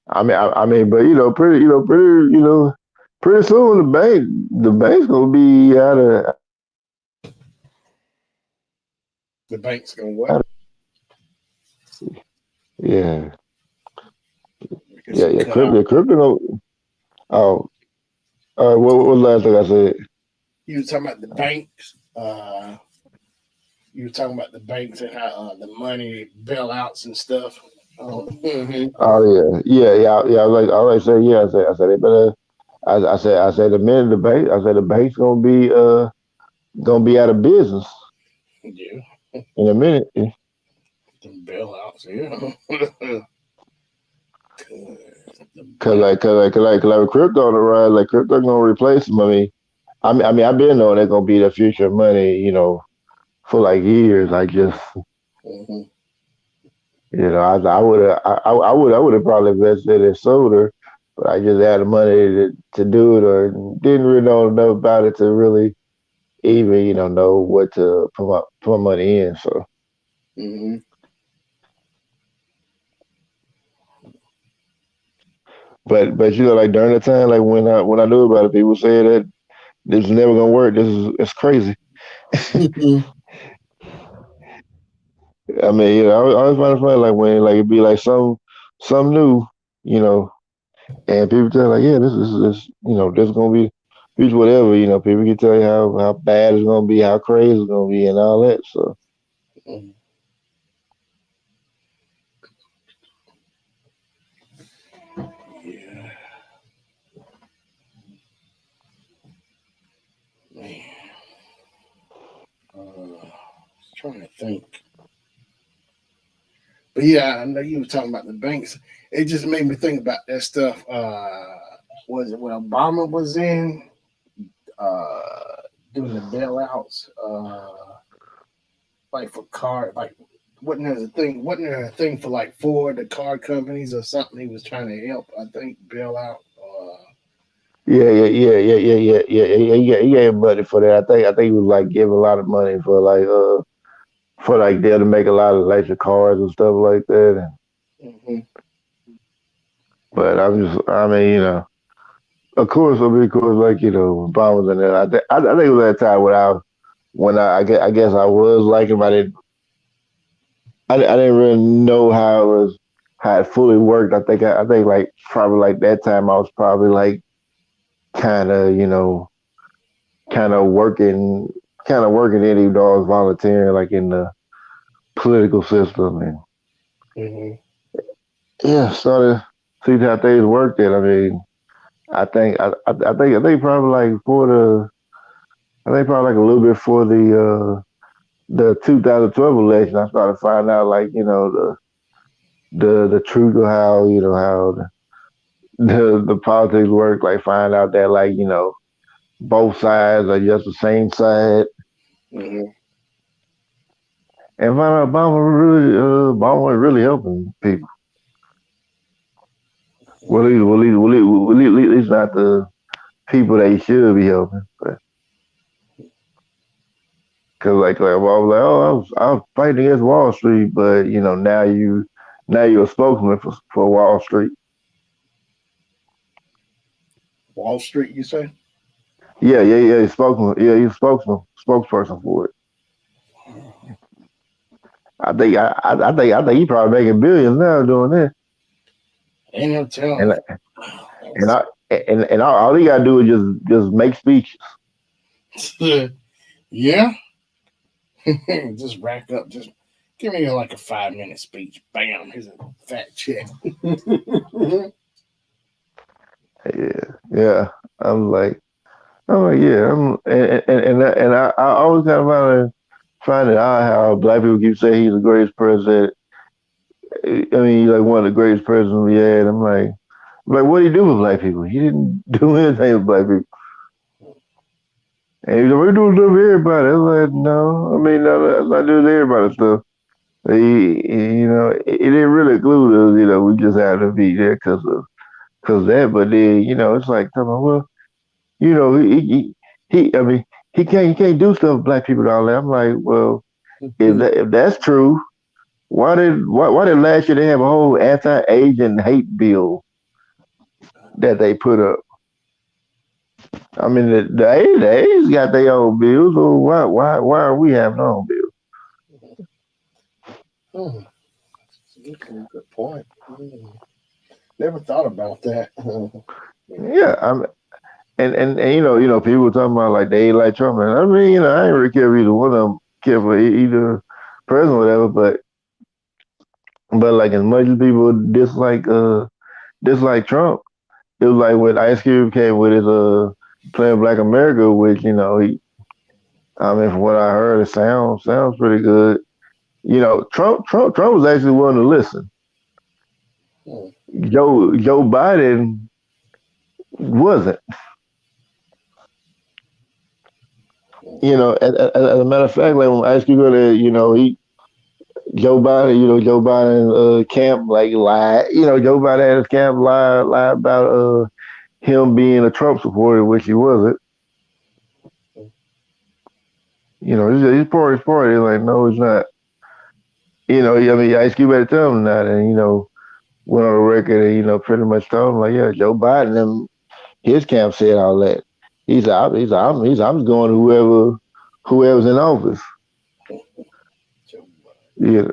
But pretty soon the bank's gonna be out of. The bank's gonna what? Yeah, Because you yeah. cut out. Crypto. Oh, what was the last thing I said? You were talking about the banks. You were talking about the banks and how the money bailouts and stuff. Oh, mhm. Oh yeah. I was like say yeah. I said they better. I said the minute the bank. I said the bank's gonna be out of business Yeah, in a minute. the bailouts. Yeah, the Cause bank. with crypto on the rise, like crypto gonna replace them. I've been knowing they're gonna be the future of money. For like years. I just Mm-hmm. I would have probably invested in soda, but I just had the money to do it, or didn't really know enough about it to really even know what to put my money in. So, Mm-hmm. but like during the time, like when I knew about it, people said that this is never gonna work. It's crazy. Mm-hmm. I mean, I always find it funny like when like it'd be like some new, you know, and people tell like, yeah, this this is gonna be future whatever. People can tell you how bad it's gonna be, how crazy it's gonna be, and all that. So, Yeah, man. Trying to think. But yeah, I know you were talking about the banks. It just made me think about that stuff. Was it when Obama was in doing the bailouts? Like for car, like wasn't there a thing for like Ford, the car companies or something? He was trying to help, I think, bail out. he gave money for that. I think he was like giving a lot of money for like there to make a lot of electric cars and stuff like that. Mm-hmm. But I mean, of course, of course, like Obama was in there. I think it was that time when I when I guess I was like him. I didn't really know how it fully worked. I think like probably like that time I was probably like kind of kind of working kind of working in, even though I was volunteering like in the political system. And Mm-hmm. yeah, started see how things worked. It. I mean, I think probably like for the I think probably like a little bit for the 2012 election. I started finding out like the truth of how how the politics work. Like find out that like both sides are just the same side. Mm-hmm. And find out Obama was really helping people. At least not the people they should be helping. But because like I was like, oh, I was fighting against Wall Street, but now you're a spokesman for Wall Street. Wall Street, you say? Yeah, he's spokesman. Yeah, he's spokesperson for it. I think he probably making billions now doing that. Ain't no telling. And and I and all he gotta do is just make speeches. Yeah. Just rack up. Just give me like a 5-minute speech. Bam. Here's a fat check. Yeah. I'm like, yeah. I always kind of find it odd how black people keep saying he's the greatest president. I mean, he's like one of the greatest presidents we had. I'm like, what did he do with black people? He didn't do anything with black people. And he's like, we do stuff with everybody. I was like, no, I mean, no, that's not doing everybody stuff. It didn't really include us. We just had to be there because of that. But then, it's like, come on, well, you know, I mean, he can't do stuff with black people and all that. I'm like, well, if that's true, why did last year they have a whole anti-Asian hate bill that they put up? I mean, the A's got their own bills, so why are we having our own bills? Hmm. Good point. Never thought about that. Yeah, and people were talking about like they ain't like Trump, and I mean, I ain't really care if either one of them care for either president or whatever, but like as much as people dislike Trump, it was like when Ice Cube came with his playing Black America, which I mean, from what I heard, it sounds pretty good. Trump was actually willing to listen. Hmm. Joe Biden wasn't. As a matter of fact, like when Ice Cube go there, Joe Biden camp like lied. Joe Biden had his camp lie about him being a Trump supporter, which he wasn't. He's part of his party. Like, no, he's not. I mean, Ice Cube had to tell him that, and went on the record and pretty much told him like, yeah, Joe Biden and his camp said all that. I'm going to whoever's in office. Yeah,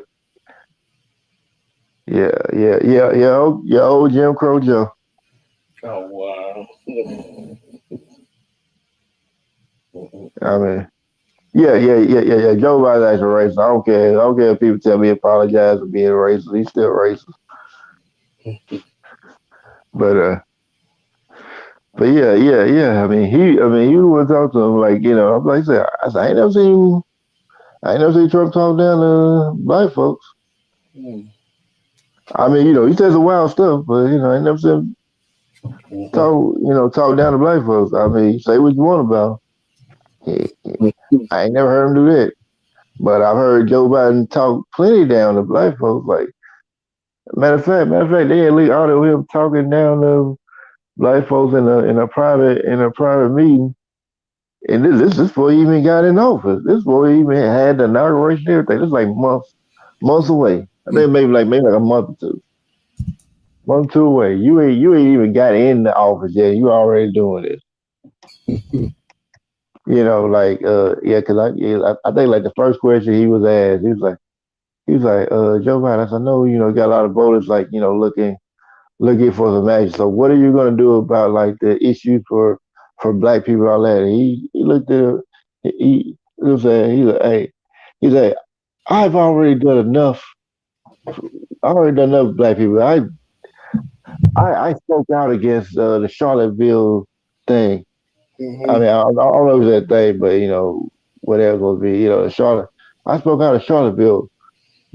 old Jim Crow Joe. Oh wow. I mean, yeah. Joe Biden's actually racist. I don't care if people tell me apologize for being racist. He's still racist. But but yeah. I mean, he would talk to him like I'm like I said, I ain't never seen Trump talk down to black folks. I mean, he says some wild stuff, but I ain't never seen him talk down to black folks. I mean, say what you want about him. I ain't never heard him do that. But I've heard Joe Biden talk plenty down to black folks. Like matter of fact, they had leaked audio of him talking down to black folks in a private meeting. And this is before he even got in office. This is before he even had the inauguration and everything. This is like months away. I think maybe like a month or two. Month or two away. You ain't even got in the office yet. You already doing this. like yeah, because I think like the first question he was asked, he was like, Joe Biden, I said, no, got a lot of voters like looking for the match. So what are you gonna do about like the issues for black people and all that? And he looked at he was saying he's like, I've already done enough. I already done enough with black people. I spoke out against the Charlottesville thing. I Mm-hmm. mean, I don't know if it's that thing, but whatever it's gonna be, Charlotte. I spoke out of Charlottesville.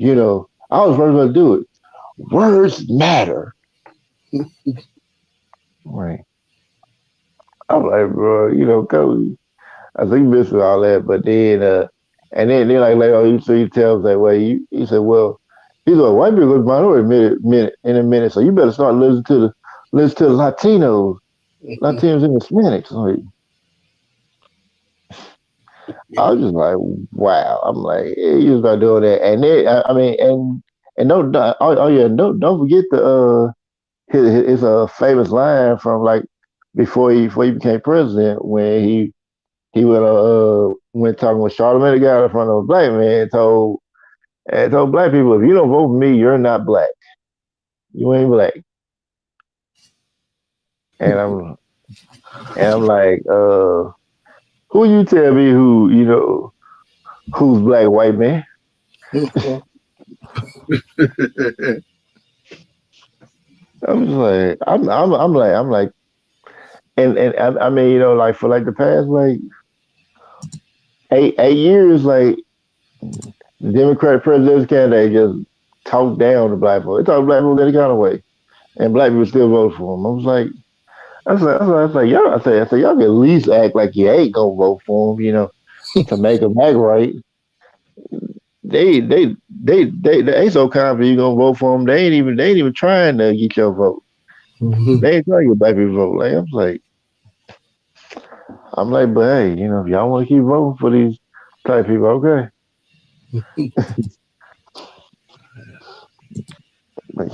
I was first to do it. Words matter, right? I'm like, bro, go. I think he missed all that, but then like later on, so he tells that way. He said, well, he's like, white people go to minority in a minute, so you better start listen to the Latinos and Hispanics. Like, I was just like, wow. I'm like, yeah, you start doing that, and then I mean, and oh yeah, don't forget the his famous line from like before he became president when he went talking with Charlamagne the guy in front of a black man and told black people, if you don't vote for me, you're not black. You ain't black. And I'm like, who you tell me who's black white man? I'm just like I'm like and I mean, like for like the past like 8 years, like the Democratic presidential candidate just talked down the black folks. They talk black folks any kind of way. And black people still vote for him. I was like, y'all, I said, y'all can at least act like you ain't gonna vote for him, to make them act right. They so confident you gonna vote for them. They ain't even trying to get your vote. They ain't trying to get black people vote. Like I'm like, but hey, if y'all want to keep voting for these type people, okay. But,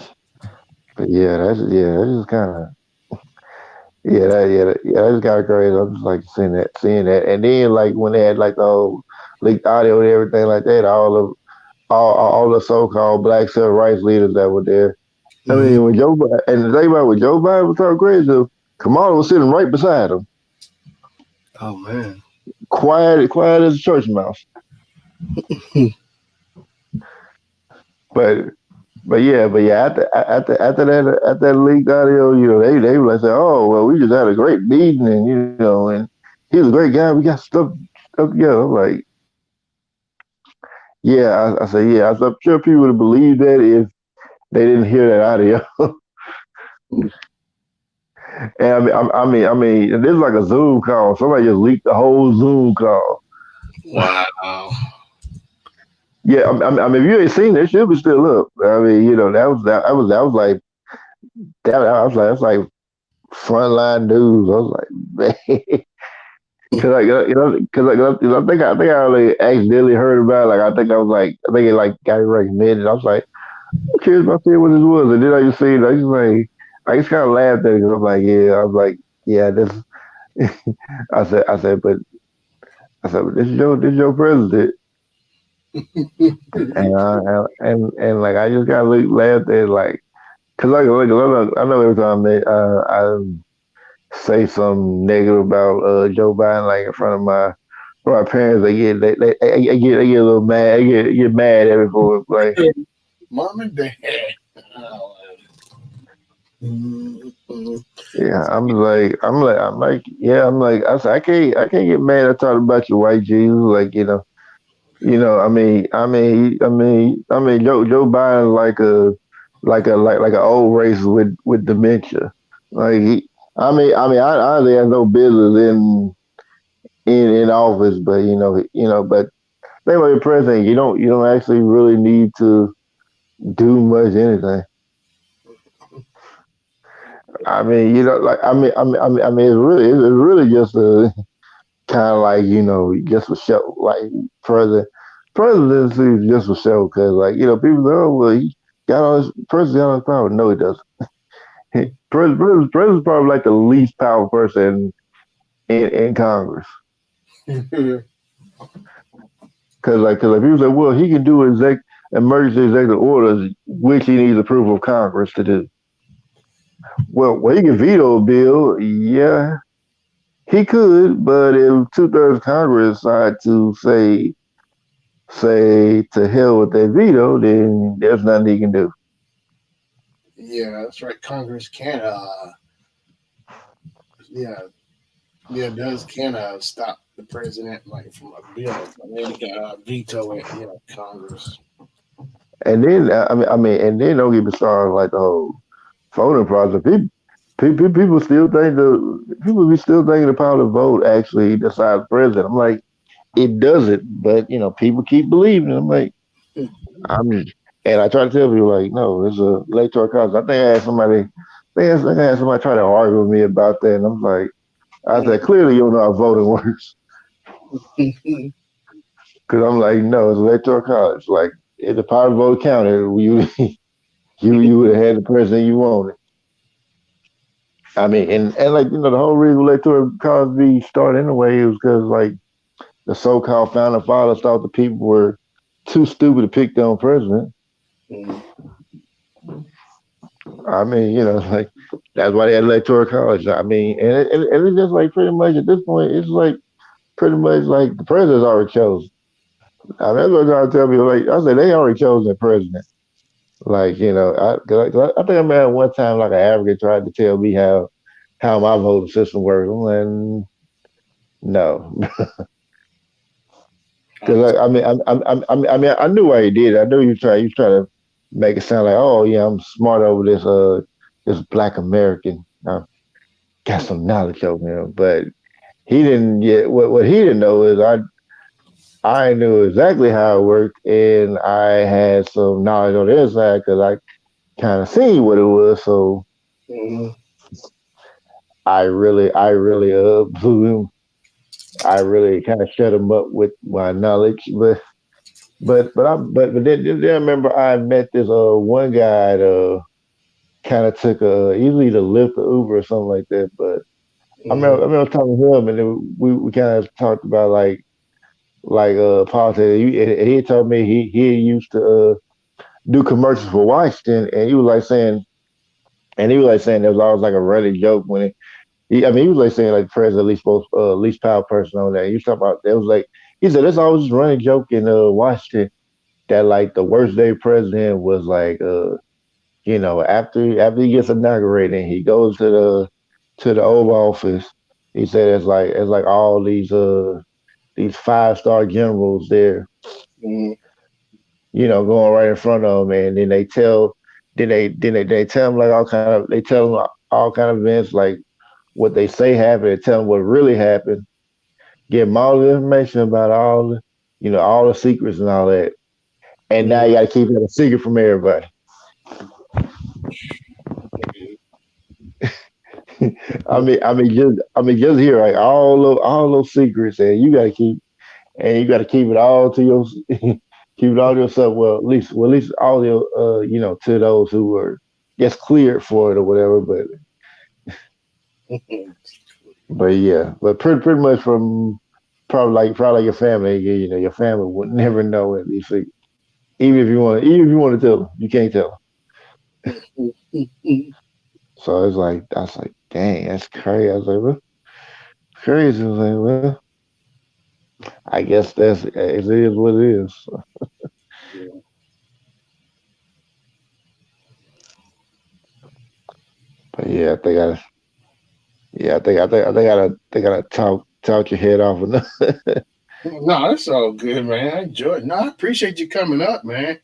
but that's just kind of that's kind of crazy. I'm just like seeing that, and then like when they had like the whole leaked audio and everything like that, all the so-called black civil rights leaders that were there. I mean, when Joe and the thing about when Joe Biden was talking crazy, Kamala was sitting right beside him, Oh man. quiet as a church mouse. But but yeah, after that leaked audio, they were like, say, oh well, we just had a great meeting, and and he was a great guy. We got stuff together. I'm like, yeah, I said, yeah, I'm sure people would have believed that if they didn't hear that audio. And and this is like a Zoom call. Somebody just leaked the whole Zoom call. Wow. Yeah, if you ain't seen it, it should be still up. I mean, that was like that's like frontline news. I was like, man, because I think I only accidentally heard about it. Like I think it like got recommended. I was like, I'm curious about seeing what this was, and then I just seen it. I just kind of laughed at it. 'Cause I'm like, yeah, I was like, yeah, this. I said, but this is your president. And like I just kind of laughed at it, like, cause I know every time I say something negative about Joe Biden, like in front of my parents, they get a little mad, they get mad at me for it, like. Mom and dad. Oh, mm-hmm. Yeah, I said, I can't get mad at talking about your white Jesus, like, Joe Biden like an old racist with dementia. Like I honestly have no business in office, but but think about your president. You don't actually really need to do much anything. I mean, like it's really just a kind of like just for show, like president presidency is just for show, because like people say, oh well, he got all his president got all his power. No, he doesn't. President's probably like the least powerful person in Congress. Cause people say, well, he can do emergency executive orders, which he needs approval of Congress to do. Well, he can veto a bill, yeah, he could, but if 2/3 of Congress decide to say to hell with that veto, then there's nothing he can do. Yeah, that's right. Congress can, yeah, yeah, does can stop the president like from a bill. I mean, he can veto it. Yeah, Congress. And then and then don't get me started like the whole voting process. People still think people be still thinking the power to vote actually decides the president. I'm like, it doesn't, but people keep believing. I'm like, I'm, and I try to tell people like, no, it's a electoral college. I think I had somebody try to argue with me about that, and I'm like, I said, clearly you don't know how voting works, because I'm like, no, it's electoral college. Like, if the power to vote counted, you would have had the president you wanted. I mean, and like the whole reason electoral college be started anyway was because like the so-called founding fathers thought the people were too stupid to pick their own president. I mean, like that's why they had electoral college. I mean, and it's just like pretty much at this point, it's like pretty much like the president's already chosen. I mean, that's what I'm trying to tell people. Like I said, they already chosen the president. Like I think I remember one time like an advocate tried to tell me how my voting system works. I'm like, no, because I knew why he did it. I knew you try to make it sound like, oh yeah, I'm smart over this Black American. I got some knowledge over him, but he didn't yet. What he didn't know is I knew exactly how it worked, and I had some knowledge on the inside because I kind of seen what it was. So I really blew him. I really kind of shut him up with my knowledge, but then I remember I met this one guy that kind of took usually the Lyft or Uber or something like that. But I remember talking to him, and then we kind of talked about politics. And he told me he used to do commercials for Washington, and he was like saying there was always like a running joke when he was like saying like the president least power person on that. He was talking about there was like he said there's always this running joke in Washington that like the worst day president was like after he gets inaugurated and he goes to the Oval Office. He said it's like all these 5-star generals there, going right in front of him, and then they tell him like they tell him all kind of events like what they say happened, and tell him what really happened, give him all the information about all the secrets and all that, and now you got to keep it a secret from everybody. Just here, like all those secrets, and you got to keep it all to your, keep it all to yourself. Well, at least all your, to those who were just cleared for it or whatever. But yeah, but pretty much from probably your family, your family would never know at least. Even if you want to tell them, you can't tell them. So it's like I was like, dang, that's crazy. I was like, well, crazy. I was like, well, I guess it is what it is. So, but yeah, they gotta talk your head off enough. No, that's all good, man. I enjoy it. No, I appreciate you coming up, man.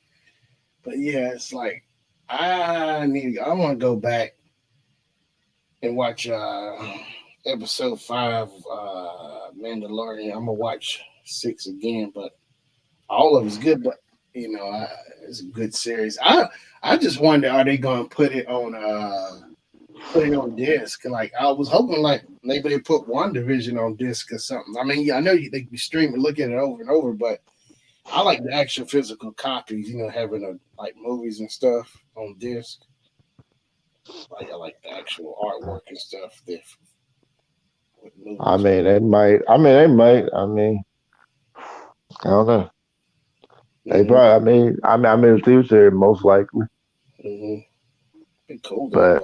But yeah, it's like I want to go back and watch episode 5 Mandalorian. I'm gonna watch 6 again, but all of it's good. But it's a good series. I just wonder, are they gonna put it on disc? Like I was hoping, like maybe they put WandaVision on disc or something. I mean, yeah, I know they can stream and look at it over and over, but I like the actual physical copies. Having like movies and stuff on disc. Like I like the actual artwork and stuff. I mean, they might. I mean, they might. I mean, I don't know. They probably. I mean, the TV series most likely. Be cool though,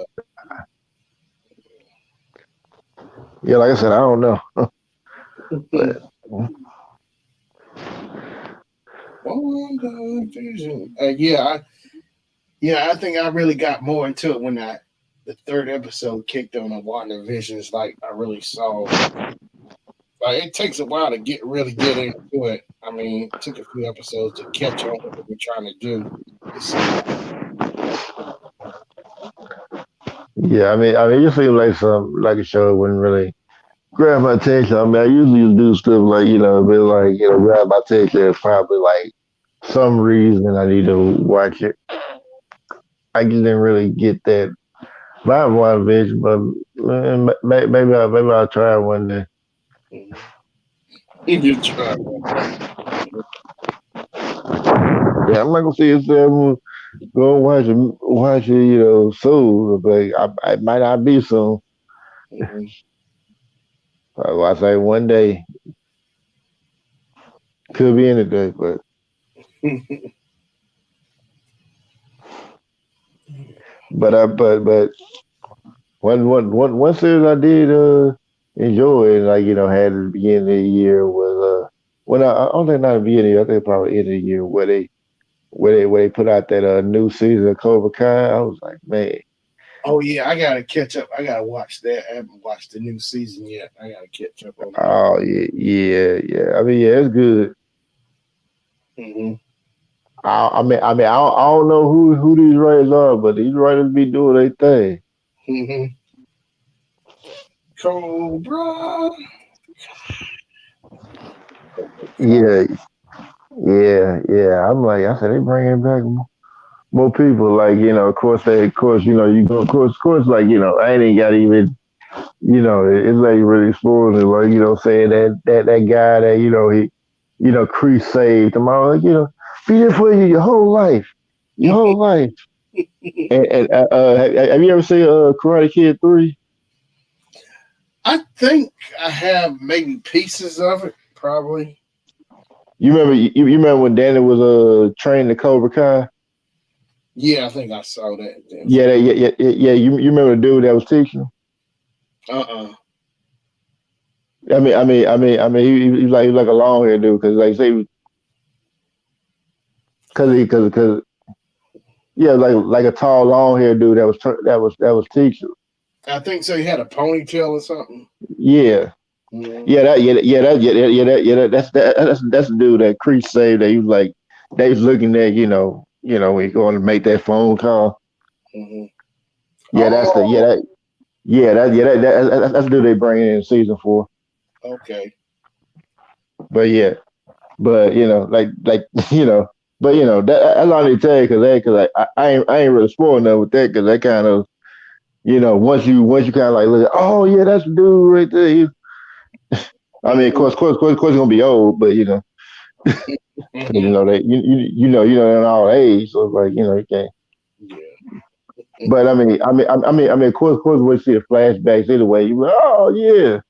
But yeah, like I said, I don't know. But I think I really got more into it when the third episode kicked on of WandaVision. It's like I really saw. Like it takes a while to really get into it. I mean, it took a few episodes to catch on what we're trying to do. yeah, I mean, it just seems like a show that wouldn't really grab my attention. I mean, I usually do stuff like but like grab my attention. It's probably like some reason I need to watch it. I just didn't really get that vibe one vision, but maybe I'll try it one day. You try. Yeah, I'm not gonna see if I'm go watch it, soon. But I might not be soon. I say one day, could be any day, but but one series I did enjoy and had at the beginning of the year was when I don't think not the beginning, I think probably end of the year where they put out that new season of Cobra Kai. I was like, man. Oh yeah, I gotta catch up. I gotta watch that. I haven't watched the new season yet. I gotta catch up on that. Oh yeah. I mean, yeah, it's good. I mean, I don't know who these writers are, but these writers be doing their thing. Cobra. Yeah. I said they bringing back more people. Like of course you go, of course, like I ain't got even. It's like really spoiling it, like saying that guy that Crease saved him. I was like, be there for you your whole life, And have you ever seen Karate Kid 3? I think I have maybe pieces of it, probably. You remember when Danny was training the Cobra Kai? Yeah, I think I saw that. Yeah. You remember the dude that was teaching him? I mean, he's like a long haired dude because like say because yeah, like a tall long haired dude that was teaching. I think so. He had a ponytail or something. Yeah. That's the dude that Crease saved. That he was like, they was looking at, when he's going to make that phone call. Yeah, that's the that's the dude they bring in season 4. Okay. But like that's all I need to tell you because I ain't really spoiling nothing with that because that kind of once you kind of like look, oh yeah, that's the dude right there. I mean, of course, gonna be old, but they they're all age, so it's like you can't. Yeah. But I mean, of course, we see the flashbacks anyway. You like, oh yeah,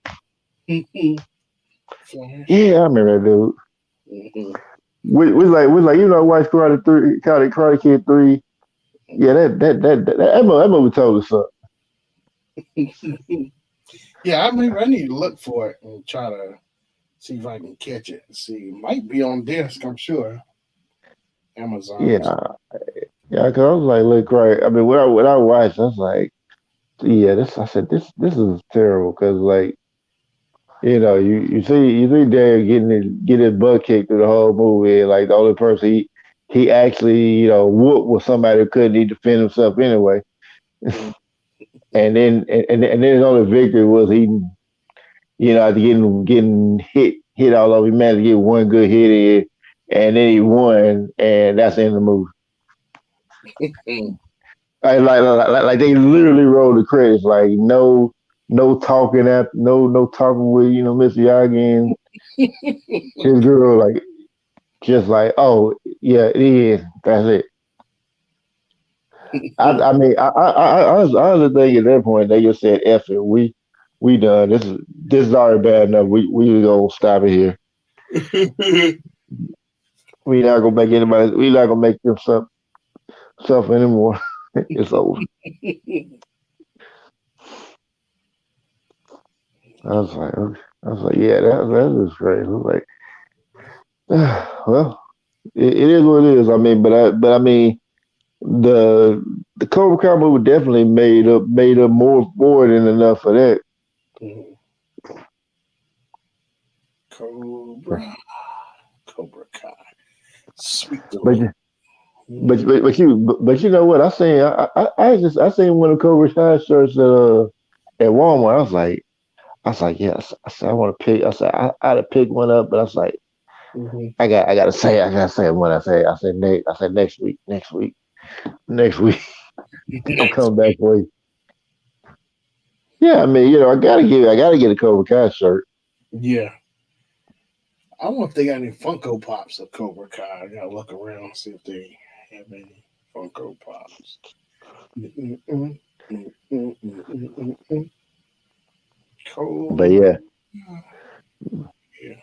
yeah, I remember that dude. We like watch Karate Kid 3. Yeah, that movie told us something. Yeah, I mean, I need to look for it and try to see if I can catch it. See, it might be on disc, I'm sure. Amazon. Yeah, because I was like, look, right. I mean, when I watched, I was like, yeah, I said this is terrible because like, you see Dad get his butt kicked through the whole movie, and like the only person he actually whooped was somebody who couldn't defend himself anyway. And then his only victory was after getting hit all over, he managed to get one good hit in, and then he won, and that's the end of the movie. like they literally rolled the credits, like no talking no talking with Mr. Yagi and his girl, like just like, oh yeah, it is, that's it. I mean, I honestly think at that point they just said F it. we done. This is already bad enough. We gonna stop it here. We not gonna make anybody. We not gonna make them suffer anymore. It's over. Okay. I was like, yeah, that is great. I was like, well, it is what it is. I mean, but I mean, the the Cobra Kai movie definitely made up more than enough for that. Mhm. Cobra Kai, sweet But little. but you know what? I seen one of Cobra Kai shirts at Walmart. I was like yes. I said I want to pick. I said I had to pick one up, but I was like Mhm. I gotta say what I said next week. I'm Next coming back week. for you. Yeah, I mean, I gotta get a Cobra Kai shirt. Yeah. I wonder if they got any Funko Pops of Cobra Kai. I gotta look around see if they have any Funko Pops. Mm-mm-mm, mm-mm-mm-mm-mm. But Cobra. yeah, Yeah.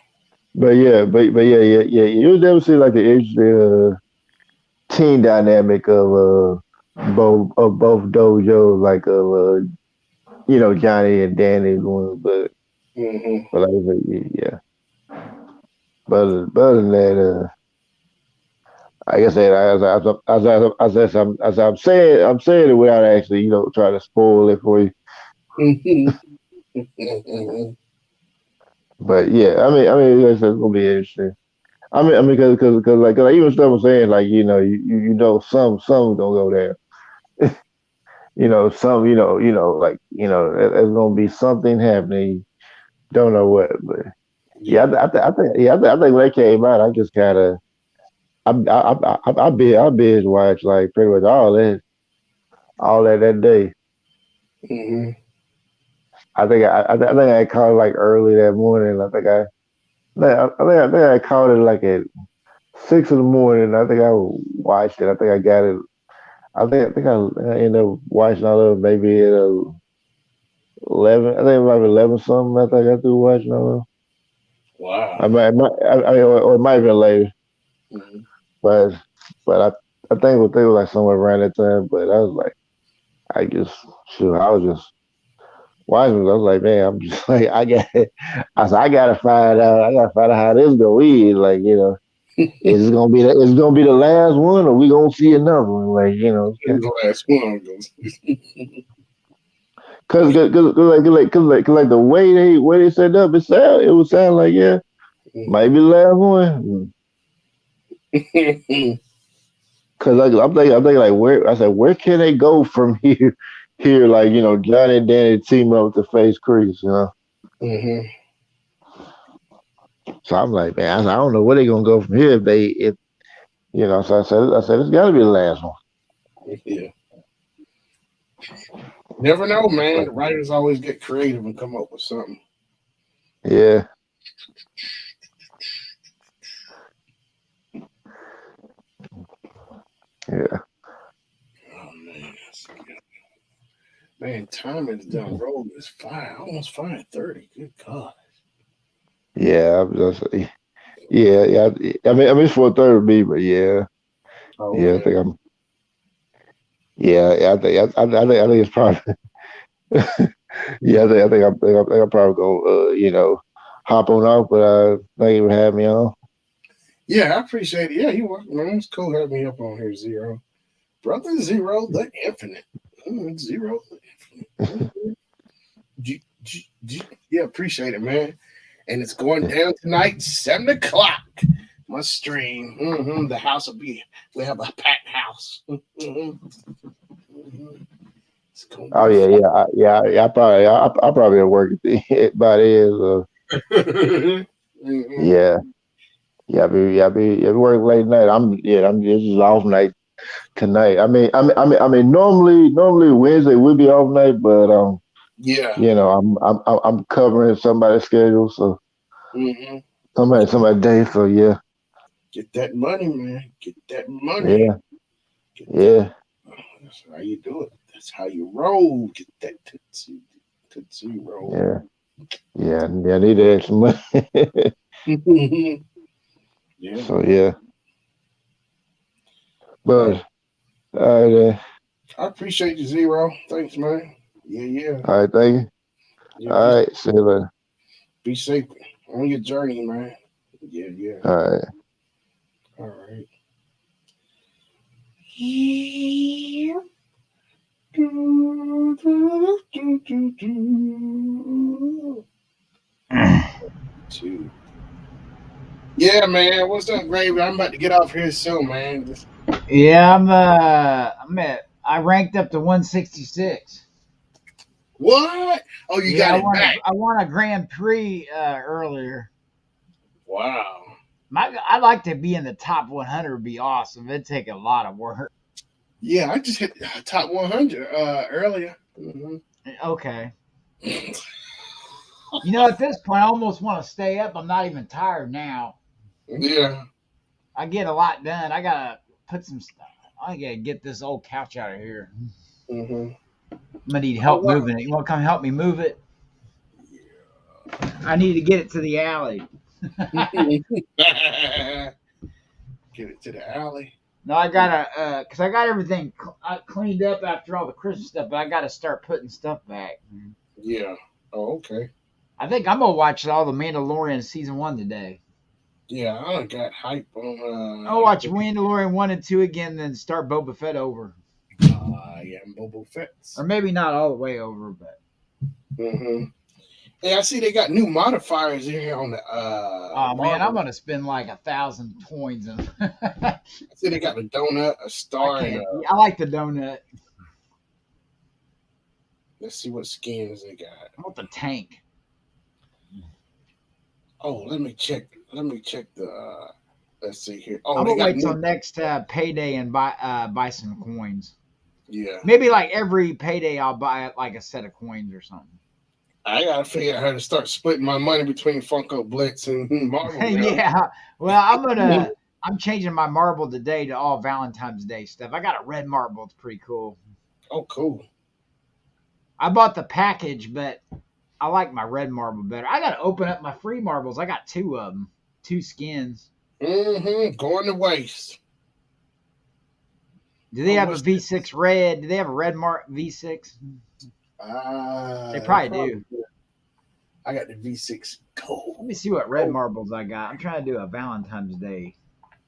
but yeah. You never see like the interesting team dynamic of both dojos, like of Johnny and Danny going, Mm-hmm. but like I said, yeah. But other than that, like I said, as I'm saying it without actually, trying to spoil it for you. But yeah, like I said, it's gonna be interesting. Because like even stuff I'm saying, like some gonna go there. Some like there's gonna be something happening. Don't know what, but yeah, Yeah. I think I think when that came out, I just kind of I binge watched like pretty much all that day. Mm-hmm. I think I caught it like early that morning. I think I caught it like at 6 in the morning. I think I watched it. I think I got it. I ended up watching all of it maybe at 11. I think it might be 11 something. I think I got through watching all of it. Wow. Or it might have been later, Mm-hmm. but I think it was like somewhere around that time. But I was like, I just shoot, I was just watching it. I was like, man, I'm just like, I said, I gotta find out how this go is. Like, it's gonna be the last one, or we gonna see another one. Like, The last one goes. cause like the way they set up, it would sound like yeah, might be the last one. Cause like I'm thinking like where can they go from here like Johnny and Danny team up to face Chris. Mm-hmm. So I'm like man, I don't know where they gonna go from here if. So I said it's got to be the last one. Yeah. Never know, man. But The writers always get creative and come up with something. yeah, yeah, Oh man, man, time is done. Roll is almost 5:30. Good God. yeah. Yeah. I mean it's 4:30 me, but yeah, Oh, yeah. I okay. think I'm. Yeah. I think it's probably. Yeah, I think I'm probably gonna hop on off, but thank you for having me on. Yeah, I appreciate it. Yeah, you welcome, man. It's cool having me up on here, Zero. Brother Zero, the infinite. Zero, the infinite. Yeah, appreciate it, man. And it's going down tonight, 7 o'clock. My stream. The house will be. We have a packed house. It's gonna Oh be yeah, fun. I probably at work by then. So Mhm. yeah, yeah, I be working late night. I'm this is off night tonight. I mean, normally Wednesday would be off night, but Yeah. I'm covering somebody's schedule, so hmm somebody day. So yeah, Get that money, man. Get that money. yeah, Get that. yeah, That's how you do it. That's how you roll. Get that tootsie. to 0. Yeah. I need to add some money. Yeah. So yeah. But all right, I appreciate you, Zero. Thanks, man. Yeah. all right, thank you. Yeah, All right, see you later. be safe on your journey, man. Yeah. All right. All right. Two. Yeah, man. What's up, Gravy? I'm about to get off here soon, man. Yeah, I ranked up to 166. What? Oh, you Yeah, got it back. I won a Grand Prix earlier. Wow. I'd like to be in the top 100. Would be awesome. It'd take a lot of work. Yeah, I just hit top 100 earlier. Okay. You know, at this point, I almost want to stay up. I'm not even tired now. Yeah. I get a lot done. I gotta put some stuff. I gotta get this old couch out of here. I'm gonna need help moving it. You want to come help me move it? Yeah. I need to get it to the alley. Get it to the alley. No, I gotta, cause I got everything cleaned up after all the Christmas stuff, but I gotta start putting stuff back. Yeah. Oh, okay. I think I'm gonna watch all the Mandalorian season 1 today. Yeah, I done got hype on. I'll watch Mandalorian 1 and 2 again, then start Boba Fett over. Yeah, Boba Fett. Or maybe not all the way over, but. Hey, I see they got new modifiers in here on the. Oh man, I'm gonna spend like 1,000 coins. I see they got a donut, a star, I like the donut. Let's see what skins they got. I want the tank. Oh, let me check the. Let's see here. Oh, I'm they gonna got wait till next payday and buy some coins. Yeah. Maybe like every payday I'll buy like a set of coins or something. I gotta figure out how to start splitting my money between Funko Blitz and Marvel. Yeah. Well, I'm changing my marble today to all Valentine's Day stuff. I got a red marble. It's pretty cool. Oh, cool. I bought the package, but I like my red marble better. I got to open up my free marbles. I got 2 of them, 2 skins. Going to waste. Do they have a V6 red? Do they have a red V6? They probably do. I got the V6 gold. Let me see what red marbles I got. I'm trying to do a Valentine's Day.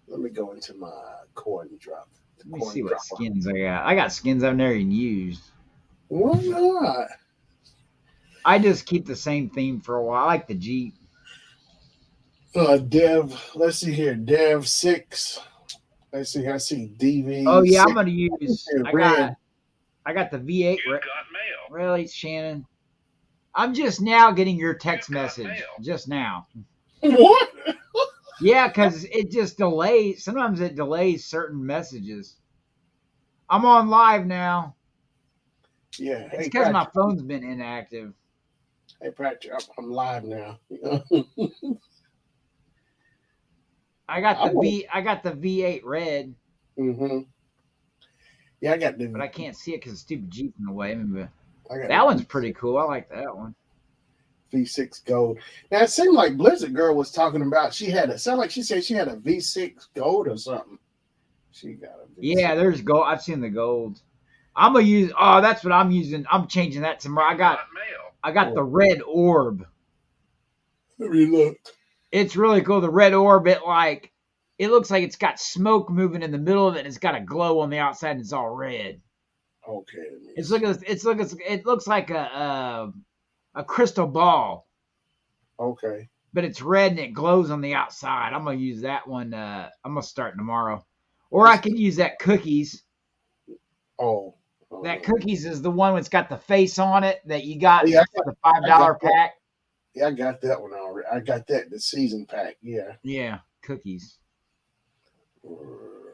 Let me go into my coin drop. Let me see what skins I got. I got skins I've never even used. Why not? I just keep the same theme for a while. I like the Jeep. Dev. Let's see here. Dev 6. Let's see. I see DV. Oh yeah, 6. I'm gonna use. I got the V8. Really, Shannon? I'm just now getting your text message. Just now. What? Yeah, because it just delays. Sometimes it delays certain messages. I'm on live now. Yeah. It's because my phone's been inactive. Hey, Patrick, I'm live now. I got the V8 red. Yeah, I got the. But I can't see it because the stupid Jeep in the way. That one's pretty cool. I like that one. V6 gold. Now it seemed like Blizzard Girl was talking about she said she had a V6 gold or something. She got a V6. Yeah, there's gold. I've seen the gold. I'm gonna use. Oh, that's what I'm using. I'm changing that tomorrow. I got the red orb. Let me look. It's really cool. The red orb. It looks like it's got smoke moving in the middle of it. And it's got a glow on the outside. And it's all red. Okay. It looks like a crystal ball. Okay. But it's red and it glows on the outside. I'm gonna use that one. I'm gonna start tomorrow, or I can use that cookies. Oh. That cookies is the one that's got the face on it that you got for the $5 pack. Yeah, I got that one already. I got that the season pack. Yeah. Yeah, cookies.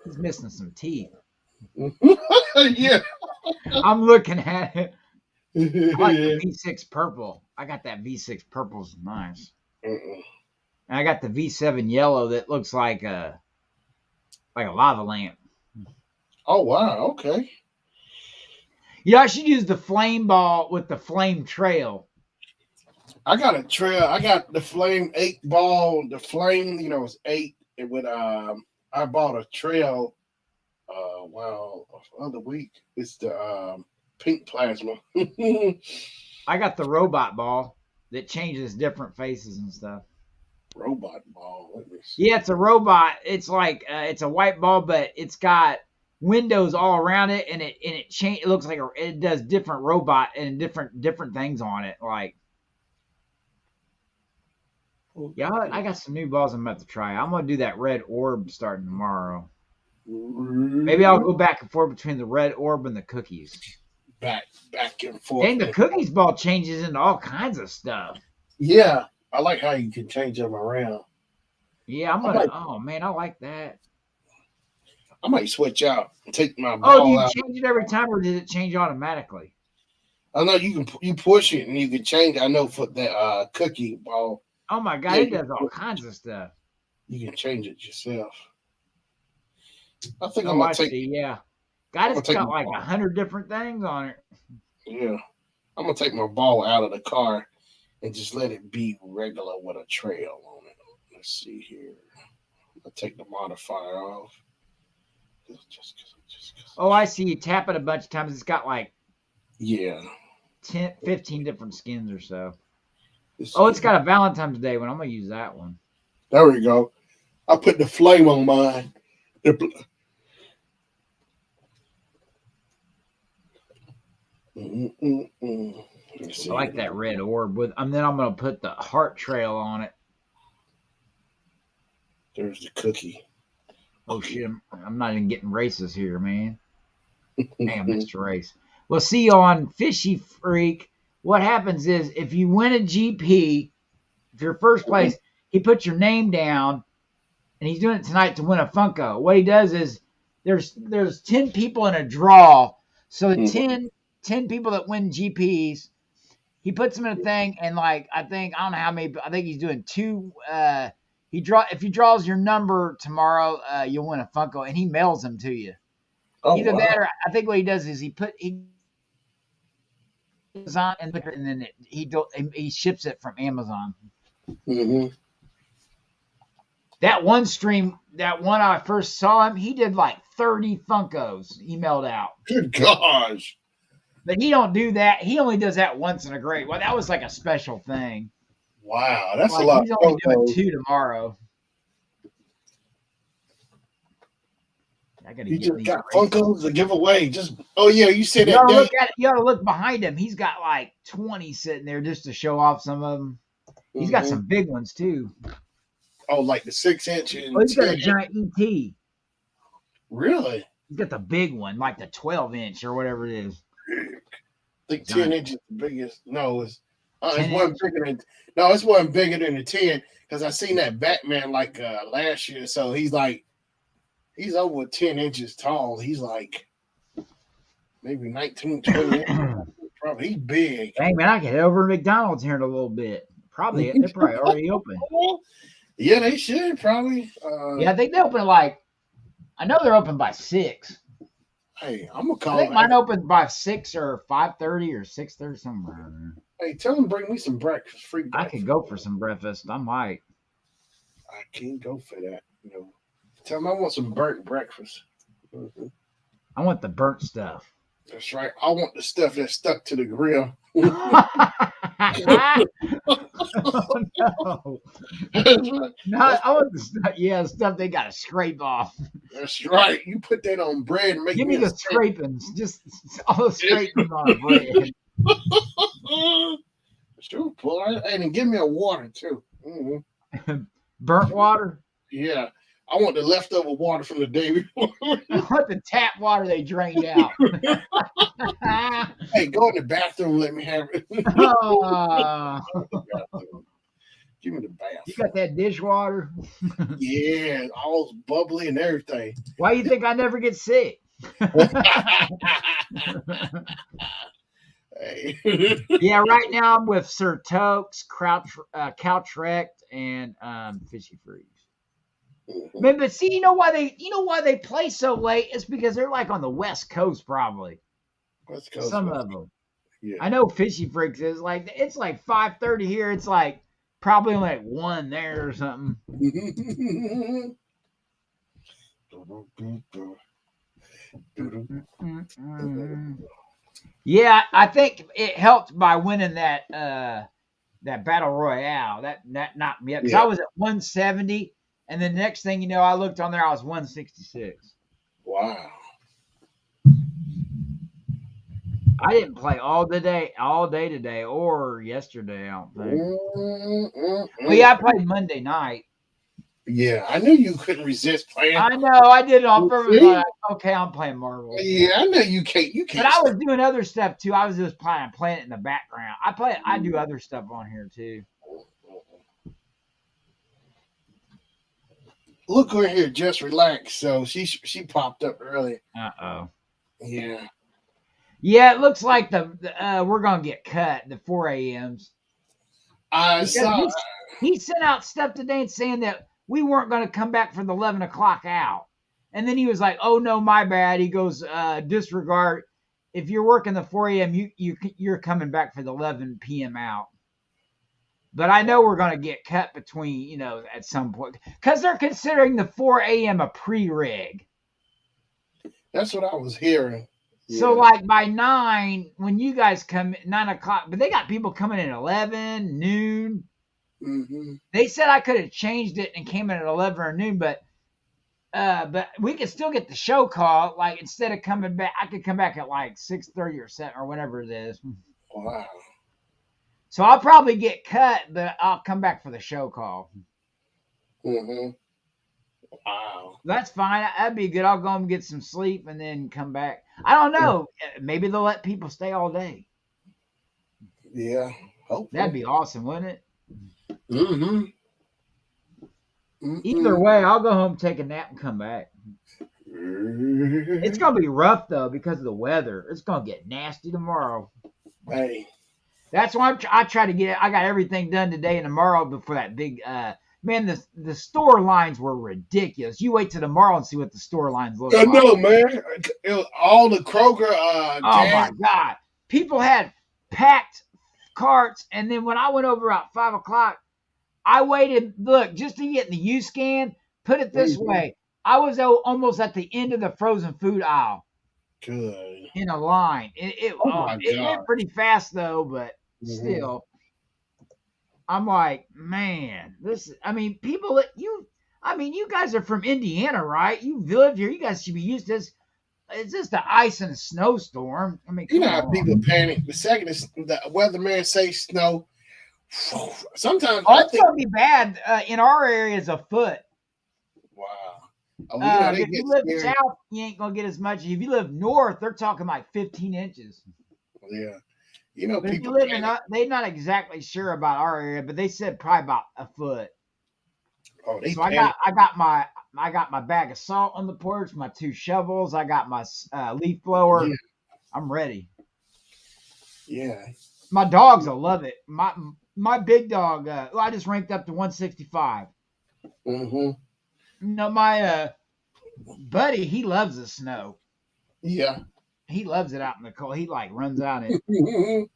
He's missing some teeth. Yeah. I'm looking at it. I like the V6 purple. I got that V6 purple's nice. And I got the V7 yellow that looks like a lava lamp. Oh wow, okay. Yeah, I should use the flame ball with the flame trail. I got a trail. I got the flame 8 ball. The flame, is 8. It would I bought a trail other week. It's the pink plasma. I got the robot ball that changes different faces and stuff. Robot ball. Let me see. Yeah, it's a robot. It's like it's a white ball, but it's got windows all around it, and it looks like it does different robot and different things on it. Like, yeah, I got some new balls I'm about to try. I'm gonna do that red orb starting tomorrow. Maybe I'll go back and forth between the red orb and the cookies. Back and forth. And the cookies ball changes into all kinds of stuff. Yeah, I like how you can change them around. Yeah, oh man, I like that. I might switch out and take my ball do you out. change it every time, or did it change automatically? I know you push it and you can change. I know for the cookie ball. Oh my god, it does all kinds of stuff. You can change it yourself. I think I'm gonna take. Yeah, God, it's got like 100 different things on it. Yeah, I'm gonna take my ball out of the car and just let it be regular with a trail on it. Let's see here. I'll take the modifier off. Oh, I see. You tap it a bunch of times. It's got like 15 different skins or so. It's got a Valentine's Day one. I'm gonna use that one. There we go. I put the flame on mine. I like that red orb with. And then I'm gonna put the heart trail on it. There's the cookie. Oh shit! I'm not even getting races here, man. Damn, Mr. Race. Well, see on Fishy Freak. What happens is if you win a GP, if you're first place, he puts your name down, and he's doing it tonight to win a Funko. What he does is there's 10 people in a draw, so the 10 people that win GPs, he puts them in a thing, and like I don't know how many. I think he's doing 2. If he draws your number tomorrow, you'll win a Funko, and he mails them to you. Either that, or I think what he does is he Amazon and then he ships it from Amazon. Mm-hmm. That one stream, that one I first saw him, he did like 30 Funkos emailed out. Good gosh. But he don't do that. He only does that once in a great. Well, that was like a special thing. Wow, that's like, a lot. He's only doing 2 tomorrow. You just got Funkos to give away. You said you that. You ought to look behind him. He's got like 20 sitting there just to show off some of them. He's got some big ones too. Oh, like the 6-inch. He's got a giant ET. Really? He's got the big one, like the 12-inch or whatever it is. I think 10 inches is the biggest. No, it's one bigger than. No, it's one bigger than the 10 because I seen that Batman like last year. So he's over 10 inches tall. He's like maybe 19, 20 inches. Probably he's big. Hey man, I can head over to McDonald's here in a little bit. They're probably already open. Yeah, they should probably. Yeah, I think they open I know they're open by 6. Hey, I'm gonna call. I think mine opened by 6 or 5:30 or 6:30 somewhere around there. Hey, tell them bring me some breakfast. Free breakfast. I could go for some breakfast. I might. I can't go for that. Tell them I want some burnt breakfast. Mm-hmm. I want the burnt stuff. That's right. I want the stuff that's stuck to the grill. Oh, no. No, I want the stuff. Yeah, the stuff they got to scrape off. That's right. You put that on bread and make Give me the scrapings. Just all the scrapings on bread. Sure, pull it. And give me a water too. Mm-hmm. Burnt water? Yeah. I want the leftover water from the day before. I want the tap water they drained out. Hey, go in the bathroom. Let me have it. Give me the bath. You got that dishwater? Yeah, all bubbly and everything. Why do you think I never get sick? Hey. Yeah, right now I'm with Sir Tokes, Couch Wrecked, and Fishy Freeze. But see, you know why they play so late? It's because they're like on the West Coast, probably. West Coast. Some of them. Yeah. I know Fishy Freaks is like it's like 5:30 here. It's like probably like 1 there or something. Yeah, I think it helped by winning that battle royale. That knocked me up because I was at 170, and the next thing you know, I looked on there, I was 166. Wow. I didn't play all day today, or yesterday. I don't think. Well, yeah, I played Monday night. Yeah, I knew you couldn't resist playing. I know, I did it on purpose. Like, okay, I'm playing Marvel. Yeah, I know you can't. You can't. But I was doing other stuff too. I was just playing it in the background. I do other stuff on here too. Look over here, just relax. So she popped up early. Uh-oh. Yeah. Yeah, it looks like we're gonna get cut, the 4 a.m.s. I saw he sent out stuff today saying that we weren't gonna come back for the 11 o'clock out. And then he was like, "Oh no, my bad." He goes, "Disregard. If you're working the 4 a.m., you're coming back for the 11 p.m. out." But I know we're gonna get cut between, at some point because they're considering the 4 a.m. a pre-rig. That's what I was hearing. Yeah. So like by 9, when you guys come at 9 o'clock, but they got people coming at 11, noon. Mm-hmm. They said I could have changed it and came in at 11 or noon, but we could still get the show call. Like instead of coming back, I could come back at like 6:30 or 7 or whatever it is. Wow. So I'll probably get cut, but I'll come back for the show call. Mm-hmm. Wow. That's fine. That'd be good. I'll go and get some sleep and then come back. I don't know. Maybe they'll let people stay all day. Yeah. Hopefully. That'd be awesome, wouldn't it? Mm-hmm. Either way, I'll go home, take a nap, and come back. It's going to be rough, though, because of the weather. It's going to get nasty tomorrow. Hey. That's why I try to get – I got everything done today and tomorrow before that big man, the store lines were ridiculous. You wait till tomorrow and see what the store lines look like. I know, man. It was all the Kroger. Oh, my God. People had packed carts, and then when I went over at 5 o'clock, I waited, look, just to get in the U-scan. Put it this way. I was almost at the end of the frozen food aisle. Good. In a line. It went pretty fast, though, but still. I'm like, man, you guys are from Indiana, right? You lived here. You guys should be used to this. It's just the ice and a snowstorm. I mean, you know how people panic. The second the weatherman say snow, sometimes it's going to be bad in our area is a foot. Wow. If you live south, you ain't going to get as much. If you live north, they're talking like 15 inches. Yeah. But if you live they're not exactly sure about our area, but they said probably about a foot. Oh, so I got my bag of salt on the porch, my 2 shovels, I got my leaf blower. Yeah. I'm ready. Yeah. My dogs will love it. My big dog, I just ranked up to 165. Mm-hmm. My buddy, he loves the snow. Yeah. He loves it out in the cold. He like runs out in it.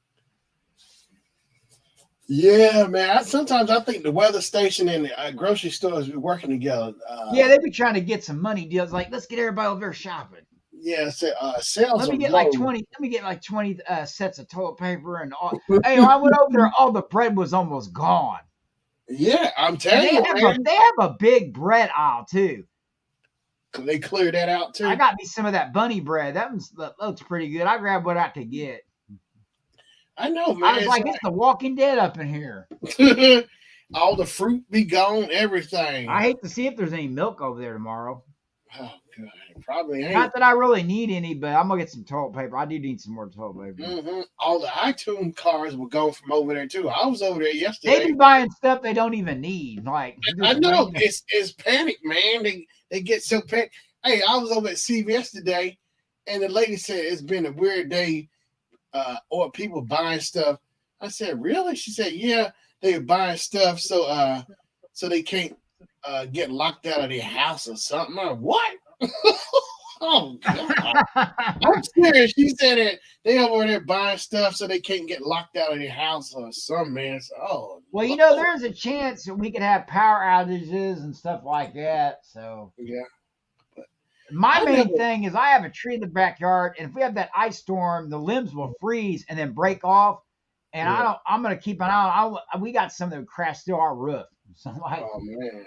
Yeah, man. Sometimes I think the weather station and the grocery stores be working together. Yeah, they be trying to get some money deals. Like, let's get everybody over there shopping. Yeah, sales. Let me get like 20 sets of toilet paper and all. Hey, I went over there. All the bread was almost gone. Yeah, I'm telling you, man. They have a big bread aisle too. They cleared that out too. I got me some of that bunny bread. That looks pretty good. I grabbed what I could get. I know, man. I was like, it's the Walking Dead up in here. All the fruit be gone, everything. I hate to see if there's any milk over there tomorrow. Oh, God. Probably ain't. Not that I really need any, but I'm going to get some toilet paper. I do need some more toilet paper. Mm-hmm. All the iTunes cars were going from over there, too. I was over there yesterday. They be buying stuff they don't even need. Like I know. It's panic, man. They get so panicked. Hey, I was over at CVS today, and the lady said it's been a weird day or people buying stuff. I said, really? She said, yeah, they're buying stuff so they can't get locked out of their house or something. I'm like, what? Oh God! I'm serious. She said that they over there buying stuff so they can't get locked out of their house or some man. Oh, well, Lord. there's a chance that we could have power outages and stuff like that. So Yeah. my I main never. thing is I have a tree in the backyard, and if we have that ice storm, the limbs will freeze and then break off. And Yeah. I'm gonna keep an eye on. We got some that would crash through our roof. So like, Oh man.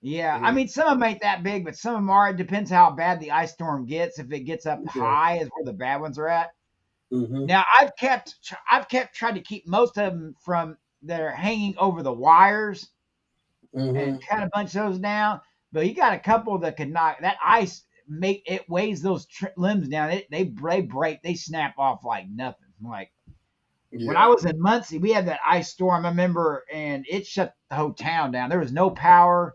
yeah, I mean, some of them ain't that big, but some of them are. It depends how bad the ice storm gets. If it gets up Yeah. high, is where the bad ones are at. Mm-hmm. Now, I've tried to keep most of them from that are hanging over the wires and kind of bunch those down. But you got a couple that could knock that ice. It weighs those limbs down. They break. They snap off like nothing. Like when I was in Muncie, we had that ice storm. I remember, and it shut the whole town down. There was no power.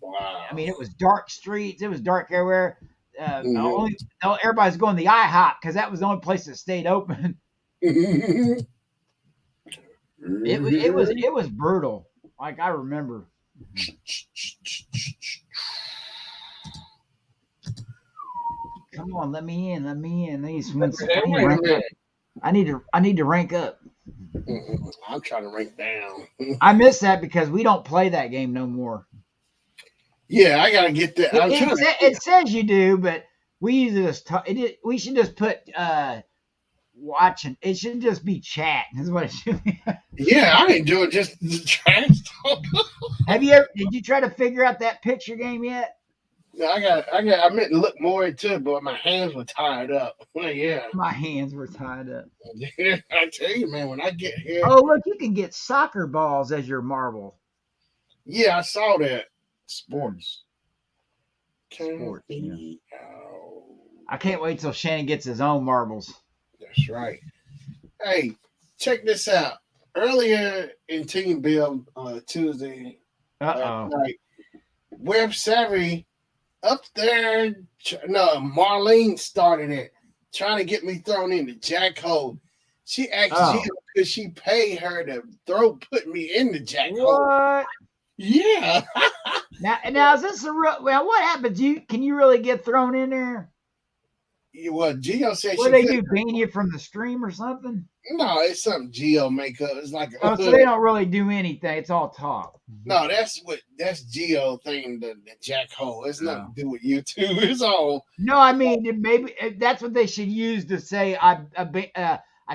Wow. I mean, it was dark streets. It was dark everywhere. Everybody's going to the IHOP because that was the only place that stayed open. It was brutal. Like I remember. Come on, let me in. I need to rank up. I'm trying to rank down. I miss that because we don't play that game no more. Yeah, I gotta get that. It says you do, but we usually just we should just put watching. It should just be chat. Is what it should be. Yeah, I didn't do it just trash talk. Did you try to figure out that picture game yet? No, I meant to look more into it, but my hands were tied up. Well, yeah. My hands were tied up. I tell you, man, when I get here. Oh, look, you can get soccer balls as your marble. Yeah, I saw that. Sports. Yeah. I can't wait till Shannon gets his own marbles. That's right. Hey, check this out. Earlier in Team Build Tuesday night, Web Savvy up there. No, Marlene started it, trying to get me thrown in the jackhole. She asked Gio could she pay her to put me in the jackhole. What? Yeah. Now is this a real? Well, what happens? Can you really get thrown in there? Well, Gio said what they do, ban you from the stream or something? No, it's something Gio make up. It's like so they don't really do anything. It's all talk. No, that's Gio thing, the jackhole. It's nothing to do with you two. It's all. No, I mean maybe that's what they should use to say I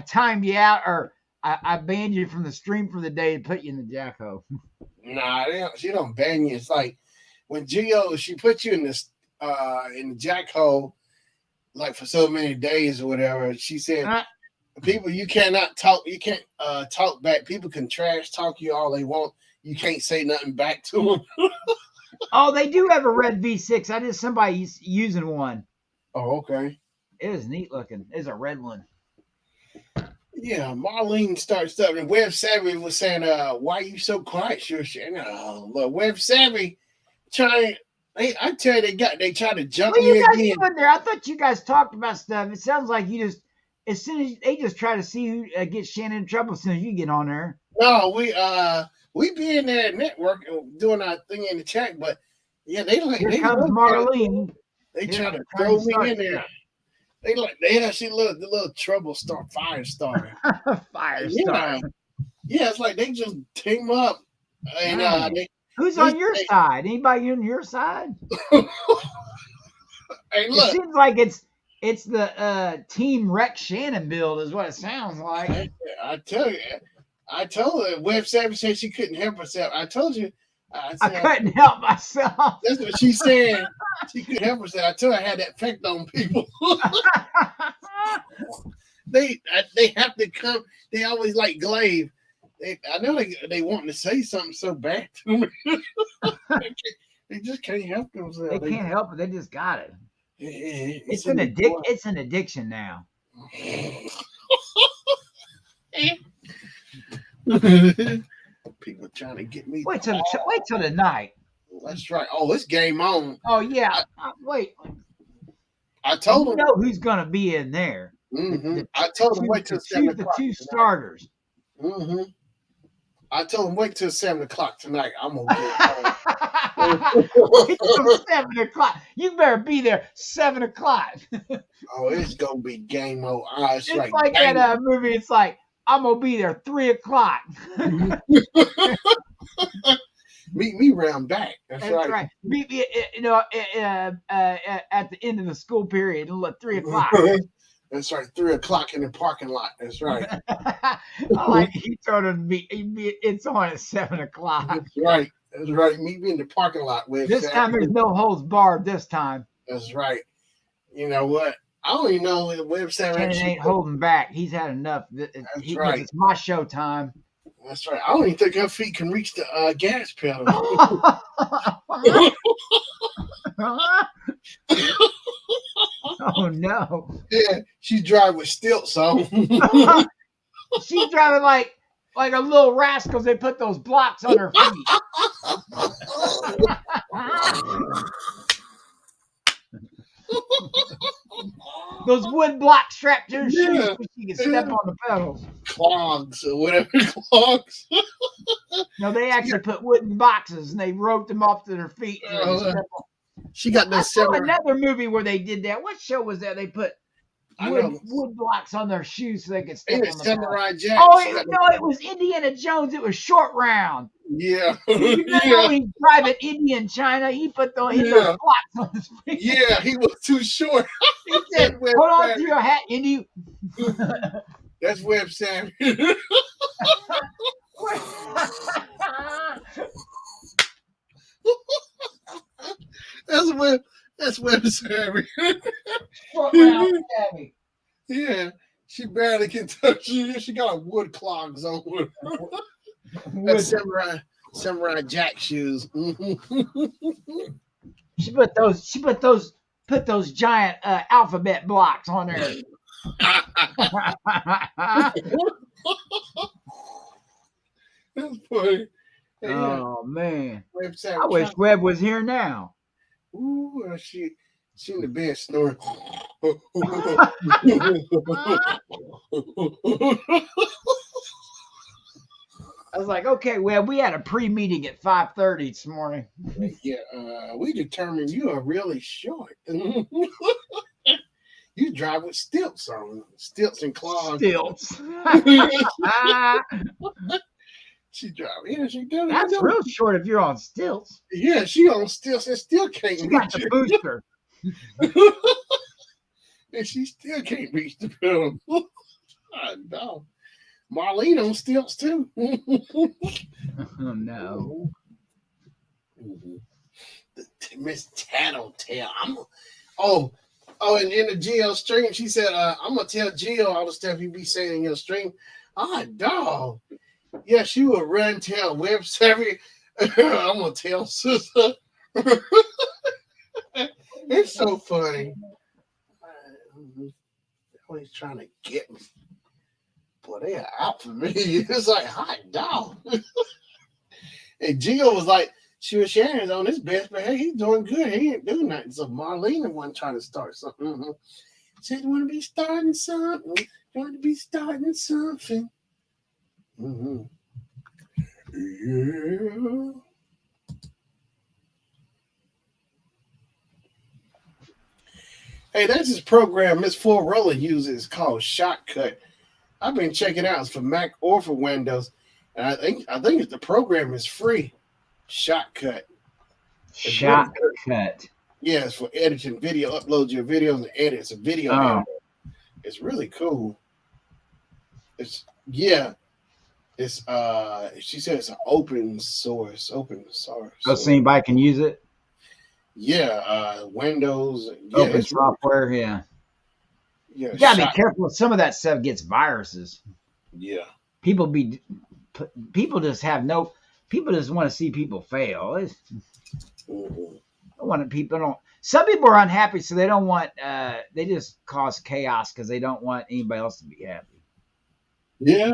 timed you out or I banned you from the stream for the day and put you in the jackhole. Nah, she don't ban you. It's like when Gio, she put you in the jackhole, like for so many days or whatever. She said, people, you cannot talk. You can't talk back. People can trash talk you all they want. You can't say nothing back to them. Oh, they do have a red V6. I did somebody using one. Oh, okay. It was neat looking. It's a red one. Yeah, Marlene started stuff, and Web Savvy was saying, why are you so quiet, Shannon? Oh, look, Web Savvy I tell you, they tried to jump me again. Doing there? I thought you guys talked about stuff. It sounds like you just, as soon as they just try to see who gets Shannon in trouble as soon as you get on there. No, we be in there networking, doing our thing in the chat, but yeah, Here comes Marlene. They try to throw me in there. She the little trouble fire starter. Fire starter. Yeah, it's like they just team up. And who's on your side? Anybody on your side? Hey, look. It seems like it's the Team Rex Shannon build is what it sounds like. I tell you, I told her Web Savvy said she couldn't help herself. I told you. I couldn't help myself. That's what she said. She couldn't help herself. I told her I had that effect on people. They have to come. They always like Glaive. I know they want to say something so bad to me. They just can't help themselves. They can't help it. They just got it. It's an addiction now. People trying to get me. Wait till tonight. That's right. Oh, it's game on. Oh yeah. Wait. I told them. You know who's gonna be in there. Mm-hmm. I told them wait till 7 o'clock. The two starters. Mm-hmm. I told them wait till 7 o'clock tonight. I'm gonna get Wait till 7 o'clock. You better be there 7 o'clock. Oh, it's gonna be game over. It's It's like that movie. It's like I'm gonna be there 3 o'clock. Meet me round back. That's right. Meet me, at the end of the school period at 3 o'clock. That's right. 3 o'clock in the parking lot. That's right. I like he told him it's on at 7 o'clock. That's right. That's right. Meet me in the parking lot. This time there's no holds barred. This time. That's right. You know what? I don't even know the website. Shannon ain't holding back. He's had enough. Right. It's my show time. That's right. I don't even think her feet can reach the gas pedal. Oh no! Yeah, she's driving with stilts on. She's driving like a little rascal. They put those blocks on her feet. Those wood blocks strapped to her shoes so she can step on the pedals. Clogs or whatever. Clogs. No, they actually put wooden boxes and they roped them off to their feet. She got I saw another movie where they did that. What show was that? They put wood blocks on their shoes so they could step on the Samurai Jack. Oh, it was Indiana Jones. It was Short Round. Yeah. You know he's driving Indian China. He put those blocks on his feet. Yeah, he was too short. He said, hold on to your hat, Indy. That's Web Savvy. That's Web Savvy. Short Round Savvy. Yeah, she barely can touch you. She got a wood clogs on. That's Samurai Jack shoes. She put those giant alphabet blocks on there. That's funny. Oh man! I wish Webb was here now. Ooh, she in the bed snoring. I was like, okay, Webb, we had a pre-meeting at 5:30 this morning. Yeah, we determined you are really short. You drive with stilts on, stilts and clogs. Stilts. She drive. Yeah, she does. That's real short if you're on stilts. Yeah, she on stilts and still can't She reach got the booster. And she still can't reach the pedal. No. Marlene on stilts too. Oh no. Miss Tattletale. And in the Geo stream, she said, I'm gonna tell Geo all the stuff you be saying in your stream. Dog. Yeah, she will run, tell Web Savvy. I'm gonna tell sister. It's so funny. Always trying to get me. Boy, they are out for me. It's like, hot dog. And Gio was like, sure, Shannon's on his best, but hey, he's doing good. He ain't doing nothing. So Marlena wasn't trying to start something. Mm-hmm. Said, you want to be starting something? You want to be starting something? Mm-hmm. Yeah. Hey, that's his program Miss Forrola uses called Shotcut. I've been checking out. It's for Mac or for Windows. And I think the program is free. Shotcut. Shotcut. Yeah, it's for editing video. Upload your videos and edit. It's a video editor. It's really cool. She said it's an open source. Oh, so anybody can use it? Yeah, Windows. Open software, yeah. Yeah, you gotta be careful. Some of that stuff gets viruses. Yeah. People just want to see people fail. Some people are unhappy, so they don't want. They just cause chaos because they don't want anybody else to be happy. Yeah,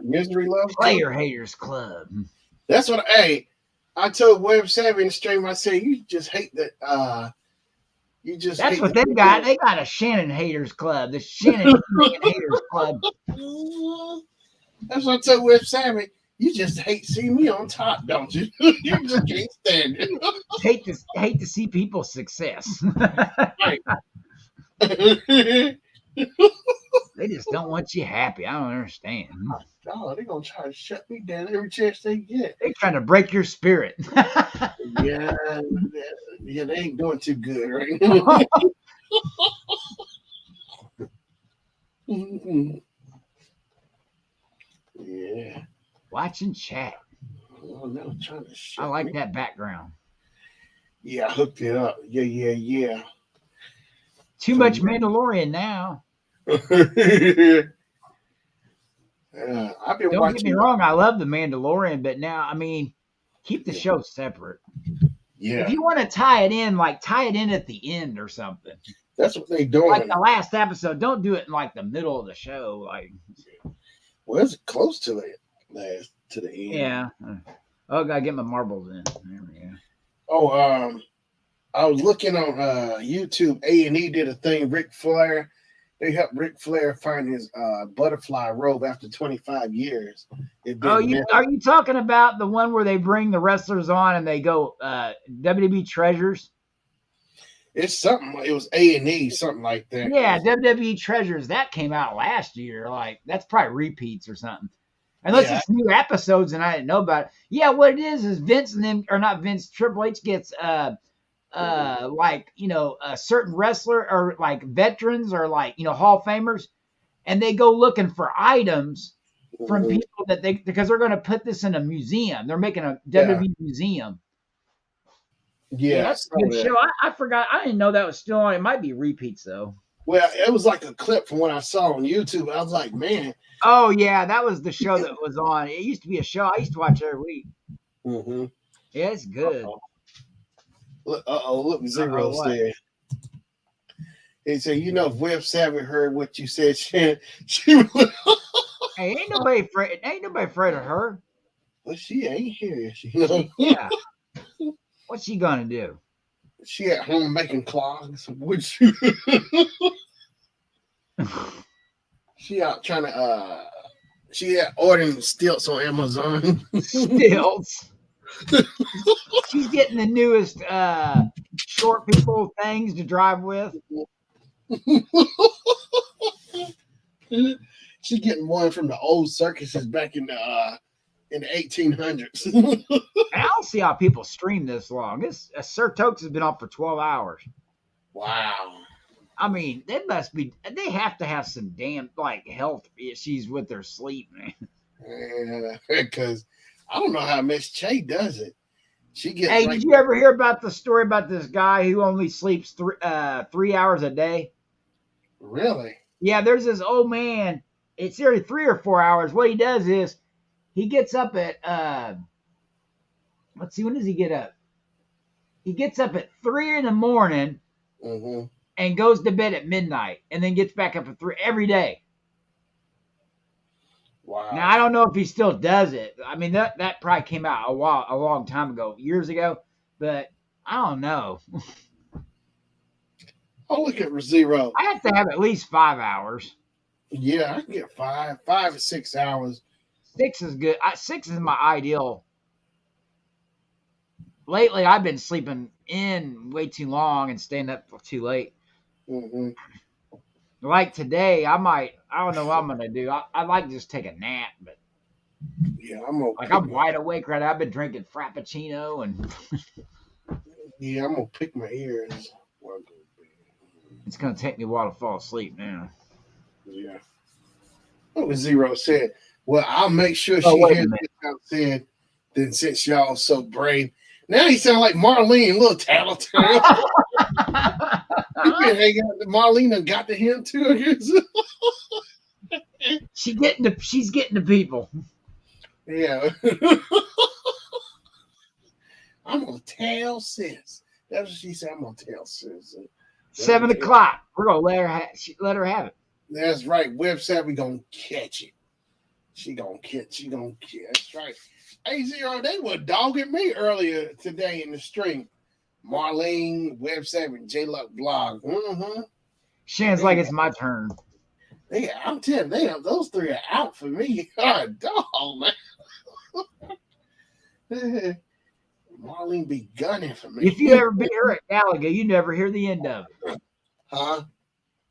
misery loves player haters club. That's what. Hey, I told Web Savvy in the stream. I said you just hate that. That's what they got. They got a Shannon haters club. The Shannon haters club. That's what I told Web Savvy. You just hate seeing me on top, don't you? You just can't stand it. hate to see people's success. Right. They just don't want you happy. I don't understand. Oh, they're gonna try to shut me down every chance they get. They're trying to break your spirit. Yeah, they ain't doing too good right now. Yeah. Watching chat. Oh, no, trying to shut I like me. that background. Yeah, I hooked it up. Yeah. Too much Mandalorian now. I've been Don't watching. get me wrong, I love the Mandalorian, but now, I mean, keep the show separate. Yeah. If you want to tie it in, like tie it in at the end or something. That's what they doing. Like the last episode, don't do it in like the middle of the show. Like, well, it's close to the end. Yeah. Oh, I gotta get my marbles in. There we go. Oh, I was looking on YouTube. A&E did a thing. Ric Flair. They helped Ric Flair find his butterfly robe after 25 years. Are you talking about the one where they bring the wrestlers on and they go WWE Treasures? It's something. It was A&E, something like that. Yeah, WWE Treasures. That came out last year. Like, that's probably repeats or something. Unless it's new episodes and I didn't know about it. Yeah, what it is Vince and them, or not Vince, Triple H gets like, you know, a certain wrestler or like veterans or like, you know, Hall of Famers, and they go looking for items from people that because they're going to put this in a museum. They're making a WWE museum. Yeah, that's a good show. I forgot. I didn't know that was still on. It might be repeats though. Well, it was like a clip from what I saw on YouTube. I was like, man. Oh yeah, that was the show that was on. It used to be a show I used to watch every week. Mm-hmm. Yeah, it's good. Look, Zero said. He said, you know, if Web Savvy heard what you said, Shannon, she would. Hey, ain't nobody afraid of her. Well, she ain't here, is she? Yeah. What's she gonna do? She at home making clogs. Would she? She out trying to. She at ordering stilts on Amazon. Stilts. She's getting the newest short people things to drive with. She's getting one from the old circuses back in the 1800s. I don't see how people stream this long. This Sir Tokes has been on for 12 hours. Wow. I mean, they have to have some damn like health issues with their sleep, man. Yeah, because I don't know how Miss Che does it. She gets. Hey, did you ever hear about the story about this guy who only sleeps 3 hours a day? Really? Yeah, there's this old man. It's either 3 or 4 hours. What he does is he gets up at let's see, when does he get up? He gets up at 3 in the morning and goes to bed at midnight, and then gets back up at 3 every day. Wow. Now I don't know if he still does it. I mean, that probably came out a long time ago, years ago, but I don't know. Oh, look at Zero. I have to have at least 5 hours. Yeah, I can get 5 or 6 hours. 6 is good. 6 is my ideal. Lately, I've been sleeping in way too long and staying up too late. Like today, I don't know what I'm gonna do. I'd like to just take a nap, but yeah, I'm wide awake right now. I've been drinking Frappuccino and yeah, I'm gonna pick my ears. It's gonna take me a while to fall asleep now. Yeah. What was Zero said? Well, I'll make sure she hears what I said. Then since y'all so brave, now he sound like Marlene, little tattletale. Marlene done got to him too. She's getting to people. Yeah. I'm gonna tell sis. That's what she said. I'm gonna tell sis. 7 o'clock. We're gonna let her have it. That's right. Web Savvy gonna catch it. She gonna catch. That's right. Hey, Zero, they were dogging me earlier today in the stream. Marlene, Web Savvy, J Luck Blog. Shannon's like it's my turn. I'm telling you, those 3 are out for me. God, dog, man. Marlene be gunning for me. If you ever beat her at Gallagher, you never hear the end of it. Huh?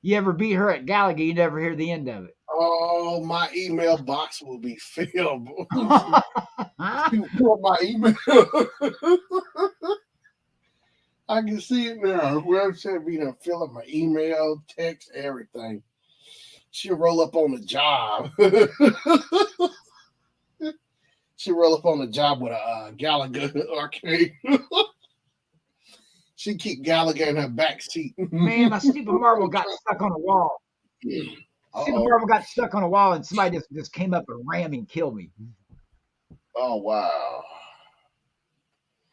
You ever beat her at Gallagher, you never hear the end of it. Oh, my email box will be filled. She pull my email. I can see it now. Whoever said be done fill up my email, text, everything. She'll roll up on the job. She'll roll up on the job with a Gallagher arcade. She keep Gallagher in her back seat. Man, my stupid marble got stuck on a wall. Stupid marble got stuck on a wall, and somebody just came up and rammed and killed me. Oh, wow.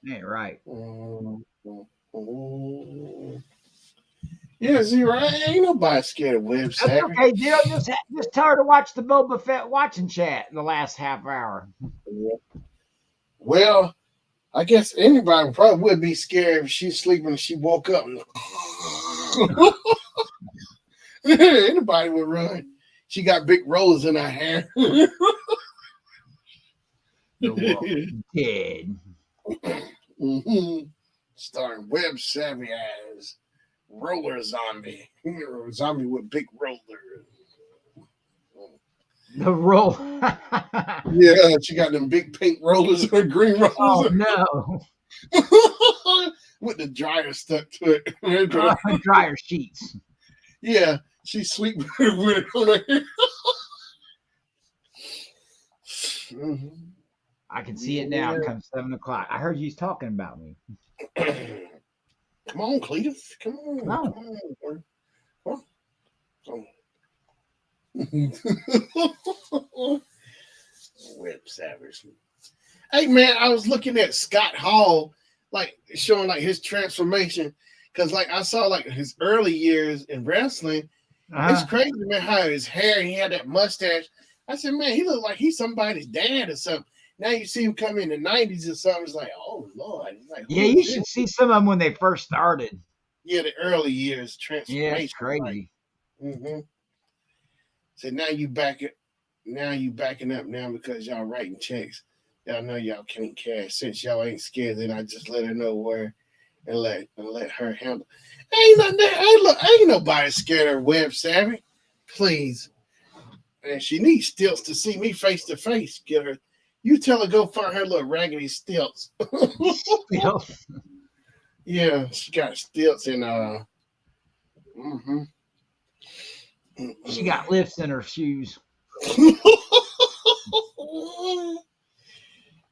Ain't right. Yeah, Zero, ain't nobody scared of Web That's Savvy. okay, Zero. Just tell her to watch the Boba Fett watching chat the last half hour. Well, I guess anybody probably would be scared if she's sleeping and she woke up. Anybody would run. She got big rollers in her hair. The Walking Dead. Starring Web Savvy as roller zombie. Zombie with big rollers. The roll. Yeah, she got them big pink rollers or green rollers. Oh no. With the dryer stuck to it. Dryer sheets. Yeah, she sleep with it on her hair. I can see it now. It comes 7 o'clock. I heard you talking about me. Come on, Cletus. Come on. No. Come on. Web Savage. Hey man, I was looking at Scott Hall, like showing like his transformation, because like I saw like his early years in wrestling. It's crazy, man, how his hair, he had that mustache. I said, man, he looked like he's somebody's dad or something. Now you see him come in the 90s or something. It's like, oh Lord. It's like, yeah, you should see some of them when they first started. Yeah, the early years transformation. Yeah, it's crazy. Like, So now you backing up now because y'all writing checks. Y'all know y'all can't cash. Since y'all ain't scared, then I just let her know where and let her handle. Ain't nobody scared of Web Savvy. Please. And she needs stilts to see me face to face. Get her. You tell her go find her little raggedy stilts. Yeah, she got stilts and She got lifts in her shoes.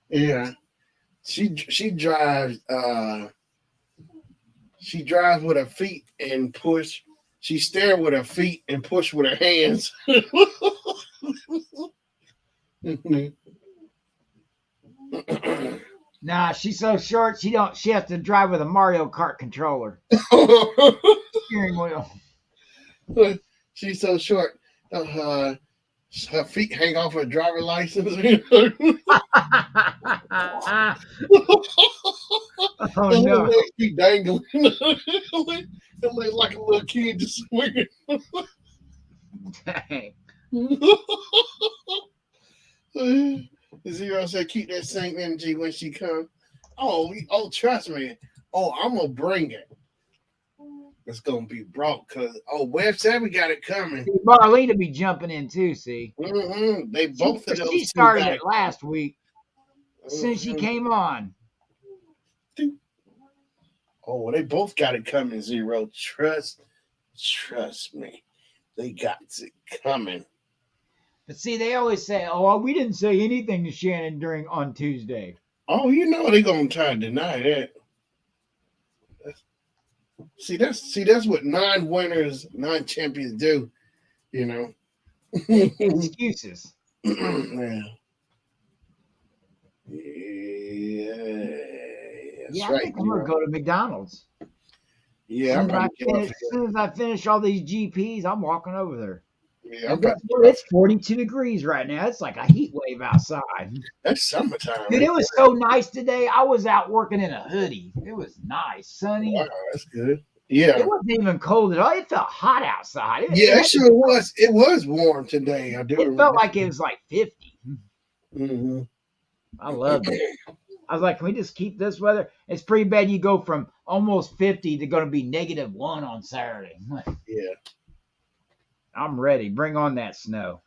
Yeah. She drives with her feet and push. She stares with her feet and push with her hands. Nah, she's so short. She has to drive with a Mario Kart controller. Steering wheel. She's so short. Her feet hang off her driver license. Oh no! Legs be dangling. Like a little kid just swinging. Dang. Zero said, "Keep that same energy when she comes." Oh, trust me. Oh, I'm gonna bring it. It's gonna be brought because Web Savvy got it coming. Marlene be jumping in too. See, they both of those. She started it last week. Since she came on. Oh, they both got it coming. Zero. Trust me, they got it coming. But see, they always say, "Oh, we didn't say anything to Shannon on Tuesday." Oh, you know they're gonna try to deny that. See, that's what 9 winners, 9 champions do. You know, excuses. Yeah. Yeah, I think I'm gonna go to McDonald's. Yeah, as soon as I finish all these GPs, I'm walking over there. Yeah, it's 42 degrees right now. It's like a heat wave outside. That's summertime. Dude, it was so nice today. I was out working in a hoodie. It was nice, sunny. Wow, that's good. Yeah. It wasn't even cold at all. It felt hot outside. It sure was. It was warm today. I do. It felt like it was like 50. Mm-hmm. I loved it. I was like, can we just keep this weather? It's pretty bad. You go from almost 50 to going to be -1 on Saturday. Yeah. I'm ready. Bring on that snow.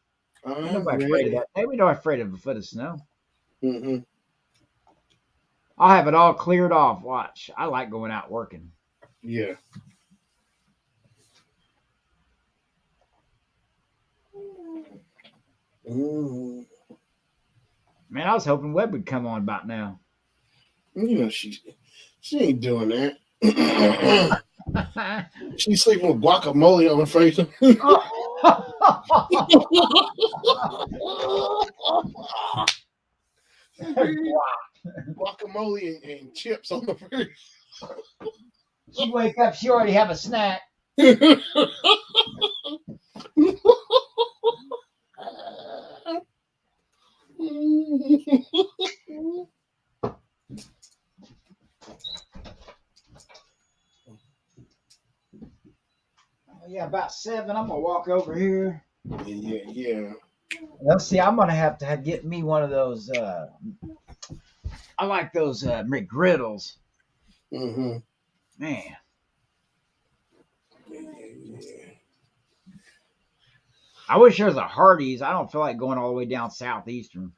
Ain't nobody afraid of that. Hey, we not afraid of a foot of snow. Mm-hmm. I'll have it all cleared off. Watch. I like going out working. Yeah. Mm. Man, I was hoping Webb would come on about now. You know, she ain't doing that. She's sleeping with guacamole on her face. Guacamole and chips on the face. She wake up, she already have a snack. Yeah, about 7. I'm gonna walk over here. Yeah. Let's see. I'm gonna have to get me one of those. I like those McGriddles. Mm-hmm. Man. Yeah. I wish there was a Hardee's. I don't feel like going all the way down Southeastern.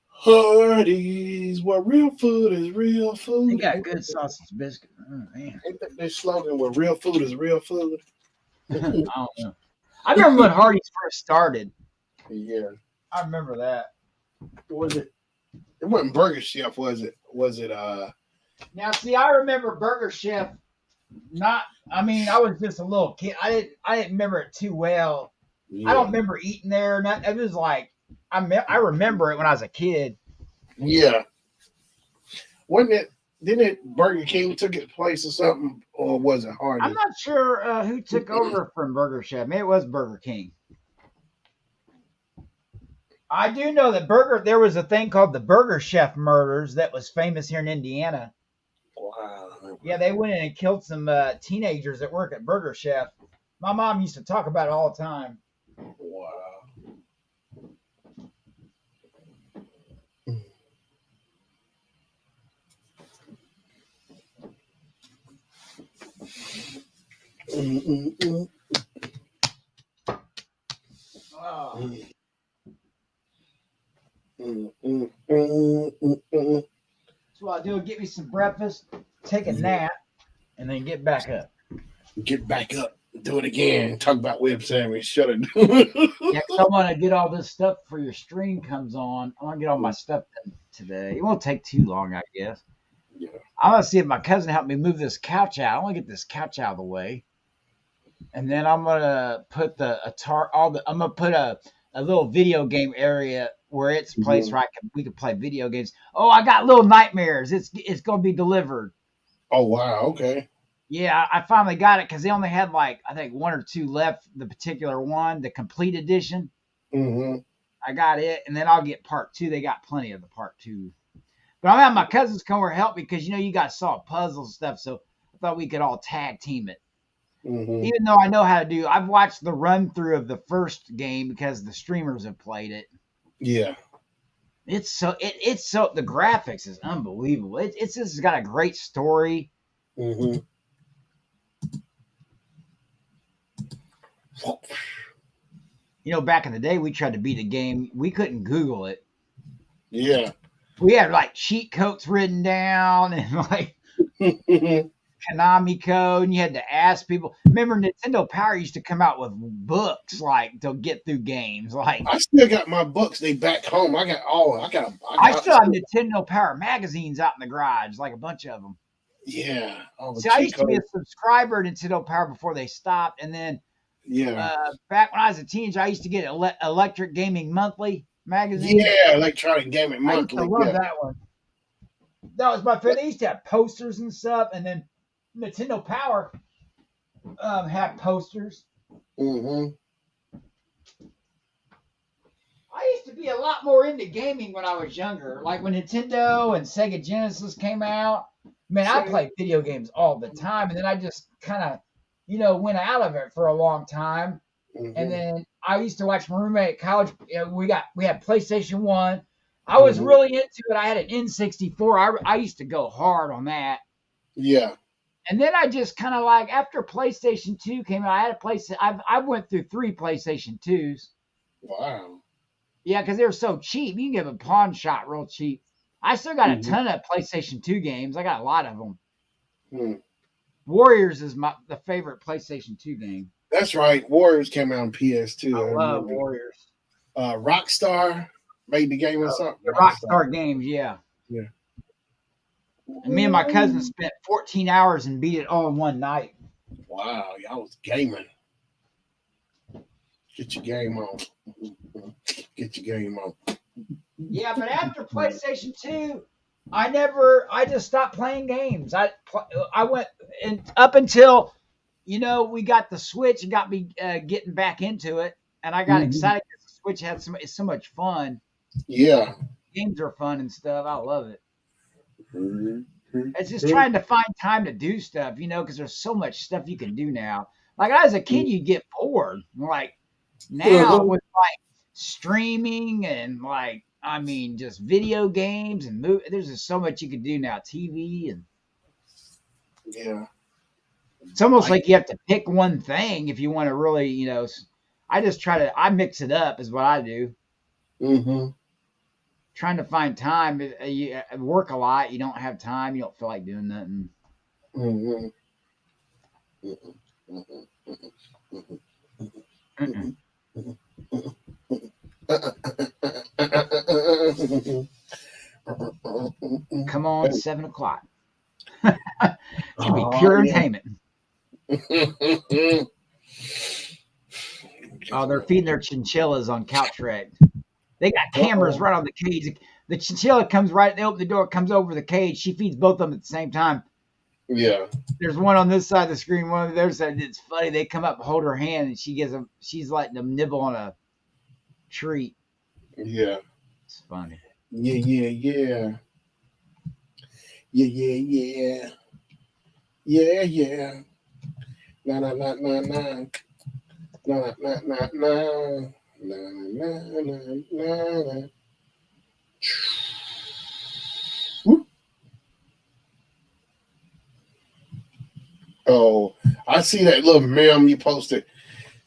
Hardee's, where real food is real food. They got good sausage biscuit. Oh, man. Ain't that their slogan, where real food is real food? I don't know. I remember when Hardee's first started. Yeah. I remember that. Was it? It wasn't Burger Chef, was it? Was it? Now, see, I remember Burger Chef. I was just a little kid. I didn't remember it too well. Yeah. I don't remember eating there. It was like I remember it when I was a kid. Yeah. Wasn't it? Didn't it Burger King took its place or something, or was it Hardee's? I'm not sure who took over from Burger Chef. Maybe it was Burger King. I do know that there was a thing called the Burger Chef murders that was famous here in Indiana. Wow. Yeah, they went in and killed some teenagers that work at Burger Chef. My mom used to talk about it all the time. Wow. Oh. So what I'll do is get me some breakfast, take a nap, and then get back up. Get back up. Do it again. Talk about Web Sammy. Shut it. Yeah, because I want to get all this stuff before your stream comes on. I want to get all my stuff done today. It won't take too long, I guess. Yeah. I'm going to see if my cousin helped me move this couch out. I want to get this couch out of the way. And then I'm going to put I'm going to put a little video game area where it's a place where we can play video games. Oh, I got Little Nightmares. It's going to be delivered. Oh, wow. Okay. Yeah, I finally got it because they only had I think 1 or 2 left, the particular one, the complete edition. Mm-hmm. I got it, and then I'll get part 2. They got plenty of the part 2. But I'm having my cousins come over and help me because, you guys solve puzzles and stuff, so I thought we could all tag team it. Mm-hmm. Even though I know how to I've watched the run through of the first game because the streamers have played it. Yeah. The graphics is unbelievable. It's just got a great story. Mm-hmm. Back in the day, we tried to beat a game. We couldn't Google it. Yeah. We had cheat codes written down and Konami code, and you had to ask people. Remember, Nintendo Power used to come out with books to get through games. I still got my books. They back home. I still have Nintendo Power magazines out in the garage, a bunch of them. Yeah. See, I used to be a subscriber to Nintendo Power before they stopped, and then back when I was a teenager, I used to get Electric Gaming Monthly magazine. Yeah, Electronic Gaming Monthly. I love that one. That was my favorite. They used to have posters and stuff, and then Nintendo Power had posters. Mm-hmm. I used to be a lot more into gaming when I was younger. Like when Nintendo and Sega Genesis came out, man, I played video games all the time, and then I just kind of, went out of it for a long time. Mm-hmm. And then I used to watch my roommate at college. We had PlayStation 1. I was really into it. I had an N64. I used to go hard on that. Yeah. And then I just kind of like after PlayStation 2 came out, I had a place. I went through 3 PlayStation 2s. Wow. Yeah, because they were so cheap. You can get a pawn shop real cheap. I still got a ton of PlayStation 2 games. I got a lot of them. Warriors is the favorite PlayStation 2 game. That's right. Warriors came out on PS2. I love Warriors. Rockstar made the game or something. The Rockstar games, yeah. Yeah. And me and my cousin spent 14 hours and beat it all in one night. Wow, y'all was gaming. Get your game on. Get your game on. Yeah, but after PlayStation 2, I just stopped playing games. I went and up until, we got the Switch and got me getting back into it. And I got excited because the Switch had so much fun. Yeah. Games are fun and stuff. I love it. It's just trying to find time to do stuff, because there's so much stuff you can do now. Like as a kid, you get bored. Like now with like streaming and just video games and there's just so much you can do now. TV and yeah, it's almost like you have to pick one thing if you want to really, I just I mix it up is what I do. Trying to find time. You work a lot. You don't have time. You don't feel like doing nothing. Come on, 7 o'clock. It's gonna be pure entertainment. Oh, they're feeding their chinchillas on couch wreck. They got cameras right on the cage. The chinchilla comes right. They open the door, comes over the cage. She feeds both of them at the same time. Yeah. There's one on this side of the screen, one on the other side. It's funny. They come up and hold her hand, and she's letting them nibble on a treat. Yeah. It's funny. Yeah. Nah. Oh, I see that little meme you posted.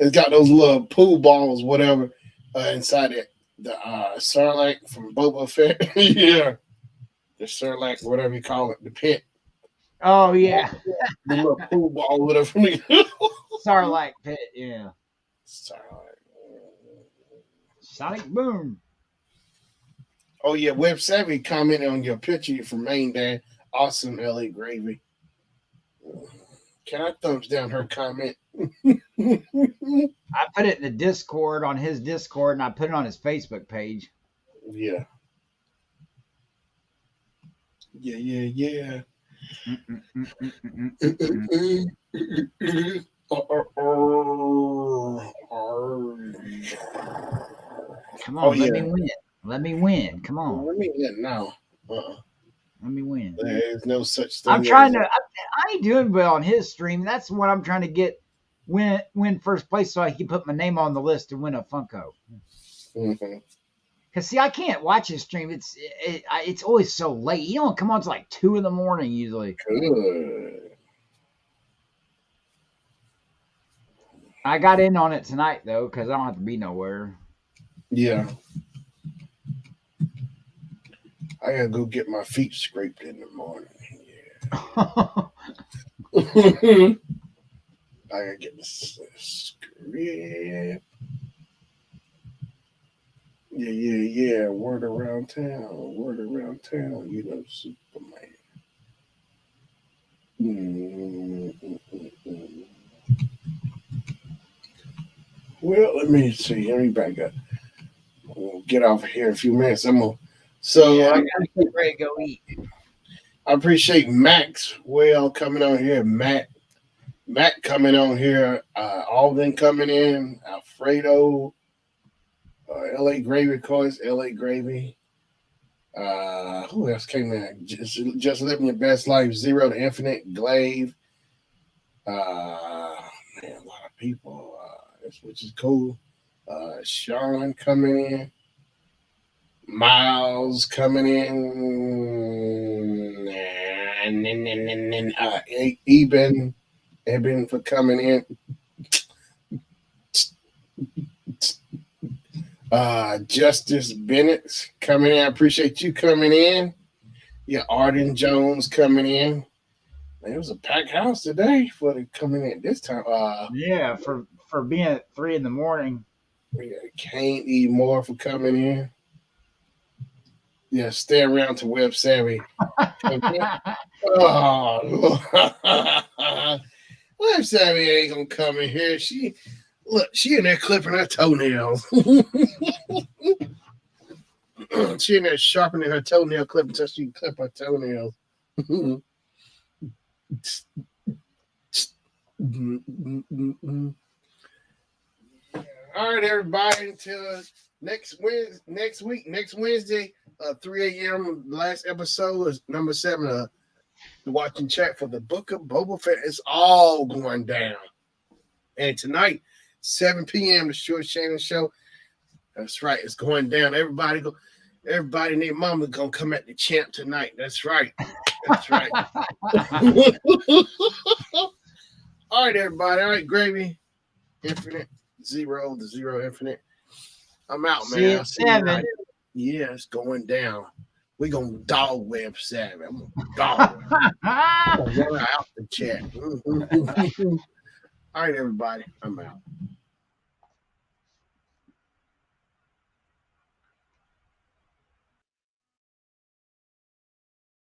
It's got those little pool balls, whatever, inside it. The Sarlacc from Boba Fett. Yeah. The Sarlacc, whatever you call it, the pit. Oh, yeah. The little pool ball, whatever. Sarlacc pit, yeah. Sarlacc. Sonic Boom. Oh, yeah. Web Savvy commented on your picture from Maine, Dad. Awesome LA gravy. Can I thumbs down her comment? I put it in the Discord, on his Discord, and I put it on his Facebook page. Yeah. Come on, let me win. Let me win. Come on. Let me win now. Let me win. There's no such thing. I ain't doing well on his stream. That's what I'm trying to get. Win first place so I can put my name on the list to win a Funko. Cause see, I can't watch his stream. It's always so late. He don't come on until like 2 a.m. usually. Good. I got in on it tonight though, cause I don't have to be nowhere. Yeah. I gotta go get my feet scraped in the morning. Yeah. I gotta get the scrape. Yeah. Word around town. Superman. Well, let me see. Let me back up. We'll get off here in a few minutes. I gotta get ready to go eat. I appreciate Max coming on here. Matt coming on here. Alvin coming in. Alfredo. LA Gravy, of course. LA Gravy. Who else came in? Just living your best life. Zero to Infinite. Glaive. Man, a lot of people. Which is cool. Shannon coming in. Miles coming in, and Eben for coming in. Justice Bennett coming in. I appreciate you coming in. Yeah, Arden Jones coming in. Man, it was a packed house today for the coming in this time. Yeah, for being at 3 a.m. Yeah, Can't Eat More for coming in. Yeah, stay around to Web Savvy. Oh, Web Savvy ain't gonna come in here. She in there clipping her toenails. She in there sharpening her toenail clipping so she can clip her toenails. All right, everybody. Until next Wednesday, 3 a.m. Last episode is number 7. Watching chat for the Book of Boba Fett. It's all going down. And tonight, 7 p.m. the Short Shannon show. That's right. It's going down. Everybody and their mama gonna come at the champ tonight. That's right. That's right. All right, everybody. All right, Gravy. Infinite. Zero Infinite. I'm out, man. See you at 7. Yeah, it's going down. We're gonna dog Web Savvy. I'm gonna dog out the chat. All right, everybody. I'm out.